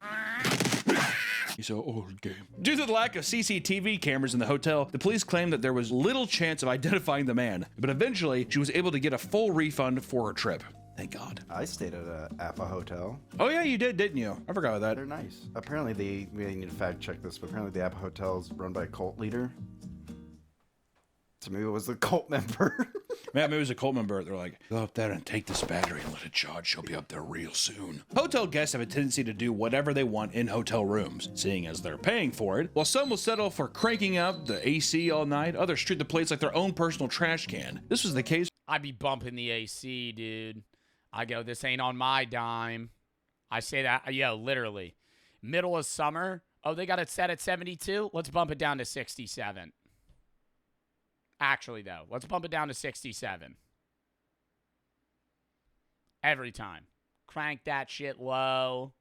He's so old game. Due to the lack of CCTV cameras in the hotel, the police claimed that there was little chance of identifying the man, but eventually she was able to get a full refund for her trip. Thank God. I stayed at a Appa hotel. Oh yeah, you did, didn't you? I forgot about that. They're nice. Apparently we need to fact check this, but apparently the Appa hotel is run by a cult leader. So maybe it was a cult member. Maybe it was a cult member. They're like, go up there and take this battery and let it charge. She'll be up there real soon. Hotel guests have a tendency to do whatever they want in hotel rooms, seeing as they're paying for it. While some will settle for cranking up the AC all night, others treat the place like their own personal trash can. This was the case. I'd be bumping the AC, dude. I go, this ain't on my dime. I say that, yo, literally. Middle of summer. Oh, they got it set at 72? Let's bump it down to 67. Actually, though, let's bump it down to 67. Every time. Crank that shit low.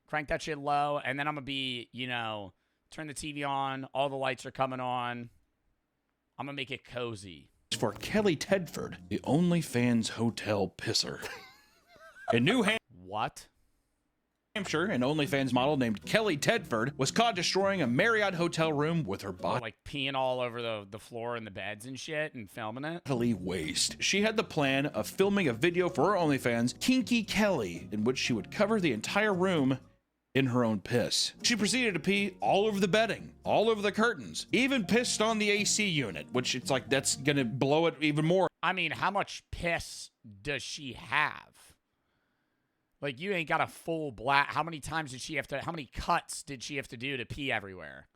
Crank that shit low. And then I'm going to be, turn the TV on. All the lights are coming on. I'm going to make it cozy. For Kelly Tedford, the OnlyFans hotel pisser. In New Hampshire, an OnlyFans model named Kelly Tedford was caught destroying a Marriott hotel room with her body. Like peeing all over the floor and the beds and shit and filming it. Waste. She had the plan of filming a video for her OnlyFans, Kinky Kelly, in which she would cover the entire room in her own piss. She proceeded to pee all over the bedding, all over the curtains, even pissed on the AC unit, which it's like that's gonna blow it even more. I mean, how much piss does she have? Like, you ain't got a full black. How many times did she have to, how many cuts did she have to do to pee everywhere?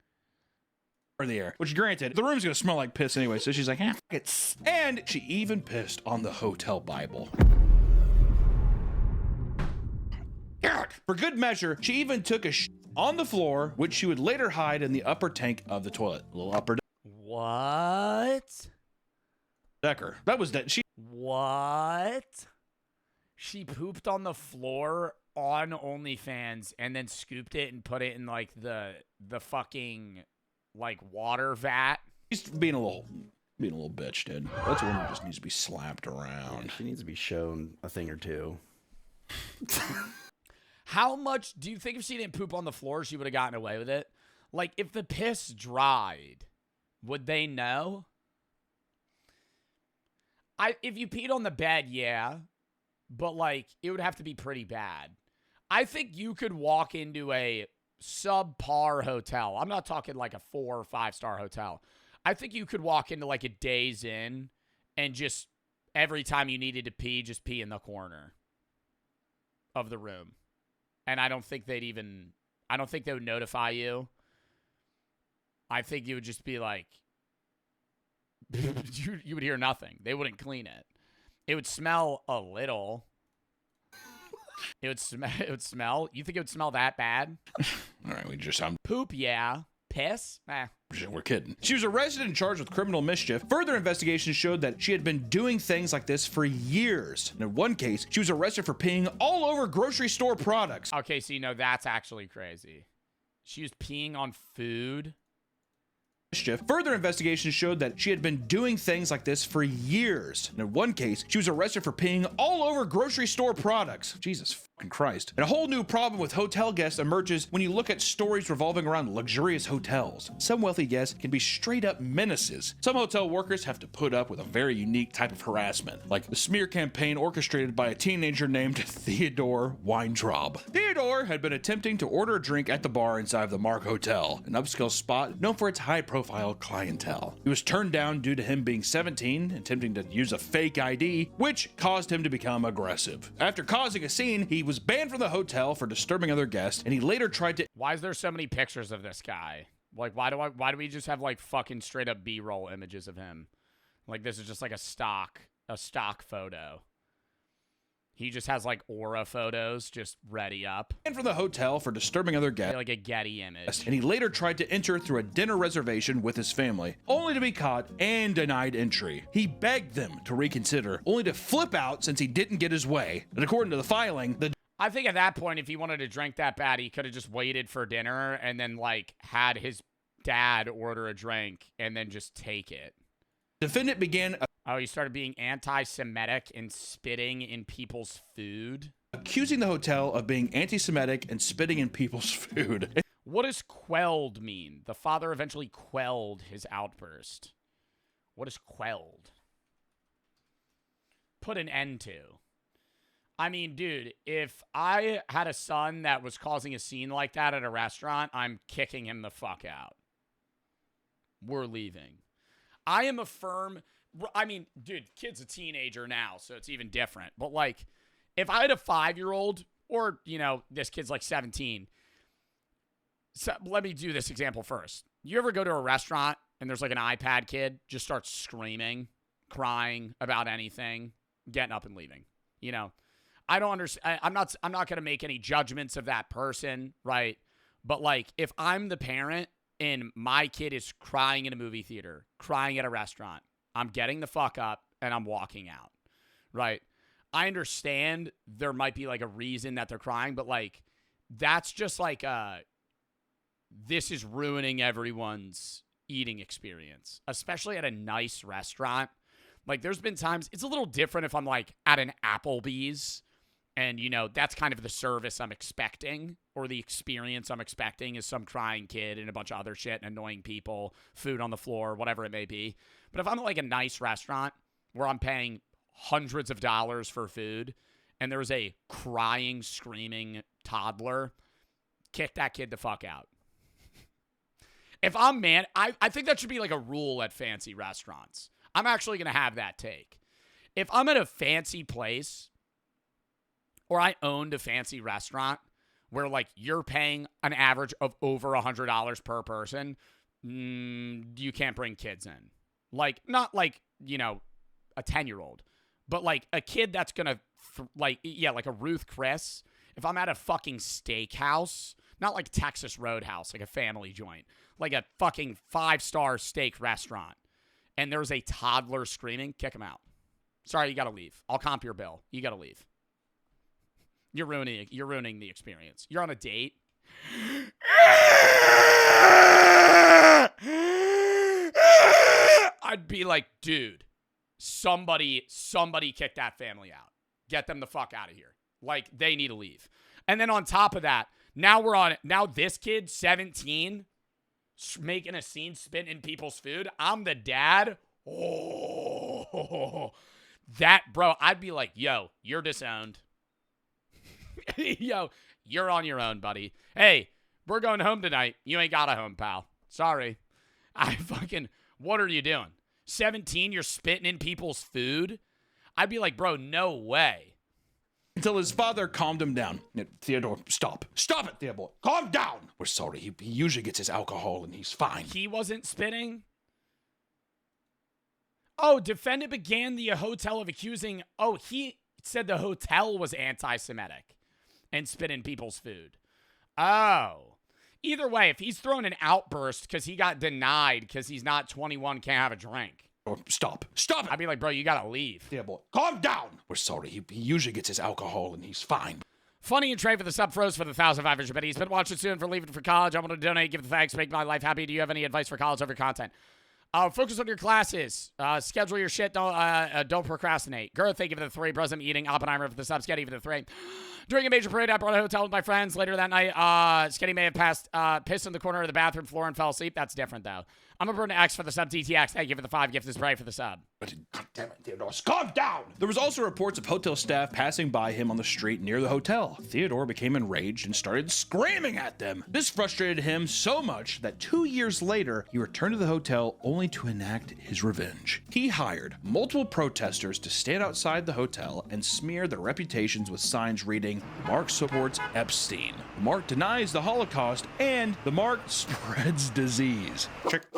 In the air. Which, granted, the room's gonna smell like piss anyway, so she's like, fuck it. And she even pissed on the hotel Bible. For good measure, she even took a on the floor, which she would later hide in the upper tank of the toilet. A little upper What? decker. That was that. What? She pooped on the floor on OnlyFans and then scooped it and put it in like the fucking like water vat. She's being a little bitch, dude. That's a woman who just needs to be slapped around. Yeah, she needs to be shown a thing or two. How much do you think if she didn't poop on the floor, she would have gotten away with it? Like, if the piss dried, would they know? If you peed on the bed, yeah. But, like, it would have to be pretty bad. I think you could walk into a subpar hotel. I'm not talking like a 4 or 5 star hotel. I think you could walk into, like, a Days Inn and just every time you needed to pee, just pee in the corner of the room. And I don't think they would notify you. I think you would just be like, you would hear nothing. They wouldn't clean it. It would smell a little. It would smell. You think it would smell that bad? All right, we just sound poop, yeah. Piss? We're kidding. She was arrested and charged with criminal mischief. Further investigations showed that she had been doing things like this for years. And in one case, she was arrested for peeing all over grocery store products. Okay, so that's actually crazy. She was peeing on food. mischief. Further investigations showed that she had been doing things like this for years. And in one case, she was arrested for peeing all over grocery store products. Jesus fucking Christ. And a whole new problem with hotel guests emerges when you look at stories revolving around luxurious hotels. Some wealthy guests can be straight up menaces. Some hotel workers have to put up with a very unique type of harassment, like the smear campaign orchestrated by a teenager named Theodore Weintraub. Theodore had been attempting to order a drink at the bar inside of the Mark Hotel, an upscale spot known for its high-profile clientele. He was turned down due to him being 17, attempting to use a fake ID, which caused him to become aggressive. After causing a scene, he was banned from the hotel for disturbing other guests, and he later tried to— Why is there so many pictures of this guy? Like, why do we just have, like, fucking straight up B-roll images of him? Like, this is just, like, a stock photo. He just has, like, aura photos just ready up. And from the hotel for disturbing other guests. Like a Getty image. And he later tried to enter through a dinner reservation with his family, only to be caught and denied entry. He begged them to reconsider, only to flip out since he didn't get his way. And according to the filing, I think at that point, if he wanted to drink that bad, he could have just waited for dinner and then, like, had his dad order a drink and then just take it. Defendant began— Oh, he started being anti-Semitic and spitting in people's food? accusing the hotel of being anti-Semitic and spitting in people's food. What does quelled mean? The father eventually quelled his outburst. What is quelled? Put an end to. I mean, dude, if I had a son that was causing a scene like that at a restaurant, I'm kicking him the fuck out. We're leaving. I am a firm... I mean, dude, kid's a teenager now, so it's even different. But, like, if I had a 5-year-old, or, you know, this kid's like 17... So let me do this example first. You ever go to a restaurant and there's like an iPad kid just starts screaming, crying about anything, getting up and leaving? You know, I don't understand. I'm not going to make any judgments of that person, right? But like, if I'm the parent and my kid is crying in a movie theater, crying at a restaurant, I'm getting the fuck up and I'm walking out, right? I understand there might be like a reason that they're crying, but like, that's just like this is ruining everyone's eating experience, especially at a nice restaurant. Like, there's been times, it's a little different if I'm, like, at an Applebee's, and, you know, that's kind of the service I'm expecting, or the experience I'm expecting is some crying kid and a bunch of other shit and annoying people, food on the floor, whatever it may be. But if I'm at, like, a nice restaurant where I'm paying hundreds of dollars for food, and there's a crying, screaming toddler, kick that kid the fuck out. If I'm I think that should be like a rule at fancy restaurants. I'm actually going to have that take. If I'm at a fancy place or I owned a fancy restaurant where like you're paying an average of over $100 per person, you can't bring kids in. Like, not like, you know, a 10-year-old, but like a kid that's going to like a Ruth Chris. If I'm at a fucking steakhouse, not like Texas Roadhouse, like a family joint, like a fucking 5-star steak restaurant, and there's a toddler screaming, kick him out. Sorry, you gotta leave. I'll comp your bill. You gotta leave. You're ruining the experience. You're on a date. I'd be like, dude, somebody kick that family out. Get them the fuck out of here. Like, they need to leave. And then on top of that, now this kid, 17, making a scene, spitting in people's food. I'm the dad. Oh, that, bro, I'd be like, yo, you're disowned. Yo, you're on your own, buddy. Hey, we're going home tonight. You ain't got a home, pal. Sorry. What are you doing? 17, you're spitting in people's food? I'd be like, bro, no way. Until his father calmed him down. Theodore, stop. Stop it, Theodore. Calm down. We're sorry. He usually gets his alcohol and he's fine. He wasn't spitting? Oh, defendant began the hotel of accusing... Oh, he said the hotel was anti-Semitic and spit in people's food. Oh. Either way, if he's throwing an outburst because he got denied because he's not 21, can't have a drink. Stop. Stop it. I'd be like, bro, you gotta leave. Theodore, calm down. We're sorry. He usually gets his alcohol and he's fine. Funny and Trey for the sub froze for the 1,500 bit. He's been watching soon for leaving for college. I want to donate, give the thanks, make my life happy. Do you have any advice for college over content? Focus on your classes. Schedule your shit. Don't procrastinate. Girth, thank you for the 3. Bros, I'm eating. Oppenheimer for the sub. Sketty for the 3. During a major parade, I brought a hotel with my friends. Later that night, Sketty may have pissed in the corner of the bathroom floor and fell asleep. That's different, though. I'm a burn X for the sub. TTX, thank you for the 5. Gift is brave for the sub. God damn it, Theodore, calm down! There was also reports of hotel staff passing by him on the street near the hotel. Theodore became enraged and started screaming at them. This frustrated him so much that 2 years later, he returned to the hotel only to enact his revenge. He hired multiple protesters to stand outside the hotel and smear their reputations with signs reading, "Mark supports Epstein. Mark denies the Holocaust," and "The Mark spreads disease."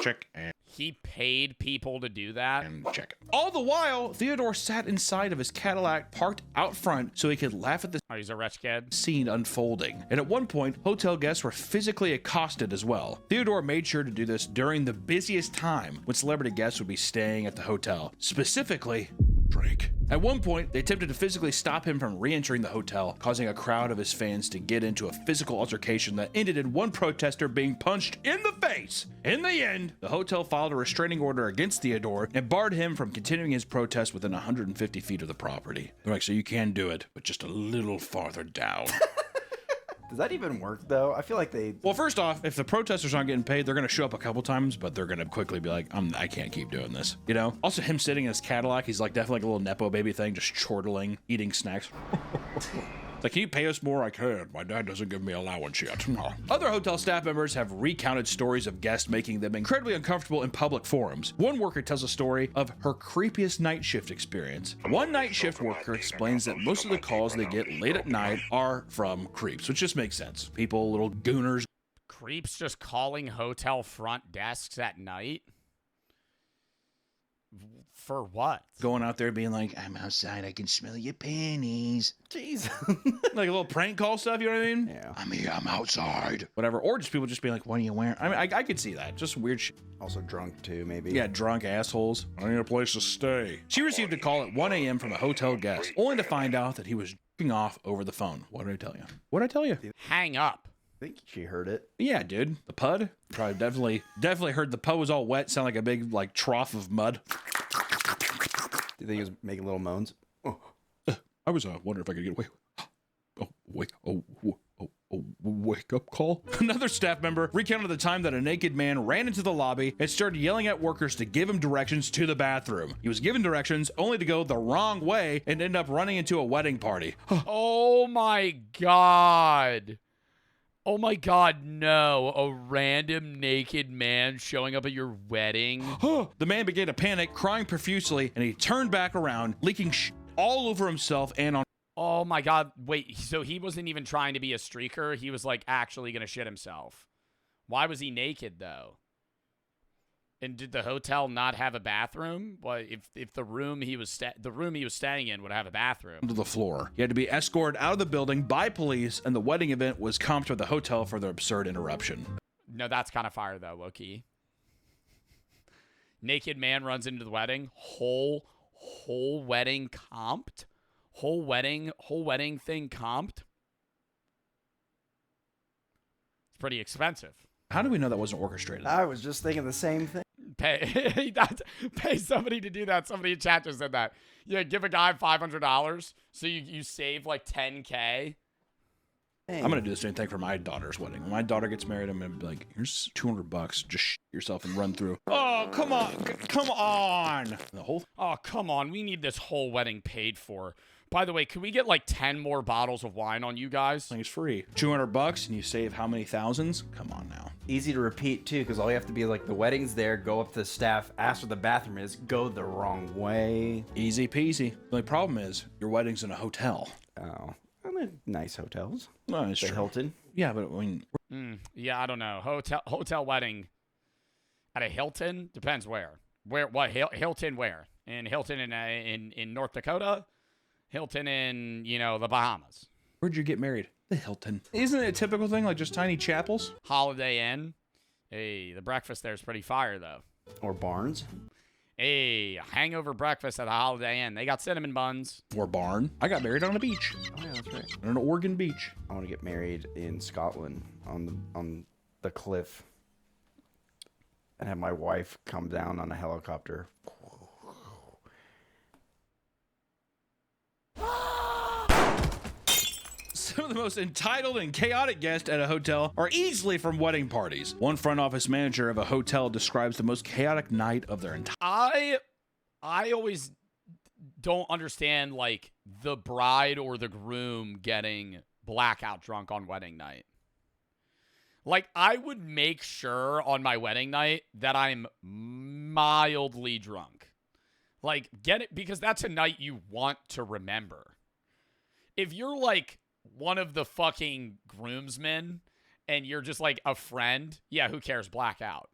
Check, and He paid people to do that? check. All the while, Theodore sat inside of his Cadillac parked out front so he could laugh at the he's a rich kid. Scene unfolding. And at one point, hotel guests were physically accosted as well. Theodore made sure to do this during the busiest time when celebrity guests would be staying at the hotel, specifically Drake. At one point, they attempted to physically stop him from re-entering the hotel, causing a crowd of his fans to get into a physical altercation that ended in one protester being punched in the face. In the end, the hotel filed a restraining order against Theodore and barred him from continuing his protest within 150 feet of the property. They're like, so you can do it, but just a little farther down. Does that even work, though? I feel like they... Well, first off, if the protesters aren't getting paid, they're going to show up a couple times, but they're going to quickly be like, I can't keep doing this, you know? Also, him sitting in his Cadillac, he's like definitely like a little Nepo baby thing, just chortling, eating snacks. Like, can you pay us more? I can. My dad doesn't give me allowance yet. No. Other hotel staff members have recounted stories of guests making them incredibly uncomfortable in public forums. One worker tells a story of her creepiest night shift experience. One night shift worker explains that most of the calls they get late at night are from creeps, which just makes sense. People, little gooners. Creeps just calling hotel front desks at night? For what? Going out there being like, I'm outside, I can smell your panties. Jeez. Like a little prank call stuff, you know what I mean? Yeah. I'm here, I'm outside. Whatever. Or just people just being like, what are you wearing? I mean, I could see that. Just weird shit. Also drunk, too, maybe. Yeah, drunk assholes. I need a place to stay. She received a call at 1 a.m. from a hotel guest, only to find out that he was jerking off over the phone. What did I tell you? What did I tell you? Hang up. I think she heard it. Yeah, dude. The pud? Probably definitely heard the pud was all wet, sound like a big, like, trough of mud. Do you think he was making little moans? I was wondering if I could get away. Wake up call. Another staff member recounted the time that a naked man ran into the lobby and started yelling at workers to give him directions to the bathroom. He was given directions only to go the wrong way and end up running into a wedding party. Oh my god. Oh my god, no. A random naked man showing up at your wedding? The man began to panic, crying profusely, and he turned back around, leaking all over himself and on. Oh my god, wait, so he wasn't even trying to be a streaker? He was like actually gonna shit himself. Why was he naked though? And did the hotel not have a bathroom? Well, if the room he was staying in would have a bathroom. To the floor. He had to be escorted out of the building by police, and the wedding event was comped with the hotel for their absurd interruption. No, that's kind of fire though, Loki. Naked man runs into the wedding. Whole wedding comped. Whole wedding thing comped. It's pretty expensive. How do we know that wasn't orchestrated? I was just thinking the same thing. Pay somebody to do that. Somebody in chat just said that. Yeah, give a guy $500 so you save like $10K. I'm gonna do the same thing for my daughter's wedding. When my daughter gets married, I'm gonna be like, here's $200. Just shit yourself and run through. Oh, come on. Oh, come on. We need this whole wedding paid for. By the way, can we get like 10 more bottles of wine on you guys? Thing is free. $200 and you save how many thousands? Come on now. Easy to repeat too, because all you have to be like, the wedding's there, go up to the staff, ask where the bathroom is, go the wrong way. Easy peasy. The only problem is your wedding's in a hotel. Oh, I mean, nice hotels. No, it's true. Hilton. Yeah, but I mean, yeah, I don't know. Hotel wedding at a Hilton depends where. What Hilton where? In Hilton in North Dakota. Hilton in, the Bahamas. Where'd you get married? The Hilton. Isn't it a typical thing, like just tiny chapels? Holiday Inn. Hey, the breakfast there is pretty fire, though. Or Barnes. Hey, hangover breakfast at the Holiday Inn. They got cinnamon buns. Or barn. I got married on a beach. Oh yeah, that's right. On an Oregon beach. I want to get married in Scotland on the cliff, and have my wife come down on a helicopter. Some of the most entitled and chaotic guests at a hotel are easily from wedding parties. One front office manager of a hotel describes the most chaotic night of their entire. I always don't understand like the bride or the groom getting blackout drunk on wedding night. Like, I would make sure on my wedding night that I'm mildly drunk. Like, get it, because that's a night you want to remember. If you're like one of the fucking groomsmen and you're just like a friend, yeah, who cares? Blackout.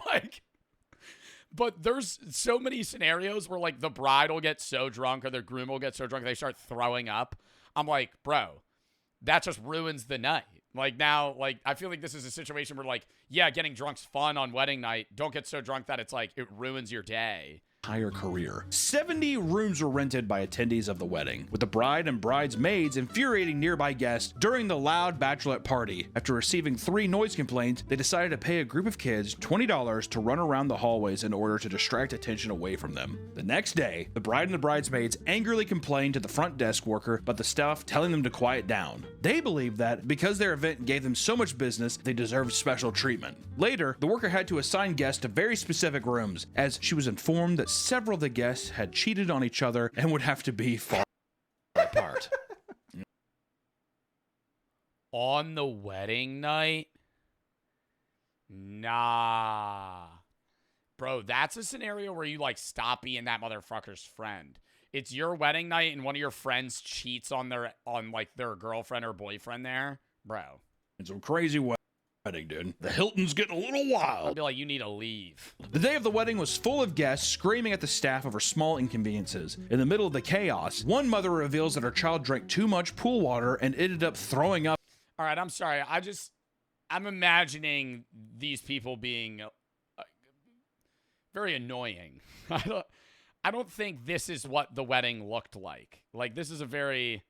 Like, but there's so many scenarios where like the bride will get so drunk or the groom will get so drunk they start throwing up. I'm like, bro, that just ruins the night. Like now, like I feel like this is a situation where like, yeah, getting drunk's fun on wedding night. Don't get so drunk that it's like it ruins your day. Entire career. 70 rooms were rented by attendees of the wedding, with the bride and bridesmaids infuriating nearby guests during the loud bachelorette party. After receiving 3 noise complaints, they decided to pay a group of kids $20 to run around the hallways in order to distract attention away from them. The next day, the bride and the bridesmaids angrily complained to the front desk worker about the staff telling them to quiet down. They believed that because their event gave them so much business, they deserved special treatment. Later, the worker had to assign guests to very specific rooms, as she was informed that several of the guests had cheated on each other and would have to be far apart. On the wedding night? Nah. Bro, that's a scenario where you like stop being that motherfucker's friend. It's your wedding night and one of your friends cheats on their girlfriend or boyfriend there. Bro. It's a crazy wedding, dude. The Hilton's getting a little wild. I'd be like, you need to leave. The day of the wedding was full of guests screaming at the staff over small inconveniences. In the middle of the chaos, one mother reveals that her child drank too much pool water and ended up throwing up. All right, I'm sorry. I'm imagining these people being very annoying. I don't think this is what the wedding looked like. Like, this is a very,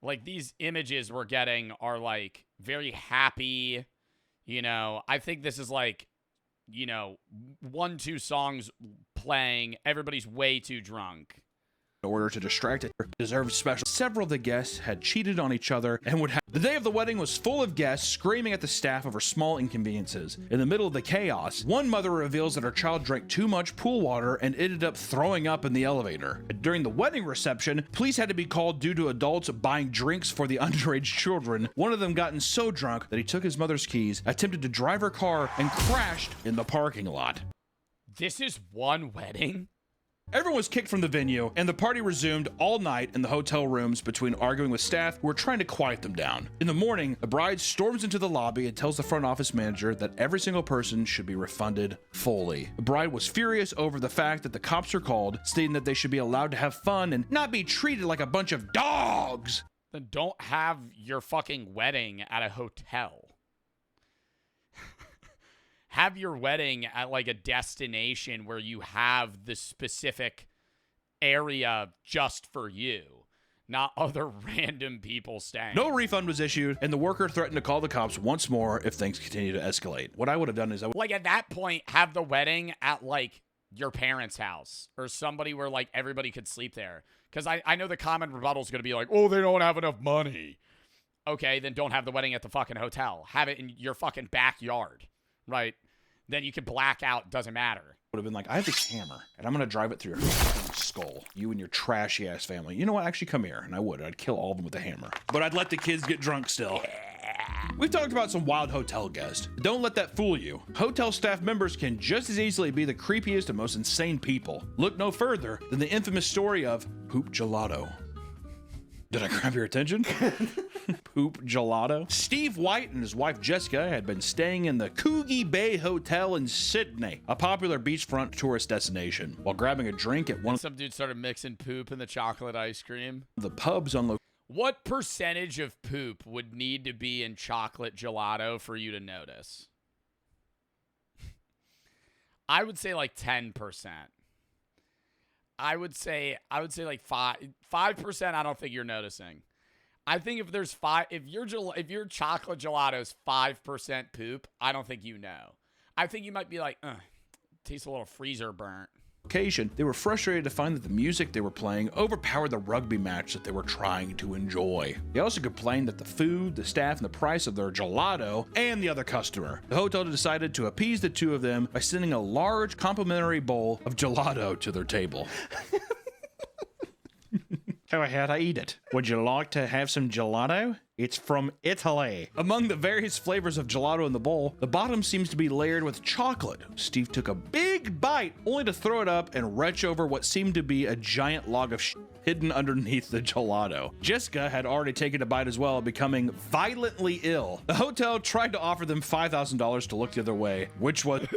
like, these images we're getting are, like, very happy. You know, I think this is, like, you know, 1-2 songs playing. Everybody's way too drunk. In order to distract it, deserved special. Several of the guests had cheated on each other and would have. The day of the wedding was full of guests screaming at the staff over small inconveniences. In the middle of the chaos, one mother reveals that her child drank too much pool water and ended up throwing up in the elevator. During the wedding reception, police had to be called due to adults buying drinks for the underage children. One of them gotten so drunk that he took his mother's keys, attempted to drive her car, and crashed in the parking lot. This is one wedding? Everyone was kicked from the venue, and the party resumed all night in the hotel rooms between arguing with staff who were trying to quiet them down. In the morning, the bride storms into the lobby and tells the front office manager that every single person should be refunded fully. The bride was furious over the fact that the cops are called, stating that they should be allowed to have fun and not be treated like a bunch of dogs. Then don't have your fucking wedding at a hotel. Have your wedding at like a destination where you have the specific area just for you, not other random people staying. No refund was issued, and the worker threatened to call the cops once more if things continue to escalate. What I would have done is like at that point, have the wedding at like your parents' house or somebody where like everybody could sleep there. Because I know the common rebuttal is going to be like, oh, they don't have enough money. Okay, then don't have the wedding at the fucking hotel. Have it in your fucking backyard. Right? Then you can black out. Doesn't matter. Would have been like, I have this hammer, and I'm going to drive it through your fucking skull. You and your trashy-ass family. You know what? Actually, come here. And I would. I'd kill all of them with a hammer. But I'd let the kids get drunk still. We've talked about some wild hotel guests. Don't let that fool you. Hotel staff members can just as easily be the creepiest and most insane people. Look no further than the infamous story of Poop Gelato. Did I grab your attention? Poop Gelato. Steve White and his wife Jessica had been staying in the Coogee Bay Hotel in Sydney, a popular beachfront tourist destination. While grabbing a drink at one of some dude started mixing poop in the chocolate ice cream. The pubs on what percentage of poop would need to be in chocolate gelato for you to notice? I would say like 10%. I would say like 5%. I don't think you're noticing. I think if there's if your chocolate gelato's 5% poop, I don't think you know. I think you might be like, tastes a little freezer burnt. Occasion, they were frustrated to find that the music they were playing overpowered the rugby match that they were trying to enjoy. They also complained that the food, the staff, and the price of their gelato and the other customer. The hotel decided to appease the two of them by sending a large complimentary bowl of gelato to their table. How I eat it? Would you like to have some gelato? It's from Italy. Among the various flavors of gelato in the bowl, the bottom seems to be layered with chocolate. Steve took a big bite, only to throw it up and retch over what seemed to be a giant log of hidden underneath the gelato. Jessica had already taken a bite as well, becoming violently ill. The hotel tried to offer them $5,000 to look the other way, which was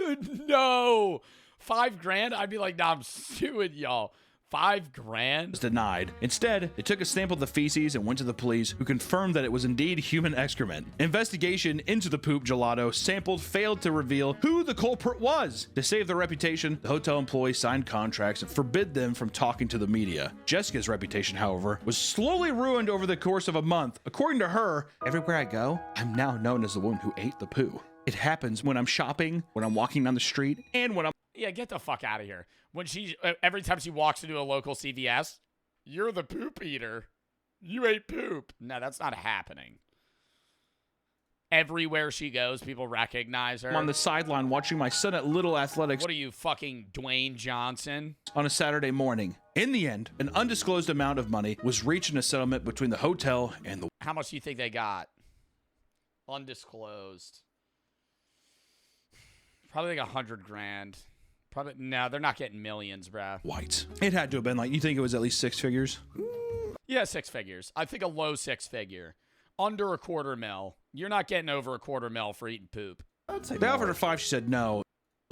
no, $5,000. I'd be like, nah, I'm suing y'all. $5,000 was denied. Instead, they took a sample of the feces and went to the police, who confirmed that it was indeed human excrement. Investigation into the poop gelato sampled failed to reveal who the culprit was. To save their reputation, the hotel employees signed contracts and forbid them from talking to the media. Jessica's reputation, however, was slowly ruined over the course of a month. According to her, everywhere I go, I'm now known as the one who ate the poo. It happens when I'm shopping, when I'm walking down the street, and when I'm... Yeah, get the fuck out of here. When every time she walks into a local CVS, you're the poop eater. You ate poop. No, that's not happening. Everywhere she goes, people recognize her. I'm on the sideline watching my son at Little Athletics. What are you, fucking Dwayne Johnson? On a Saturday morning. In the end, an undisclosed amount of money was reached in a settlement between the hotel and the... How much do you think they got? Undisclosed. Probably like $100,000. Probably no, they're not getting millions, bruh. Whites. It had to have been like, you think it was at least 6 figures? Yeah, 6 figures. I think a low 6 figure. Under $250,000. You're not getting over $250,000 for eating poop. They offered her 5, she said no.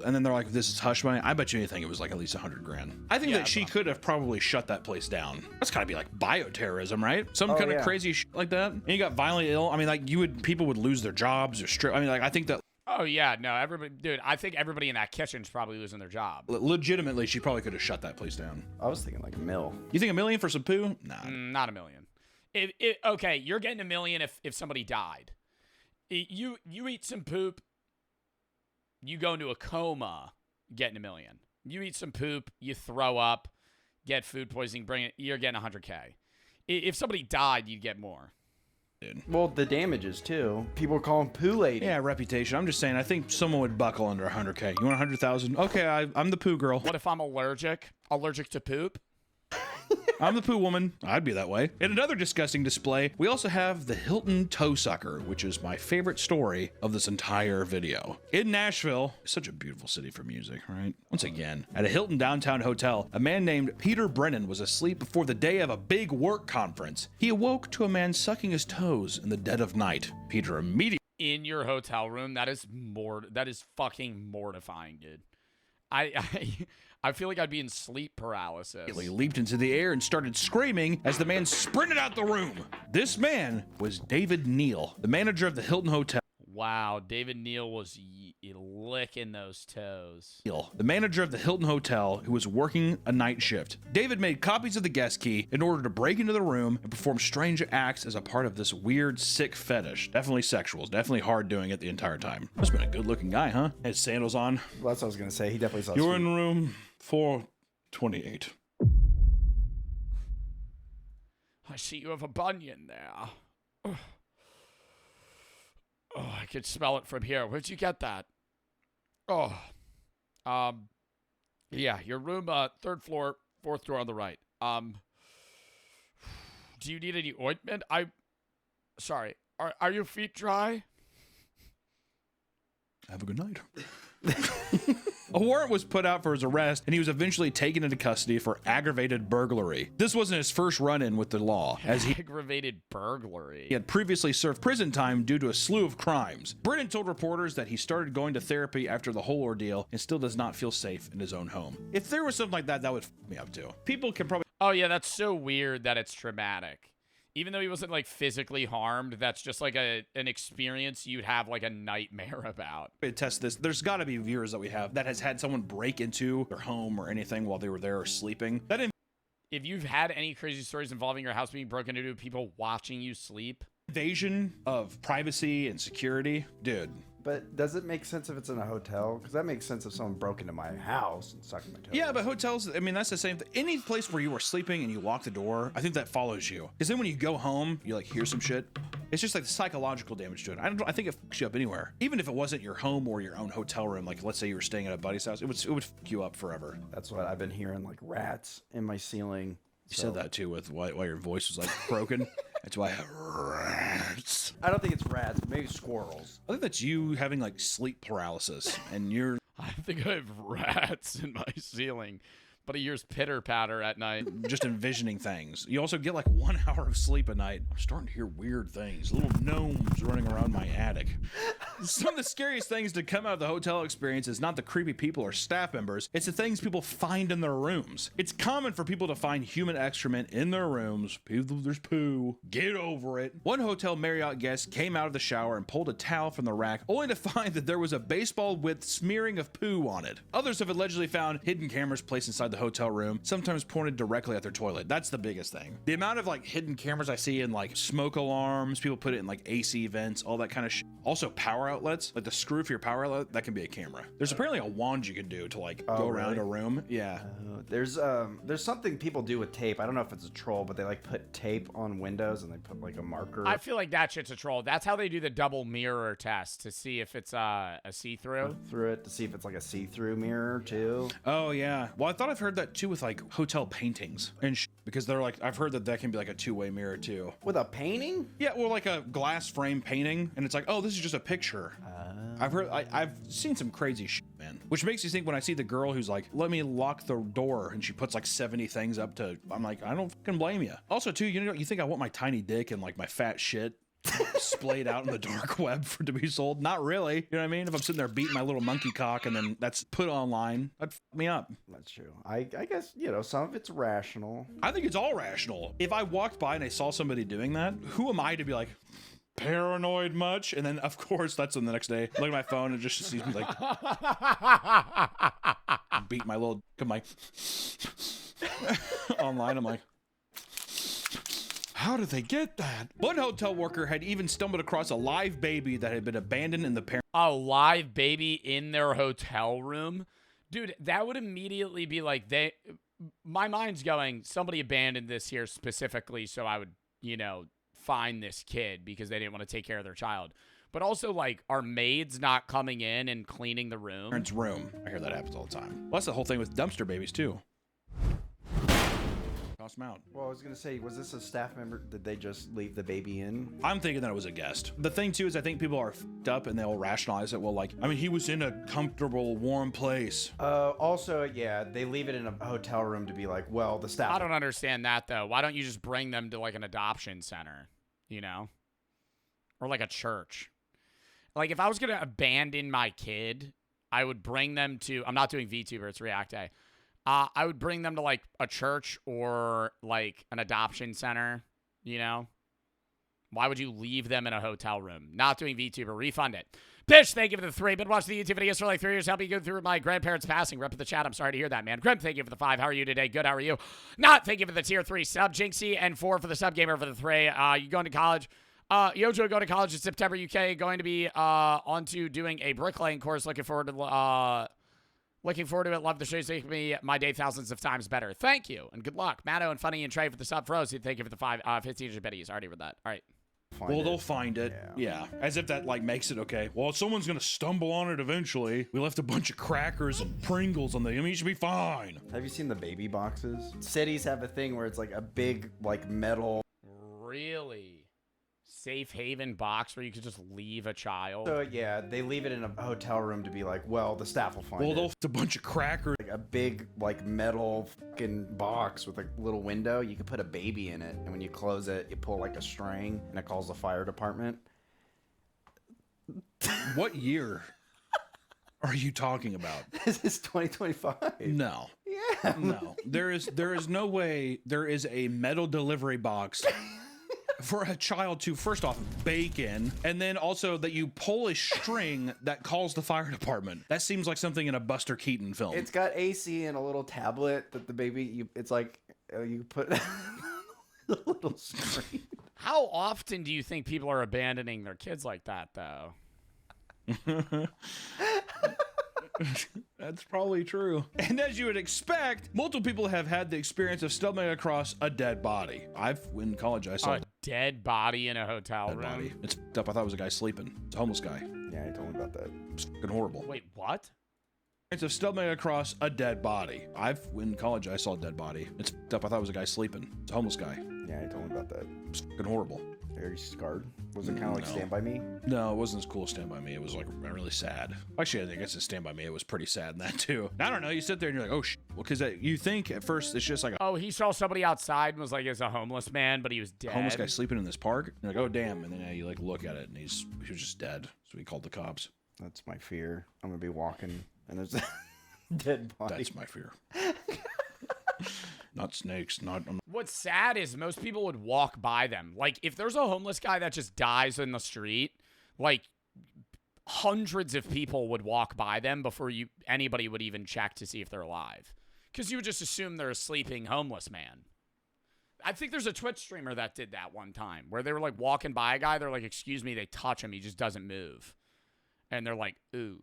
And then they're like, this is hush money. I bet you anything it was like at least $100,000. I think that she could have probably shut that place down. That's gotta be like bioterrorism, right? Some kind of crazy shit like that. And you got violently ill. I mean, like people would lose their jobs or strip. I mean, like I think that. Oh, yeah, no, everybody, dude, I think everybody in that kitchen's probably losing their job. Legitimately, she probably could have shut that place down. I was thinking like $1 million. You think $1 million for some poo? Nah. Not $1 million. Okay, you're getting $1 million if somebody died. You eat some poop, you go into a coma, getting $1 million. You eat some poop, you throw up, get food poisoning, you're getting $100K. If somebody died, you'd get more. Dude. Well, the damages too. People call him Poo Lady. Yeah, reputation. I'm just saying. I think someone would buckle under $100K. You want 100,000? Okay, I'm the poo girl. What if I'm allergic? Allergic to poop? I'm the poo woman. I'd be that way. In another disgusting display, we also have the Hilton Toe Sucker, which is my favorite story of this entire video. In Nashville, such a beautiful city for music, right? Once again, at a Hilton downtown hotel, a man named Peter Brennan was asleep before the day of a big work conference. He awoke to a man sucking his toes in the dead of night. Peter immediately... In your hotel room, that is fucking mortifying, dude. I feel like I'd be in sleep paralysis. He leaped into the air and started screaming as the man sprinted out the room. This man was David Neal, the manager of the Hilton Hotel. Wow, David Neal was licking those toes. The manager of the Hilton Hotel, who was working a night shift. David made copies of the guest key in order to break into the room and perform strange acts as a part of this weird, sick fetish. Definitely sexual. Definitely hard doing it the entire time. Must have been a good-looking guy, huh? Had sandals on. Well, that's what I was gonna say. He definitely saw. You're in room 428. I see you have a bunion there. Oh, I could smell it from here. Where'd you get that? Oh, yeah, your room, 3rd floor, 4th door on the right. Do you need any ointment? Sorry, are your feet dry? Have a good night. A warrant was put out for his arrest, and he was eventually taken into custody for aggravated burglary. This wasn't his first run-in with the law, as he aggravated burglary. He had previously served prison time due to a slew of crimes. Brennan told reporters that he started going to therapy after the whole ordeal and still does not feel safe in his own home. If there was something like that, that would f me up too. People can probably... Oh yeah, that's so weird that it's traumatic. Even though he wasn't like physically harmed, that's just like an experience you'd have like a nightmare about. Test this. There's got to be viewers that we have that has had someone break into their home or anything while they were there or sleeping. If you've had any crazy stories involving your house being broken into, people watching you sleep, invasion of privacy and security, dude. But does it make sense if it's in a hotel? Because that makes sense if someone broke into my house and sucked my toes. Yeah, but hotels, I mean, that's the same thing. Any place where you are sleeping and you lock the door, I think that follows you. Because then when you go home, you like hear some shit. It's just like the psychological damage to it. I think it fucks you up anywhere. Even if it wasn't your home or your own hotel room, like let's say you were staying at a buddy's house, it would fuck you up forever. That's what I've been hearing, like rats in my ceiling. You said that too with why your voice was like broken. That's why I have rats. I don't think it's rats, maybe squirrels. I think that's you having like sleep paralysis and you're... I think I have rats in my ceiling, but he hears pitter patter at night. Just envisioning things. You also get like 1 hour of sleep a night. I'm starting to hear weird things. Little gnomes running around my attic. Some of the scariest things to come out of the hotel experience is not the creepy people or staff members. It's the things people find in their rooms. It's common for people to find human excrement in their rooms. There's poo. Get over it. One hotel Marriott guest came out of the shower and pulled a towel from the rack, only to find that there was a baseball with smearing of poo on it. Others have allegedly found hidden cameras placed inside the hotel room, sometimes pointed directly at their toilet. That's the biggest thing. The amount of like hidden cameras I see in like smoke alarms, people put it in like AC vents, all that kind of shit. Also power outlets, like the screw for your power outlet, that can be a camera. There's apparently a wand you can do to like go around a room. Yeah. There's something people do with tape. I don't know if it's a troll, but they like put tape on windows and they put like a marker. I feel like that shit's a troll. That's how they do the double mirror test to see if it's a see-through. Through it to see if it's like a see-through mirror too. Oh yeah. Well, I thought I've heard that too with like hotel paintings and because they're like, I've heard that can be like a two-way mirror too. With a painting? Yeah, or like a glass frame painting, and it's like, oh, this is just a picture. I've seen some crazy shit, man. Which makes you think when I see the girl who's like, let me lock the door, and she puts like 70 things up to, I'm like, I don't fucking blame you. Also too, you think I want my tiny dick and like my fat shit splayed out in the dark web for to be sold? Not really. You know what I mean? If I'm sitting there beating my little monkey cock and then that's put online, that'd fuck me up. That's true. I guess, some of it's rational. I think it's all rational. If I walked by and I saw somebody doing that, who am I to be like, paranoid much? And then of course that's on the next day. Look at my phone and just sees me like beat my little online. I'm like, how did they get that? One hotel worker had even stumbled across a live baby that had been abandoned in the parent. A live baby in their hotel room? Dude, that would immediately be like, my mind's going, somebody abandoned this here specifically so I would, find this kid because they didn't want to take care of their child. But also, like, are maids not coming in and cleaning the room? Parents' room. I hear that happens all the time. Well, that's the whole thing with dumpster babies, too. Toss them out. Well, I was going to say, was this a staff member? Did they just leave the baby in? I'm thinking that it was a guest. The thing, too, is I think people are f***ed up and they'll rationalize it. Well, like, I mean, he was in a comfortable, warm place. Also, yeah, they leave it in a hotel room to be like, well, the staff... I don't understand that, though. Why don't you just bring them to, like, an adoption center, Or, like, a church. Like, if I was going to abandon my kid, I would bring them to... I'm not doing VTuber, it's React Day. I would bring them to, like, a church or, like, an adoption center, Why would you leave them in a hotel room? Not doing VTuber. Refund it. Bish, thank you for the 3. Been watching the YouTube videos for like 3 years. Help me go through my grandparents' passing. Rep of the chat. I'm sorry to hear that, man. Grim, thank you for the 5. How are you today? Good. How are you? Not. Thank you for the tier 3 sub. Jinxie and 4 for the sub gamer for the 3. You going to college? Yojo going to college in September, UK. Going to be onto doing a bricklaying course. Looking forward to it. Love the show. Making me my day thousands of times better. Thank you. And good luck. Matto and Funny and Trey for the sub. Froze, thank you for the 5. 15 biddies. Already with that. All right. They'll find it. Yeah. As if that, like, makes it okay. Well, someone's going to stumble on it eventually. We left a bunch of crackers and Pringles on the... I mean, you should be fine. Have you seen the baby boxes? Cities have a thing where it's like a big, like, metal... Really? Safe haven box where you could just leave a child? So, yeah, they leave it in a hotel room to be like, well, the staff will find it. Well, they'll a bunch of crackers. Like a big, like, metal fucking box with a little window. You could put a baby in it, and when you close it, you pull, like, a string, and it calls the fire department. What year are you talking about? This is 2025. No. Yeah. No. There is no way there is a metal delivery box for a child to first off bake in, and then also that you pull a string that calls the fire department. That seems like something in a Buster Keaton film. It's got AC and a little tablet that the baby, it's like you put a little screen. How often do you think people are abandoning their kids like that, though? That's probably true. And as you would expect, multiple people have had the experience of stumbling across a dead body. In college, I saw a dead body in a hotel room. Body. It's f***ed up. I thought it was a guy sleeping. It's a homeless guy. Yeah, he told me about that. It's fucking horrible. Wait, what? Of stumbling across a dead body. In college, I saw a dead body. It's f***ed up. I thought it was a guy sleeping. It's a homeless guy. Yeah, he told me about that. It's fucking horrible. Are you scarred? Was it kind of like Stand By Me? No, it wasn't as cool as Stand By Me. It was like really sad. Actually, I guess it's Stand By Me. It was pretty sad in that too. I don't know. You sit there and you're like, oh shit. Well, because you think at first it's just like oh, he saw somebody outside and was like, it's a homeless man, but he was dead. A homeless guy sleeping in this park. And you're like, oh damn. And then you like look at it and he was just dead. So we called the cops. That's my fear. I'm gonna be walking and there's a dead body. That's my fear. Not snakes, not... What's sad is most people would walk by them. Like, if there's a homeless guy that just dies in the street, like, hundreds of people would walk by them before anybody would even check to see if they're alive. Because you would just assume they're a sleeping homeless man. I think there's a Twitch streamer that did that one time, where they were, like, walking by a guy, they're like, excuse me, they touch him, he just doesn't move. And they're like, ooh.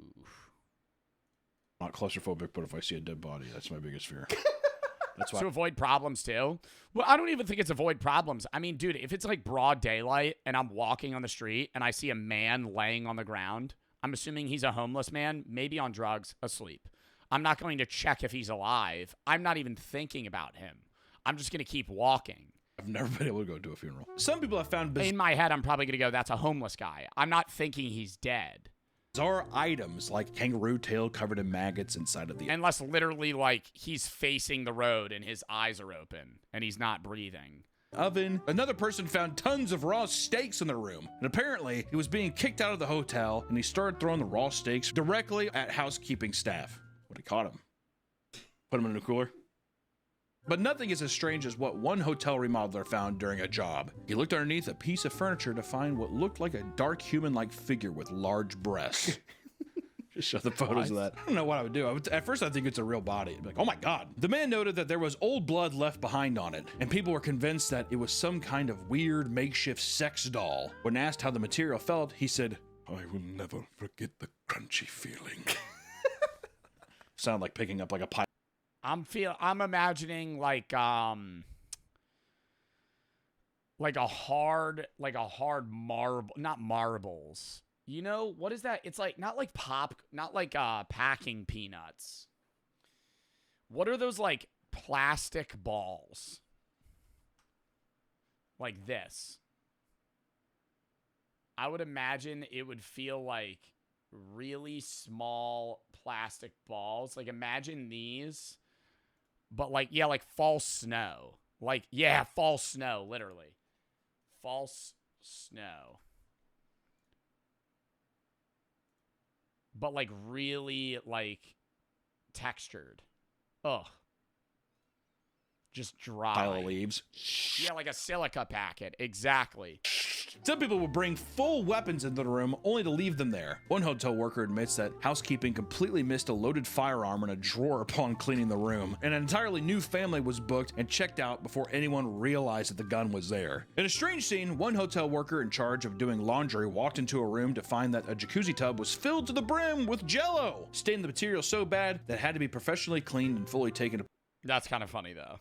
Not claustrophobic, but if I see a dead body, that's my biggest fear. That's why. To avoid problems too? Well, I don't even think it's avoid problems. I mean, dude, if it's like broad daylight and I'm walking on the street and I see a man laying on the ground, I'm assuming he's a homeless man, maybe on drugs, asleep. I'm not going to check if he's alive. I'm not even thinking about him. I'm just going to keep walking. I've never been able to go to a funeral. Some people have found in my head, I'm probably going to go, that's a homeless guy. I'm not thinking he's dead. Bizarre items like kangaroo tail covered in maggots inside of the... Unless literally, like, he's facing the road and his eyes are open and he's not breathing. Oven. Another person found tons of raw steaks in their room. And apparently, he was being kicked out of the hotel and he started throwing the raw steaks directly at housekeeping staff. But he caught him. Put him in a cooler. But nothing is as strange as what one hotel remodeler found during a job. He looked underneath a piece of furniture to find what looked like a dark human-like figure with large breasts. Just show the photos of that. I don't know what I would do. At first, I think it's a real body. I'd be like, oh my God. The man noted that there was old blood left behind on it, and people were convinced that it was some kind of weird makeshift sex doll. When asked how the material felt, he said, I will never forget the crunchy feeling. Sound like picking up like a pie. I'm imagining like a hard marble, not marbles. You know, what is that? It's like not like packing peanuts. What are those like plastic balls? Like this. I would imagine it would feel like really small plastic balls. Like imagine these. But like, yeah, like false snow. Like, yeah, false snow, literally. False snow. But like really like textured. Ugh. Just dry. Pile of leaves. Yeah, like a silica packet. Exactly. Some people will bring full weapons into the room only to leave them there. One hotel worker admits that housekeeping completely missed a loaded firearm in a drawer upon cleaning the room. An entirely new family was booked and checked out before anyone realized that the gun was there. In a strange scene, one hotel worker in charge of doing laundry walked into a room to find that a jacuzzi tub was filled to the brim with Jell-O, staining the material so bad that it had to be professionally cleaned and fully taken. That's kind of funny though.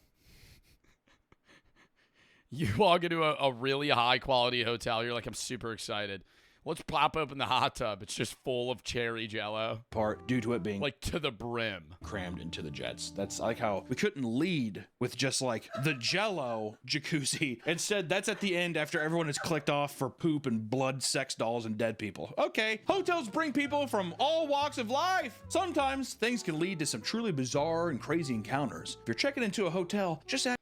You walk into a really high quality hotel. You're like, I'm super excited. Let's pop open the hot tub. It's just full of cherry Jell-O. Part due to it being like to the brim. Crammed into the jets. That's like how we couldn't lead with just like the Jell-O jacuzzi. Instead, that's at the end after everyone has clicked off for poop and blood, sex dolls, and dead people. Okay, hotels bring people from all walks of life. Sometimes things can lead to some truly bizarre and crazy encounters. If you're checking into a hotel, just act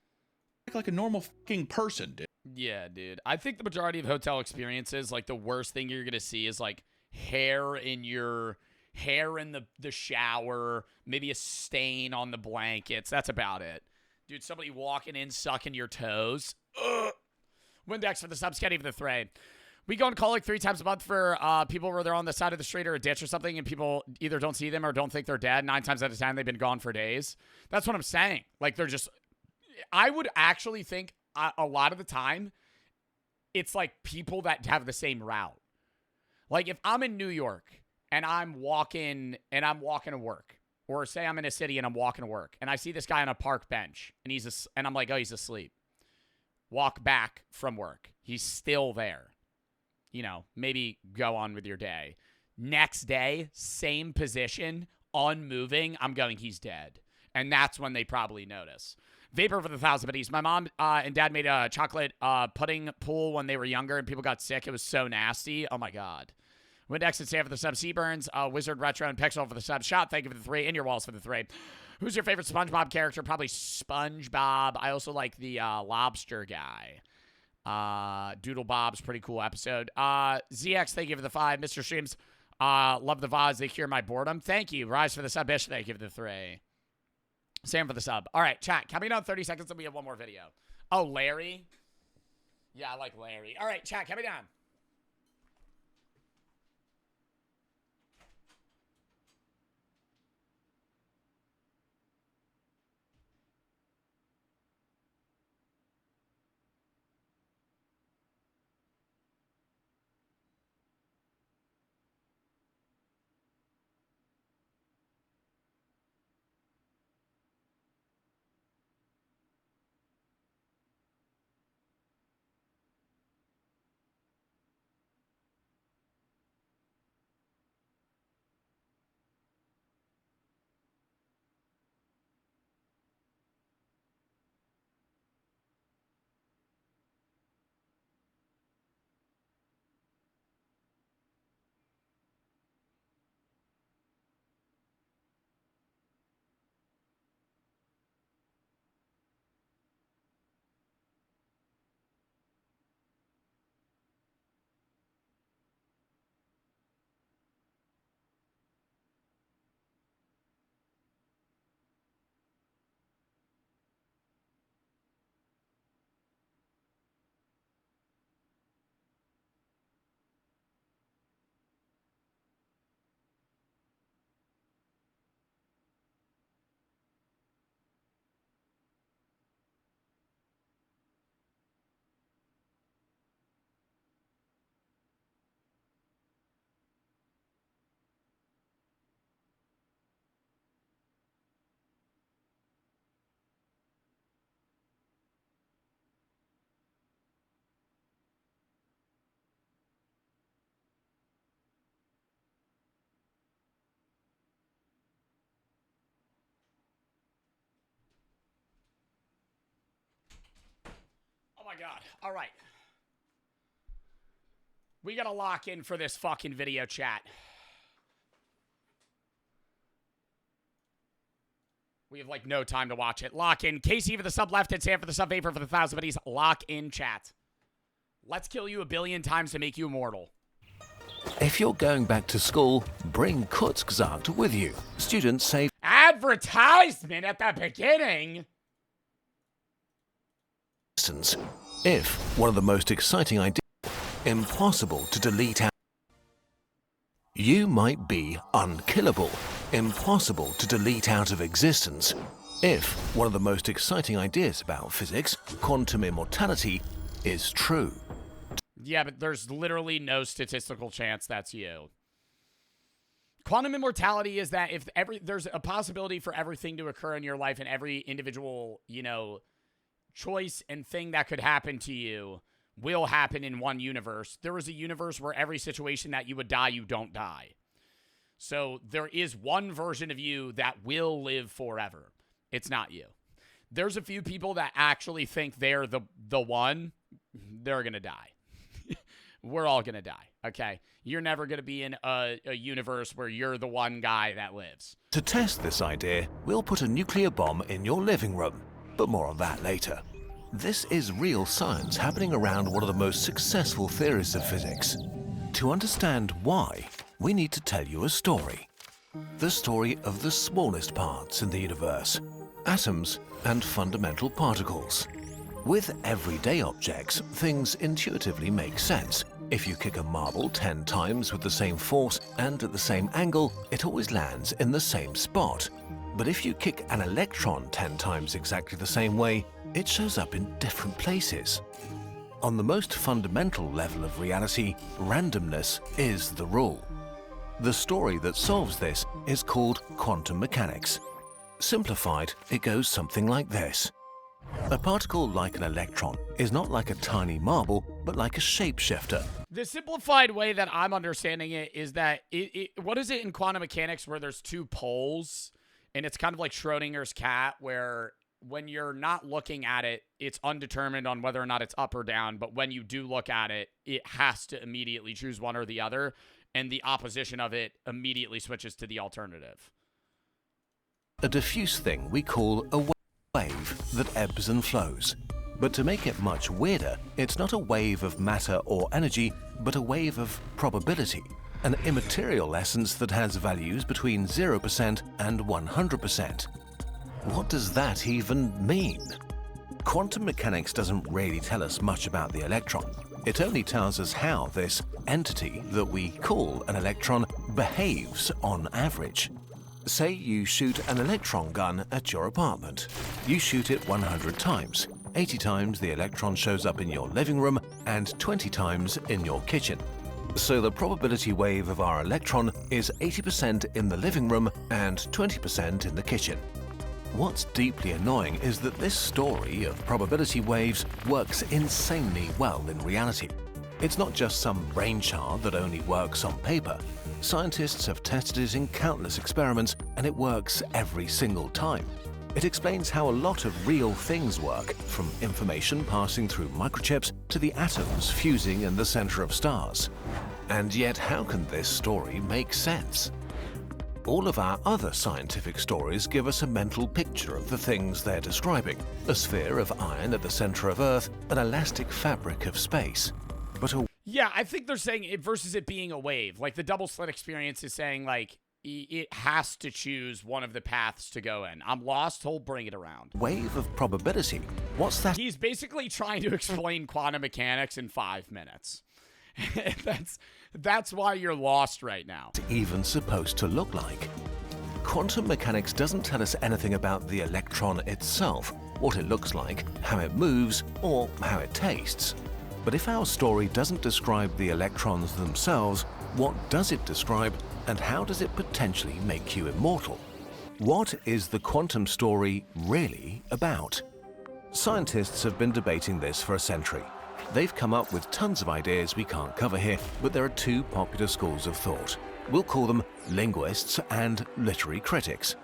like a normal fucking person, dude. Yeah, dude. I think the majority of hotel experiences, like the worst thing you're gonna see is like hair in the shower, maybe a stain on the blankets. That's about it. Dude, somebody walking in, sucking your toes. Ugh. Windex for the sub, Sketty for the thread. We go and call like 3 times a month for people where they're on the side of the street or a ditch or something, and people either don't see them or don't think they're dead. 9 times out of 10, they've been gone for days. That's what I'm saying. Like, they're just... I would actually think a lot of the time, it's like people that have the same route. Like, if I'm in New York and I'm walking to work, or say I'm in a city and I'm walking to work, and I see this guy on a park bench, and I'm like, oh, he's asleep. Walk back from work. He's still there. You know, maybe go on with your day. Next day, same position, unmoving, I'm going, he's dead. And that's when they probably notice. Vapor for the 1,000 biddies. My mom and dad made a chocolate pudding pool when they were younger and people got sick. It was so nasty. Oh, my God. Windex and Sam for the sub. Seaburns, Wizard, Retro, and Pixel for the sub. Shot, thank you for the 3. And your walls for the 3. Who's your favorite SpongeBob character? Probably SpongeBob. I also like the lobster guy. Doodle Bob's pretty cool episode. ZX, thank you for the 5. Mr. Streams, love the VODs. They cure my boredom. Thank you. Rise for the sub. Bish, thank you for the 3. Sam for the sub. All right, chat. Coming down 30 seconds, and we have one more video. Oh, Larry? Yeah, I like Larry. All right, chat. Coming down. Oh my God. All right. We gotta lock in for this fucking video chat. We have like no time to watch it. Lock in. Casey for the sub left and Sam for the sub. Vapor for the 1,000 buddies. Lock in chat. Let's kill you 1 billion times to make you immortal. If you're going back to school, bring Kurzgesagt with you. Students save advertisement at the beginning. If one of the most exciting ideas, impossible to delete out. You might be unkillable, impossible to delete out of existence. If one of the most exciting ideas about physics, quantum immortality, is true. Yeah, but there's literally no statistical chance that's you. Quantum immortality is that if there's a possibility for everything to occur in your life and every individual, you know, choice and thing that could happen to you will happen in one universe. There is a universe where every situation that you would die, you don't die. So there is one version of you that will live forever. It's not you. There's a few people that actually think they're the one. They're going to die. We're all going to die, okay? You're never going to be in a universe where you're the one guy that lives. To test this idea, we'll put a nuclear bomb in your living room. But more on that later. This is real science happening around one of the most successful theories of physics. To understand why, we need to tell you a story. The story of the smallest parts in the universe, atoms and fundamental particles. With everyday objects, things intuitively make sense. If you kick a marble 10 times with the same force and at the same angle, it always lands in the same spot. But if you kick an electron 10 times exactly the same way, it shows up in different places. On the most fundamental level of reality, randomness is the rule. The story that solves this is called quantum mechanics. Simplified, it goes something like this. A particle like an electron is not like a tiny marble, but like a shapeshifter. The simplified way that I'm understanding it is that what is it in quantum mechanics where there's two poles, and it's kind of like Schrodinger's cat, where when you're not looking at it, it's undetermined on whether or not it's up or down, but when you do look at it, it has to immediately choose one or the other, and the opposition of it immediately switches to the alternative. A diffuse thing we call a wave that ebbs and flows. But to make it much weirder, it's not a wave of matter or energy, but a wave of probability, an immaterial essence that has values between 0% and 100%. What does that even mean? Quantum mechanics doesn't really tell us much about the electron. It only tells us how this entity that we call an electron behaves on average. Say you shoot an electron gun at your apartment. You shoot it 100 times. 80 times the electron shows up in your living room and 20 times in your kitchen. So the probability wave of our electron is 80% in the living room and 20% in the kitchen. What's deeply annoying is that this story of probability waves works insanely well in reality. It's not just some brainchild that only works on paper. Scientists have tested it in countless experiments, and it works every single time. It explains how a lot of real things work, from information passing through microchips to the atoms fusing in the center of stars. And yet, how can this story make sense? All of our other scientific stories give us a mental picture of the things they're describing. A sphere of iron at the center of Earth, an elastic fabric of space. But yeah, I think they're saying it versus it being a wave. Like the double slit experience is saying like it has to choose one of the paths to go in. I'm lost, he'll bring it around. Wave of probability? What's that? He's basically trying to explain quantum mechanics in 5 minutes. That's why you're lost right now. Even supposed to look like? Quantum mechanics doesn't tell us anything about the electron itself, what it looks like, how it moves, or how it tastes. But if our story doesn't describe the electrons themselves, what does it describe, and how does it potentially make you immortal? What is the quantum story really about? Scientists have been debating this for a century. They've come up with tons of ideas we can't cover here, but there are two popular schools of thought. We'll call them linguists and literary critics.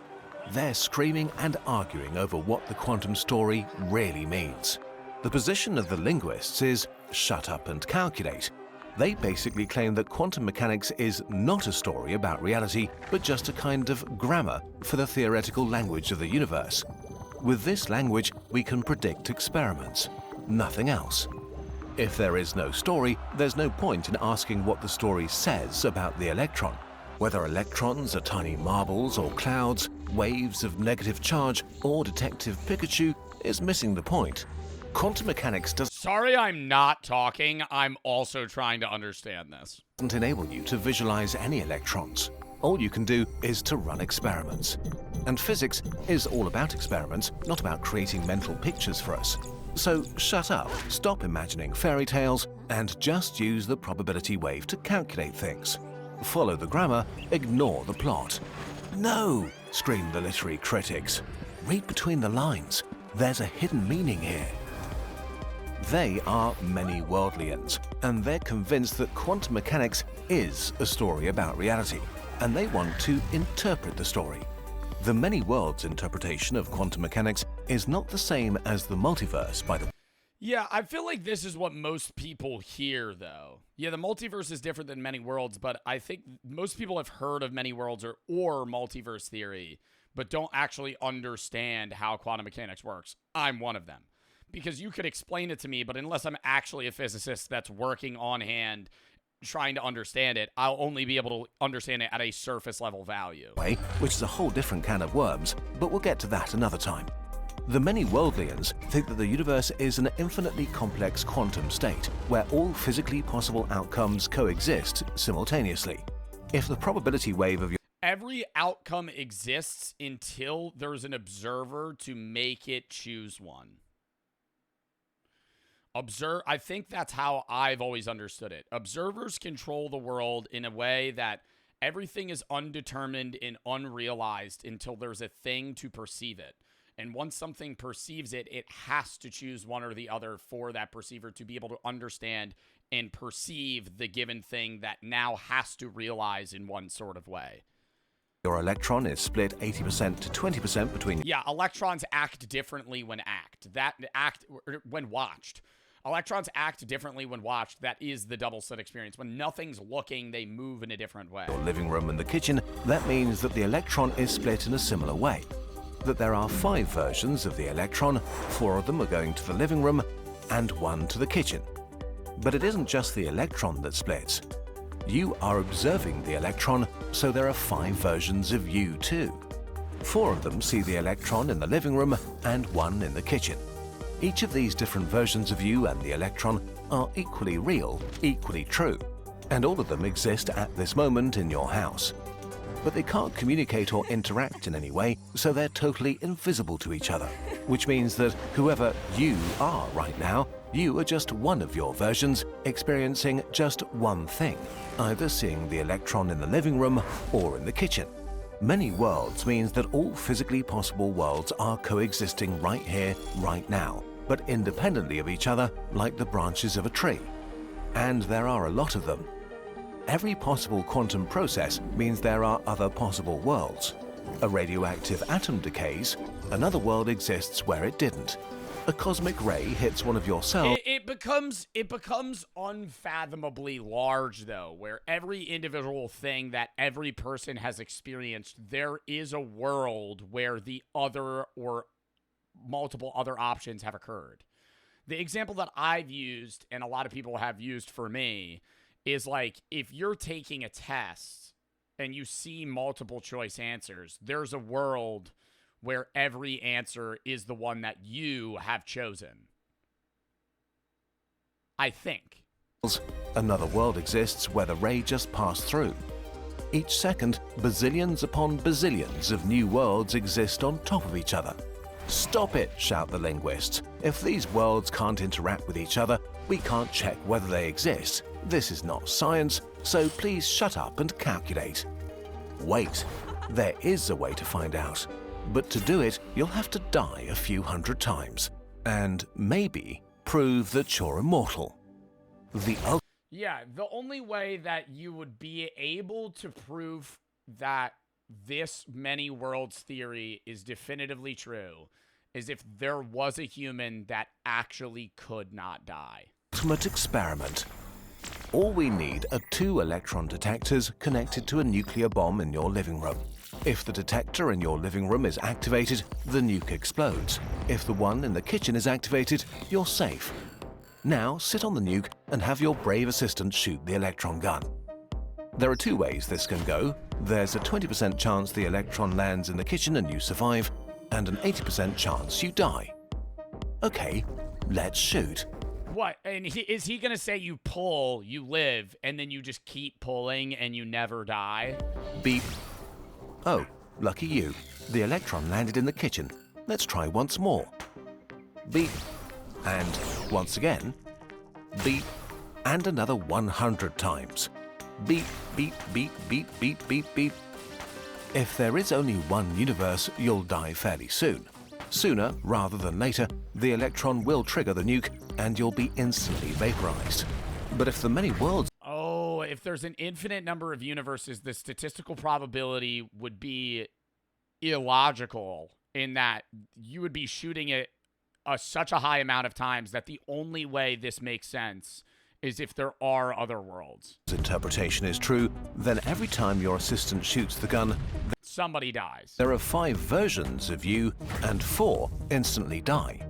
They're screaming and arguing over what the quantum story really means. The position of the linguists is shut up and calculate. They basically claim that quantum mechanics is not a story about reality, but just a kind of grammar for the theoretical language of the universe. With this language, we can predict experiments. Nothing else. If there is no story, there's no point in asking what the story says about the electron. Whether electrons are tiny marbles or clouds, waves of negative charge, or Detective Pikachu is missing the point. Quantum mechanics doesn't... Sorry I'm not talking. I'm also trying to understand this. ...doesn't enable you to visualize any electrons. All you can do is to run experiments. And physics is all about experiments, not about creating mental pictures for us. So shut up, stop imagining fairy tales, and just use the probability wave to calculate things. Follow the grammar, ignore the plot. No, scream the literary critics. Read between the lines. There's a hidden meaning here. They are many worldlians, and they're convinced that quantum mechanics is a story about reality, and they want to interpret the story. The many worlds interpretation of quantum mechanics is not the same as the multiverse, by the way. Yeah, I feel like this is what most people hear, though. Yeah, the multiverse is different than many worlds, but I think most people have heard of many worlds or multiverse theory, but don't actually understand how quantum mechanics works. I'm one of them. Because you could explain it to me, but unless I'm actually a physicist that's working on hand trying to understand it, I'll only be able to understand it at a surface level value. Which is a whole different can of worms, but we'll get to that another time. The many worldlians think that the universe is an infinitely complex quantum state where all physically possible outcomes coexist simultaneously. If the probability wave of your Every outcome exists until there's an observer to make it choose one. I think that's how I've always understood it. Observers control the world in a way that everything is undetermined and unrealized until there's a thing to perceive it. And once something perceives it, it has to choose one or the other for that perceiver to be able to understand and perceive the given thing that now has to realize in one sort of way. Your electron is split 80% to 20% between... Yeah, electrons act differently when when watched. Electrons act differently when watched. That is the double slit experience. When nothing's looking, they move in a different way. Your living room and the kitchen, that means that the electron is split in a similar way. That there are 5 versions of the electron, 4 of them are going to the living room, and 1 to the kitchen. But it isn't just the electron that splits. You are observing the electron, so there are 5 versions of you too. 4 of them see the electron in the living room, and 1 in the kitchen. Each of these different versions of you and the electron are equally real, equally true, and all of them exist at this moment in your house. But they can't communicate or interact in any way, so they're totally invisible to each other, which means that whoever you are right now, you are just one of your versions experiencing just one thing, either seeing the electron in the living room or in the kitchen. Many worlds means that all physically possible worlds are coexisting right here, right now, but independently of each other like the branches of a tree. And there are a lot of them. Every possible quantum process means there are other possible worlds. A radioactive atom decays, another world exists where it didn't. A cosmic ray hits one of your cells. It becomes unfathomably large, though, where every individual thing that every person has experienced, there is a world where the other or multiple other options have occurred. The example that I've used, and a lot of people have used for me, is like if you're taking a test and you see multiple choice answers, there's a world where every answer is the one that you have chosen. I think. Another world exists where the ray just passed through. Each second, bazillions upon bazillions of new worlds exist on top of each other. Stop it, shout the linguists. If these worlds can't interact with each other, we can't check whether they exist. This is not science, so please shut up and calculate. Wait, there is a way to find out. But to do it, you'll have to die a few hundred times. And maybe prove that you're immortal. Yeah, the only way that you would be able to prove that this many worlds theory is definitively true is if there was a human that actually could not die. Ultimate experiment. All we need are 2 electron detectors connected to a nuclear bomb in your living room. If the detector in your living room is activated, the nuke explodes. If the one in the kitchen is activated, you're safe. Now sit on the nuke and have your brave assistant shoot the electron gun. There are 2 ways this can go. There's a 20% chance the electron lands in the kitchen and you survive, and an 80% chance you die. Okay, let's shoot. What? And is he going to say you pull, you live, and then you just keep pulling and you never die? Beep. Oh, lucky you. The electron landed in the kitchen. Let's try once more. Beep. And once again. Beep. And another 100 times. Beep, beep, beep, beep, beep, beep, beep. If there is only one universe, you'll die fairly soon. Sooner rather than later, the electron will trigger the nuke and you'll be instantly vaporized. But if the many worlds... Oh, if there's an infinite number of universes, the statistical probability would be illogical in that you would be shooting it such a high amount of times that the only way this makes sense is if there are other worlds. Interpretation is true, then every time your assistant shoots the gun, somebody dies. There are 5 versions of you, and 4 instantly die.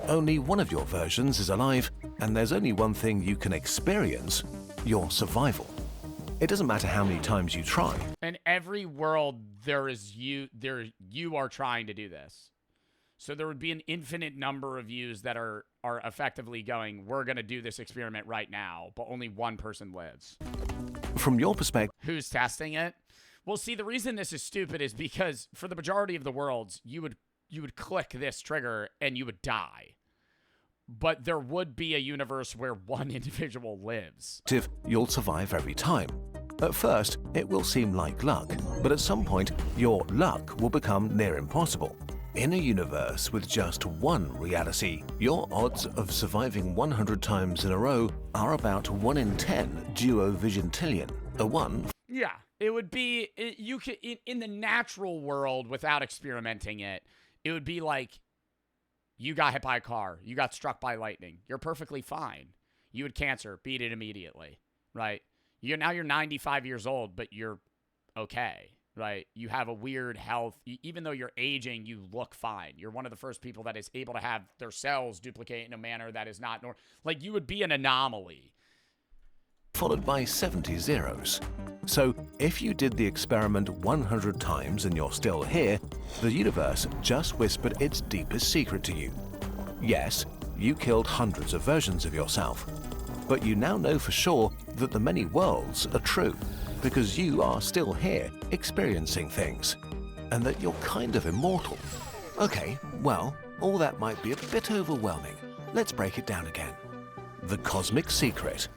Only one of your versions is alive, and there's only one thing you can experience, your survival. It doesn't matter how many times you try. In every world, you are trying to do this. So there would be an infinite number of yous that are effectively going, we're going to do this experiment right now, but only one person lives. From your perspective, who's testing it? Well, see, the reason this is stupid is because for the majority of the worlds, you would click this trigger and you would die. But there would be a universe where one individual lives. You'll survive every time. At first, it will seem like luck, but at some point, your luck will become near impossible. In a universe with just one reality, your odds of surviving 100 times in a row are about 1 in 10 duovigintillion. A 1. Yeah, it would be, you could, in the natural world, without experimenting it, it would be like, you got hit by a car, you got struck by lightning, you're perfectly fine. You had cancer, beat it immediately, right? Now you're 95 years old, but you're okay. Right? You have a weird health. Even though you're aging, you look fine. You're one of the first people that is able to have their cells duplicate in a manner that is not normal. Like, you would be an anomaly. Followed by 70 zeros. So, if you did the experiment 100 times and you're still here, the universe just whispered its deepest secret to you. Yes, you killed hundreds of versions of yourself, but you now know for sure that the many worlds are true, because you are still here experiencing things, and that you're kind of immortal. Okay, well, all that might be a bit overwhelming. Let's break it down again. The cosmic secret.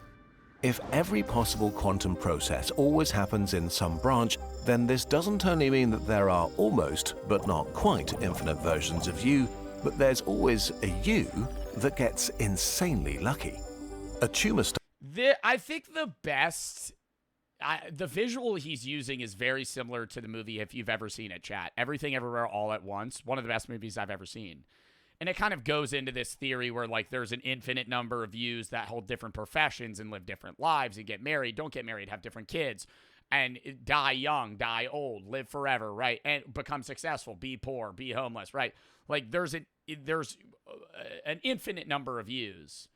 If every possible quantum process always happens in some branch, then this doesn't only mean that there are almost, but not quite, infinite versions of you, but there's always a you that gets insanely lucky. A tumor I think the best... the visual he's using is very similar to the movie, if you've ever seen it, chat. Everything Everywhere All at Once. One of the best movies I've ever seen. And it kind of goes into this theory where, like, there's an infinite number of yous that hold different professions and live different lives and get married, don't get married, have different kids, and die young, die old, live forever, right? And become successful, be poor, be homeless, right? Like, there's an infinite number of yous.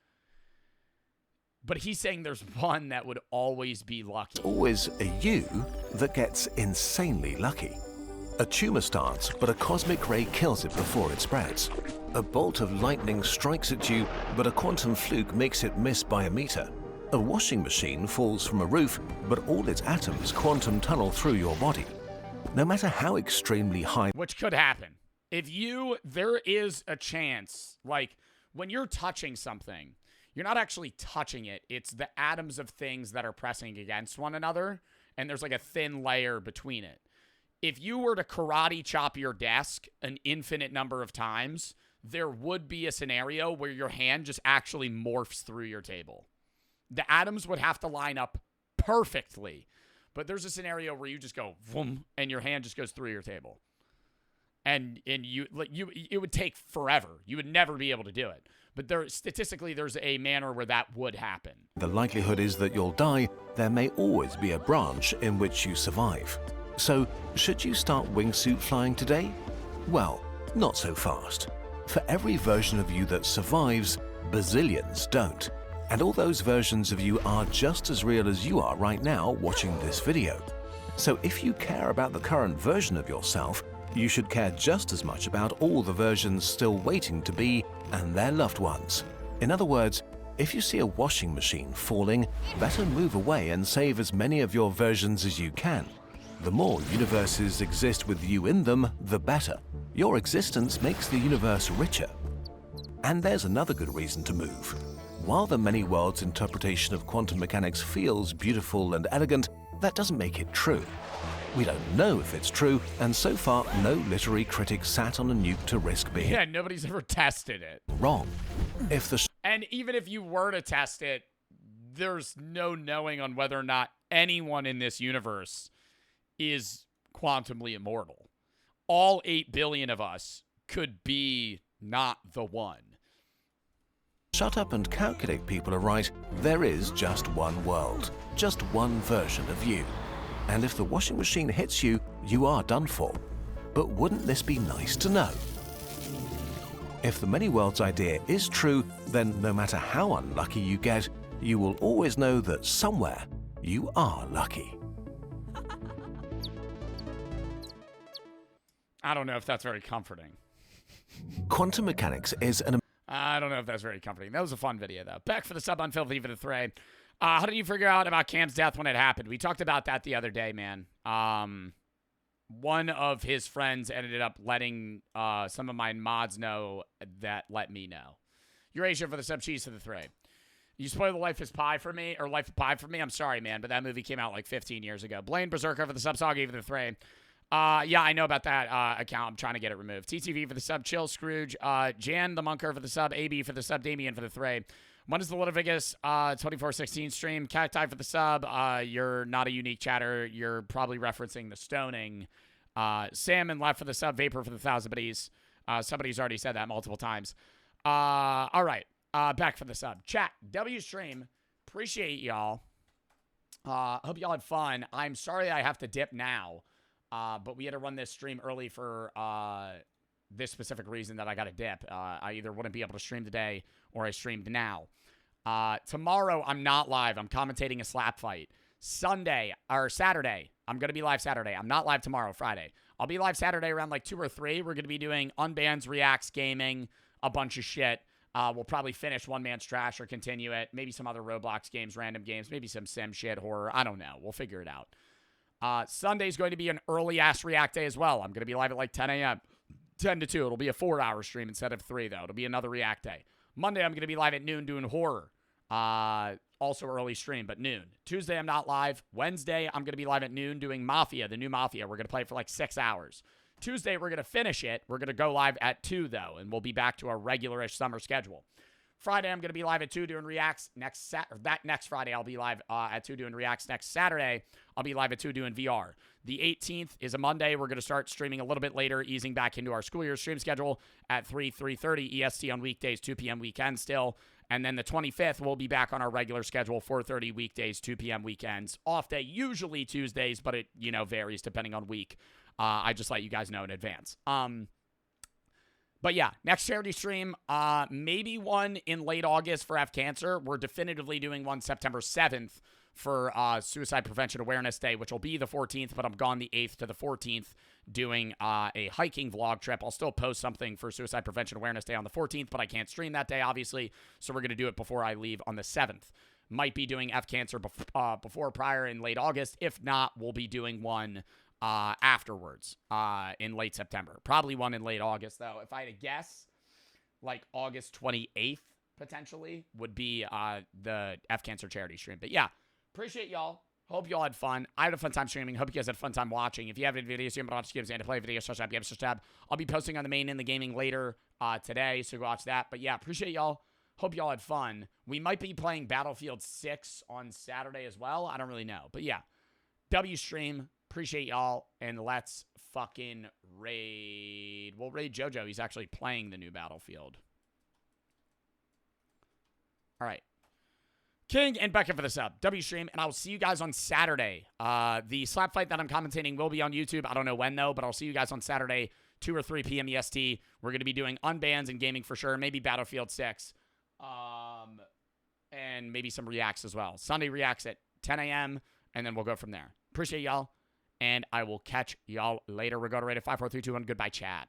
But he's saying there's one that would always be lucky. Always a you that gets insanely lucky. A tumor starts, but a cosmic ray kills it before it spreads. A bolt of lightning strikes at you, but a quantum fluke makes it miss by a meter. A washing machine falls from a roof, but all its atoms quantum tunnel through your body. No matter how extremely high... Which could happen. There is a chance, like, when you're touching something... You're not actually touching it. It's the atoms of things that are pressing against one another, and there's like a thin layer between it. If you were to karate chop your desk an infinite number of times, there would be a scenario where your hand just actually morphs through your table. The atoms would have to line up perfectly, but there's a scenario where you just go, vroom, and your hand just goes through your table. And it would take forever. You would never be able to do it. But statistically, there's a manner where that would happen. The likelihood is that you'll die. There may always be a branch in which you survive. So, should you start wingsuit flying today? Well, not so fast. For every version of you that survives, bazillions don't. And all those versions of you are just as real as you are right now watching this video. So if you care about the current version of yourself, you should care just as much about all the versions still waiting to be and their loved ones. In other words, if you see a washing machine falling, better move away and save as many of your versions as you can. The more universes exist with you in them, the better. Your existence makes the universe richer. And there's another good reason to move. While the many worlds interpretation of quantum mechanics feels beautiful and elegant, that doesn't make it true. We don't know if it's true, and so far no literary critic sat on a nuke to risk being Yeah, nobody's ever tested it. wrong. And even if you were to test it, there's no knowing on whether or not anyone in this universe is quantumly immortal. All 8 billion of us could be not the one. Shut up and calculate people are right. There is just one world, just one version of you. And if the washing machine hits you, you are done for. But wouldn't this be nice to know? If the many worlds idea is true, then no matter how unlucky you get, you will always know that somewhere you are lucky. I don't know if that's very comforting. Quantum mechanics is an I don't know if that's very comforting. That was a fun video, though. Back for the sub, Unfilthy for the thread. How did you figure out about Cam's death when it happened? We talked about that the other day, man. One of his friends ended up letting some of my mods know that let me know. Eurasia for the sub, cheese for the thread. You spoiled Life is Pi for me, or Life of Pi for me? I'm sorry, man, but that movie came out like 15 years ago. Blaine Berserker for the sub, Soggy for the thread. Yeah, I know about that account. I'm trying to get it removed. TTV for the sub, Chill Scrooge. Jan the Munker for the sub, AB for the sub, Damien for the thread. When is the Ludovicus 2416 stream? Cacti for the sub. You're not a unique chatter. You're probably referencing the stoning. Sam and Left for the sub. Vapor for the 1,000 biddies. Somebody's already said that multiple times. All right. Back for the sub. Chat. W stream. Appreciate y'all. Hope y'all had fun. I'm sorry I have to dip now. But we had to run this stream early for this specific reason that I got to dip. I either wouldn't be able to stream today or I streamed now. Tomorrow, I'm not live. I'm commentating a slap fight. Saturday, I'm going to be live Saturday. I'm not live tomorrow, Friday. I'll be live Saturday around like 2 or 3. We're going to be doing unbans, reacts, gaming, a bunch of shit. We'll probably finish One Man's Trash or continue it. Maybe some other Roblox games, random games, maybe some sim shit, horror. I don't know. We'll figure it out. Sunday's going to be an early-ass react day as well. I'm going to be live at like 10 a.m. 10 to 2. It'll be a 4-hour stream instead of 3, though. It'll be another react day. Monday, I'm going to be live at noon doing horror. Also early stream, but noon. Tuesday, I'm not live. Wednesday, I'm going to be live at noon doing Mafia, the new Mafia. We're going to play it for like 6 hours. Tuesday, we're going to finish it. We're going to go live at 2, though, and we'll be back to our regular-ish summer schedule. Friday, I'm going to be live at 2 doing reacts. Next Friday, I'll be live at 2 doing reacts. Next Saturday, I'll be live at 2 doing VR. The 18th is a Monday. We're going to start streaming a little bit later, easing back into our school year stream schedule at 3:30 EST on weekdays, 2 p.m. weekends still. And then the 25th, we'll be back on our regular schedule, 4:30 weekdays, 2 p.m. weekends. Off day, usually Tuesdays, but it, varies depending on week. I just let you guys know in advance. But yeah, next charity stream, maybe one in late August for F Cancer. We're definitively doing one September 7th for Suicide Prevention Awareness Day, which will be the 14th, but I'm gone the 8th to the 14th doing a hiking vlog trip. I'll still post something for Suicide Prevention Awareness Day on the 14th, but I can't stream that day, obviously, so we're going to do it before I leave on the 7th. Might be doing F Cancer prior in late August. If not, we'll be doing one afterwards in late September. Probably one in late August, though. If I had to guess, like August 28th, potentially, would be the F Cancer charity stream. But yeah, appreciate y'all. Hope y'all had fun. I had a fun time streaming. Hope you guys had a fun time watching. If you have any videos you want to watch games and to play videos, /tab. I'll be posting on the main in the gaming later today, so go watch that. But yeah, appreciate y'all. Hope y'all had fun. We might be playing Battlefield 6 on Saturday as well. I don't really know. But yeah, W stream. Appreciate y'all, and let's fucking raid. We'll raid JoJo. He's actually playing the new Battlefield. All right. King and Becca for the sub. W stream, and I'll see you guys on Saturday. The slap fight that I'm commentating will be on YouTube. I don't know when, though, but I'll see you guys on Saturday, 2 or 3 p.m. EST. We're going to be doing unbans and gaming for sure. Maybe Battlefield 6. And maybe some reacts as well. Sunday reacts at 10 a.m., and then we'll go from there. Appreciate y'all. And I will catch y'all later. We're going to rate it 5, 4, 3, 2, 1. Goodbye, chat.